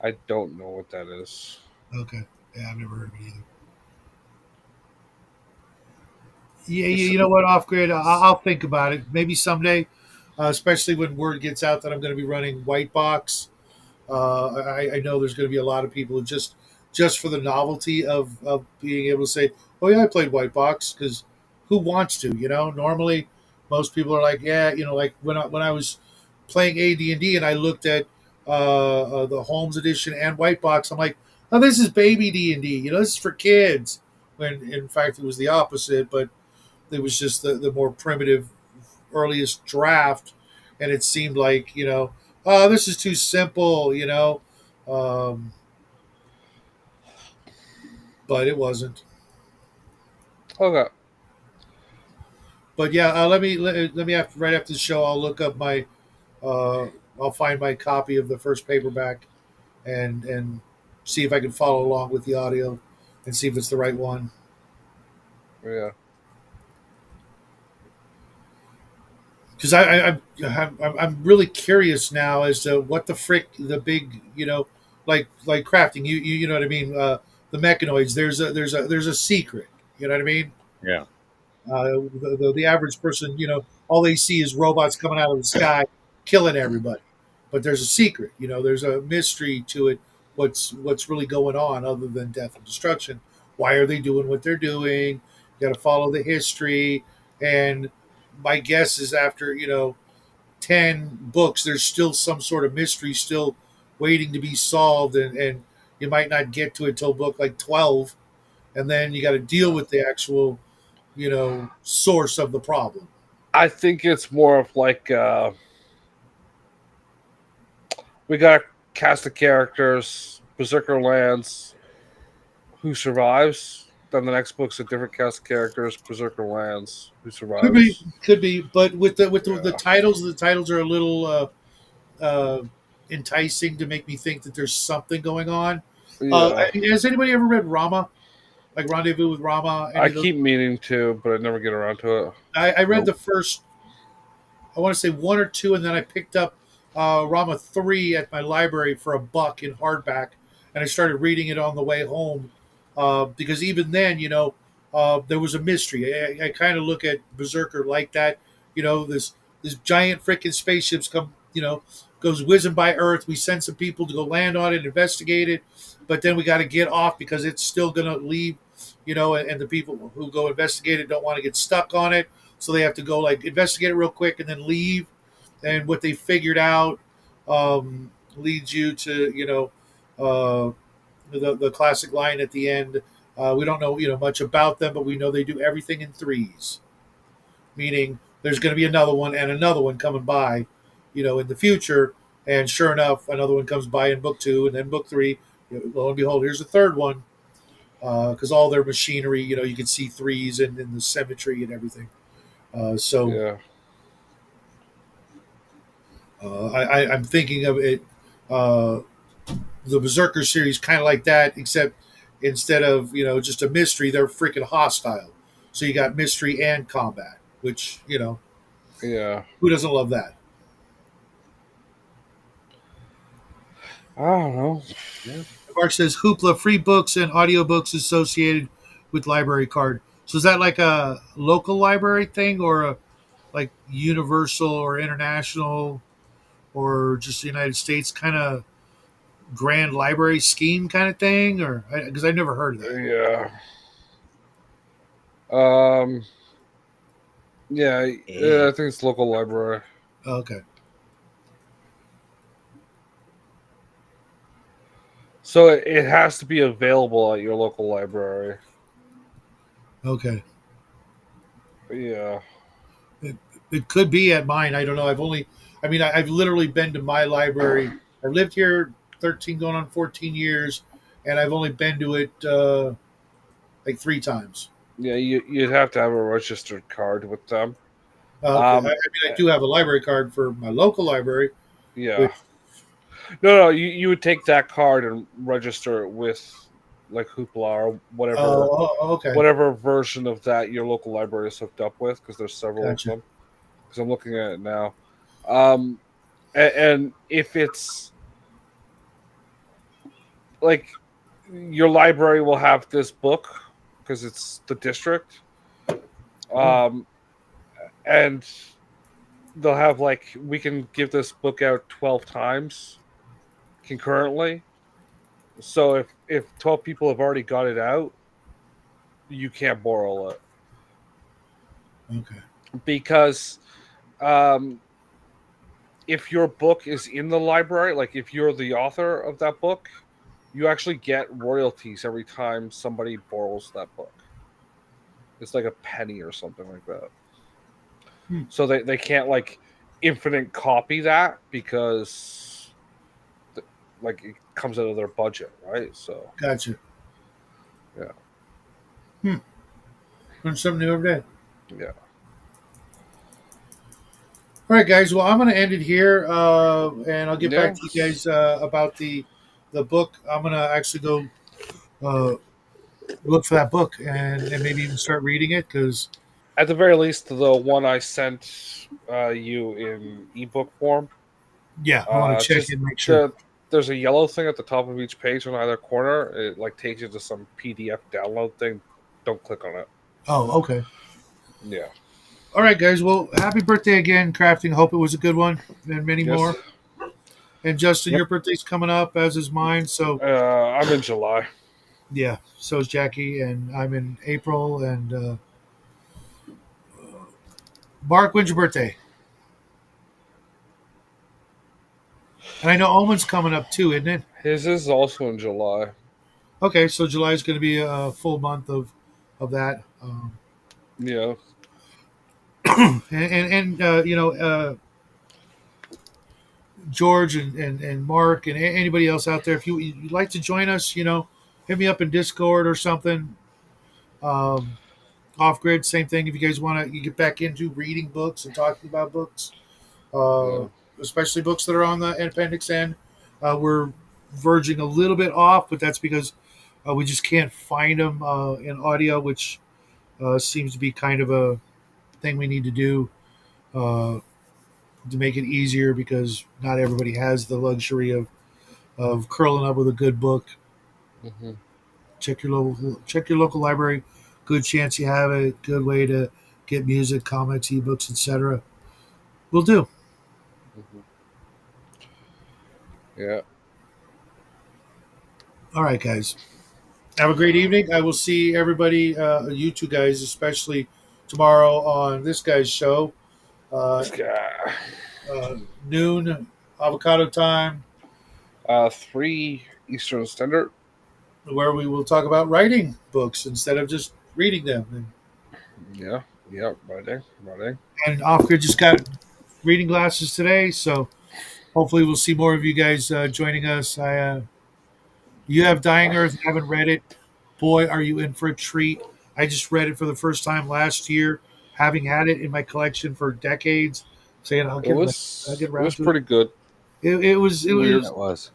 Speaker 3: I don't know what that is.
Speaker 1: Okay, yeah, I've never heard of it either. Yeah, you know what, off grid, I'll think about it. Maybe someday, especially when word gets out that I'm going to be running white box. I know there's going to be a lot of people who just for the novelty of being able to say, "Oh yeah, I played white box," because who wants to? Normally most people are like, "Yeah," like when I was playing AD&D and I looked at the Holmes edition and white box, I'm like, "Oh, this is baby D&D. This is for kids." When in fact it was the opposite, but it was just the more primitive earliest draft, and it seemed like oh, this is too simple, um, but it wasn't.
Speaker 3: Okay.
Speaker 1: But yeah, let me right after the show, I'll look up my uh, I'll find my copy of the first paperback and see if I can follow along with the audio and see if it's the right one.
Speaker 3: Yeah.
Speaker 1: Because I'm really curious now as to what the frick the big like crafting you know what I mean, the mechanoids, there's a secret, you know what I mean.
Speaker 2: Yeah.
Speaker 1: The average person, all they see is robots coming out of the sky killing everybody, but there's a secret, there's a mystery to it. What's really going on other than death and destruction? Why are they doing what they're doing? You got to follow the history, and my guess is after 10 books, there's still some sort of mystery still waiting to be solved, and you might not get to it till book like 12, and then you got to deal with the actual source of the problem.
Speaker 3: I think it's more of like we got a cast of characters, Berserker lands, who survives. Then the next book's a different cast of characters, Berserker lands, who
Speaker 1: Could be,
Speaker 3: survives.
Speaker 1: could be, but with the
Speaker 3: Yeah.
Speaker 1: titles, the titles are a little uh, enticing to make me think that there's something going on.
Speaker 3: Yeah.
Speaker 1: Has anybody ever read Rama, like Rendezvous with Rama? Any
Speaker 3: I
Speaker 1: of those?
Speaker 3: keep meaning to, but I never get around to it.
Speaker 1: I read the
Speaker 2: Nope.
Speaker 1: first, I want to say one or two, and then I picked up Rama 3 at my library for $1 in hardback, and I started reading it on the way home because even then, there was a mystery. I kind of look at Berserker like that. This giant freaking spaceships goes whizzing by Earth. We send some people to go land on it, investigate it, but then we got to get off because it's still going to leave. And the people who go investigate it don't want to get stuck on it, so they have to go like investigate it real quick and then leave. And what they figured out leads you to the classic line at the end. We don't know much about them, but we know they do everything in threes, meaning there's going to be another one and another one coming by, in the future. And sure enough, another one comes by in book 2, and then book 3. Lo and behold, here's the third one. Because all their machinery, you can see threes and the symmetry and everything. So
Speaker 3: Yeah.
Speaker 1: I'm thinking of it, uh, the Berserker series, kind of like that, except instead of just a mystery, they're freaking hostile. So you got mystery and combat, which
Speaker 3: Yeah.
Speaker 1: who doesn't love that?
Speaker 3: I don't know.
Speaker 2: Yeah.
Speaker 1: Mark says Hoopla free books and audiobooks associated with library card. So is that like a local library thing or a like universal or international or just the United States kind of grand library scheme kind of thing, or because I've never heard of that.
Speaker 3: Yeah. Um. Yeah.
Speaker 2: Yeah.
Speaker 3: I think it's local library.
Speaker 1: Okay,
Speaker 3: So it has to be available at your local library.
Speaker 1: okay.
Speaker 3: Yeah.
Speaker 1: It, it could be at mine. I don't know. I mean, I've literally been to my library. I've lived here 13, going on 14 years, and I've only been to it like 3 times.
Speaker 3: Yeah. You'd have to have a registered card with them.
Speaker 1: Okay, I
Speaker 3: Um.
Speaker 1: mean, I do have a library card for my local library,
Speaker 3: Yeah.
Speaker 1: which
Speaker 3: No. You would take that card and register it with like Hoopla or
Speaker 1: okay,
Speaker 3: whatever version of that your local library is hooked up with, because there's several of
Speaker 1: gotcha.
Speaker 3: them. Because I'm looking at it now. Um. And if it's like your library will have this book because it's the district. Um, and they'll have like we can give this book out 12 times concurrently. So if 12 people have already got it out, you can't borrow it
Speaker 1: Okay.
Speaker 3: because um, if your book is in the library, like if you're the author of that book, you actually get royalties every time somebody borrows that book. It's like a penny or something like that.
Speaker 1: Hmm.
Speaker 3: So they can't like infinite copy that because like it comes out of their budget, right? So
Speaker 1: Gotcha.
Speaker 3: yeah,
Speaker 1: Hmm. Learn something new every day.
Speaker 3: yeah.
Speaker 1: All right, guys. Well, I'm going to end it here, and I'll get back
Speaker 3: Yeah.
Speaker 1: to you guys about the book. I'm going to actually go uh, look for that book and maybe even start reading it because
Speaker 3: At the very least, the one I sent you in ebook form,
Speaker 1: yeah, I want to check
Speaker 3: just
Speaker 1: and make sure.
Speaker 3: there's a yellow thing at the top of each page on either corner. It like takes you to some PDF download thing. Don't click on it.
Speaker 1: Oh, okay.
Speaker 3: Yeah.
Speaker 1: All right, guys. Well, happy birthday again, crafting. Hope it was a good one and many
Speaker 3: Yes.
Speaker 1: more. And Justin,
Speaker 2: Yep.
Speaker 1: your birthday's coming up, as is mine. So
Speaker 3: I'm in July.
Speaker 1: yeah, so is Jackie, and I'm in April. And Mark, when's your birthday? And I know Omen's coming up too, isn't it?
Speaker 3: His is also in July.
Speaker 1: Okay, so July is going to be a full month of that.
Speaker 3: Yeah.
Speaker 1: George and Mark and anybody else out there, if you'd like to join us, hit me up in Discord or something. Um, Off grid, same thing. If you guys want to get back into reading books and talking about books, uh,
Speaker 3: Yeah.
Speaker 1: especially books that are on the Appendix N, we're verging a little bit off, but that's because we just can't find them in audio, which seems to be kind of a thing we need to do uh, to make it easier because not everybody has the luxury of curling up with a good book.
Speaker 3: Hmm.
Speaker 1: Check your local library. Good chance you have it. Good way to get music, comics, ebooks, etc. Will do.
Speaker 3: Hmm. Yeah.
Speaker 1: All right, guys. Have a great evening. I will see everybody, you two guys, especially tomorrow on this guy's show, uh,
Speaker 3: Yeah.
Speaker 1: noon avocado time,
Speaker 3: 3 Eastern Standard.
Speaker 1: where we will talk about writing books instead of just reading them.
Speaker 3: Yeah. Yeah. Writing. Writing.
Speaker 1: And Oscar just got reading glasses today, so hopefully we'll see more of you guys joining us. You have Dying Earth. Haven't read it. Boy, are you in for a treat. I just read it for the first time last year, having had it in my collection for decades, saying I'll
Speaker 3: It
Speaker 1: get
Speaker 3: was
Speaker 1: around to it.
Speaker 3: pretty good.
Speaker 1: It was it
Speaker 3: Weird.
Speaker 1: was
Speaker 2: That was.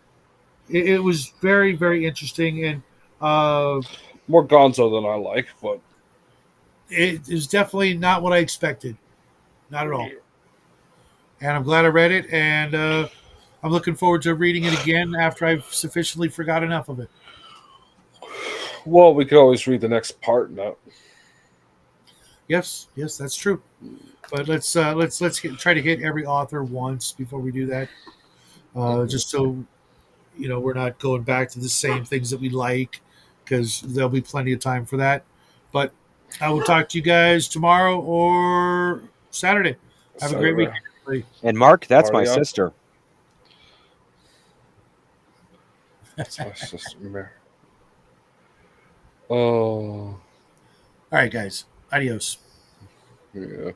Speaker 1: it was very very interesting, and uh,
Speaker 3: More gonzo than I like, but
Speaker 1: it is definitely not what I expected, not at all. And I'm glad I read it, and I'm looking forward to reading it again after I've sufficiently forgot enough of it.
Speaker 3: well, we could always read the next part now.
Speaker 1: Yes, yes, that's true. But try to hit every author once before we do that,
Speaker 3: Mhm.
Speaker 1: just so we're not going back to the same things that we like, because there'll be plenty of time for that. But I will talk to you guys tomorrow or Saturday. Have a great
Speaker 3: Saturday.
Speaker 1: weekend, everybody.
Speaker 2: And Mark, that's my
Speaker 3: Party on.
Speaker 2: sister.
Speaker 3: That's my sister. Oh.
Speaker 1: All right, guys. Adios.
Speaker 3: Yeah.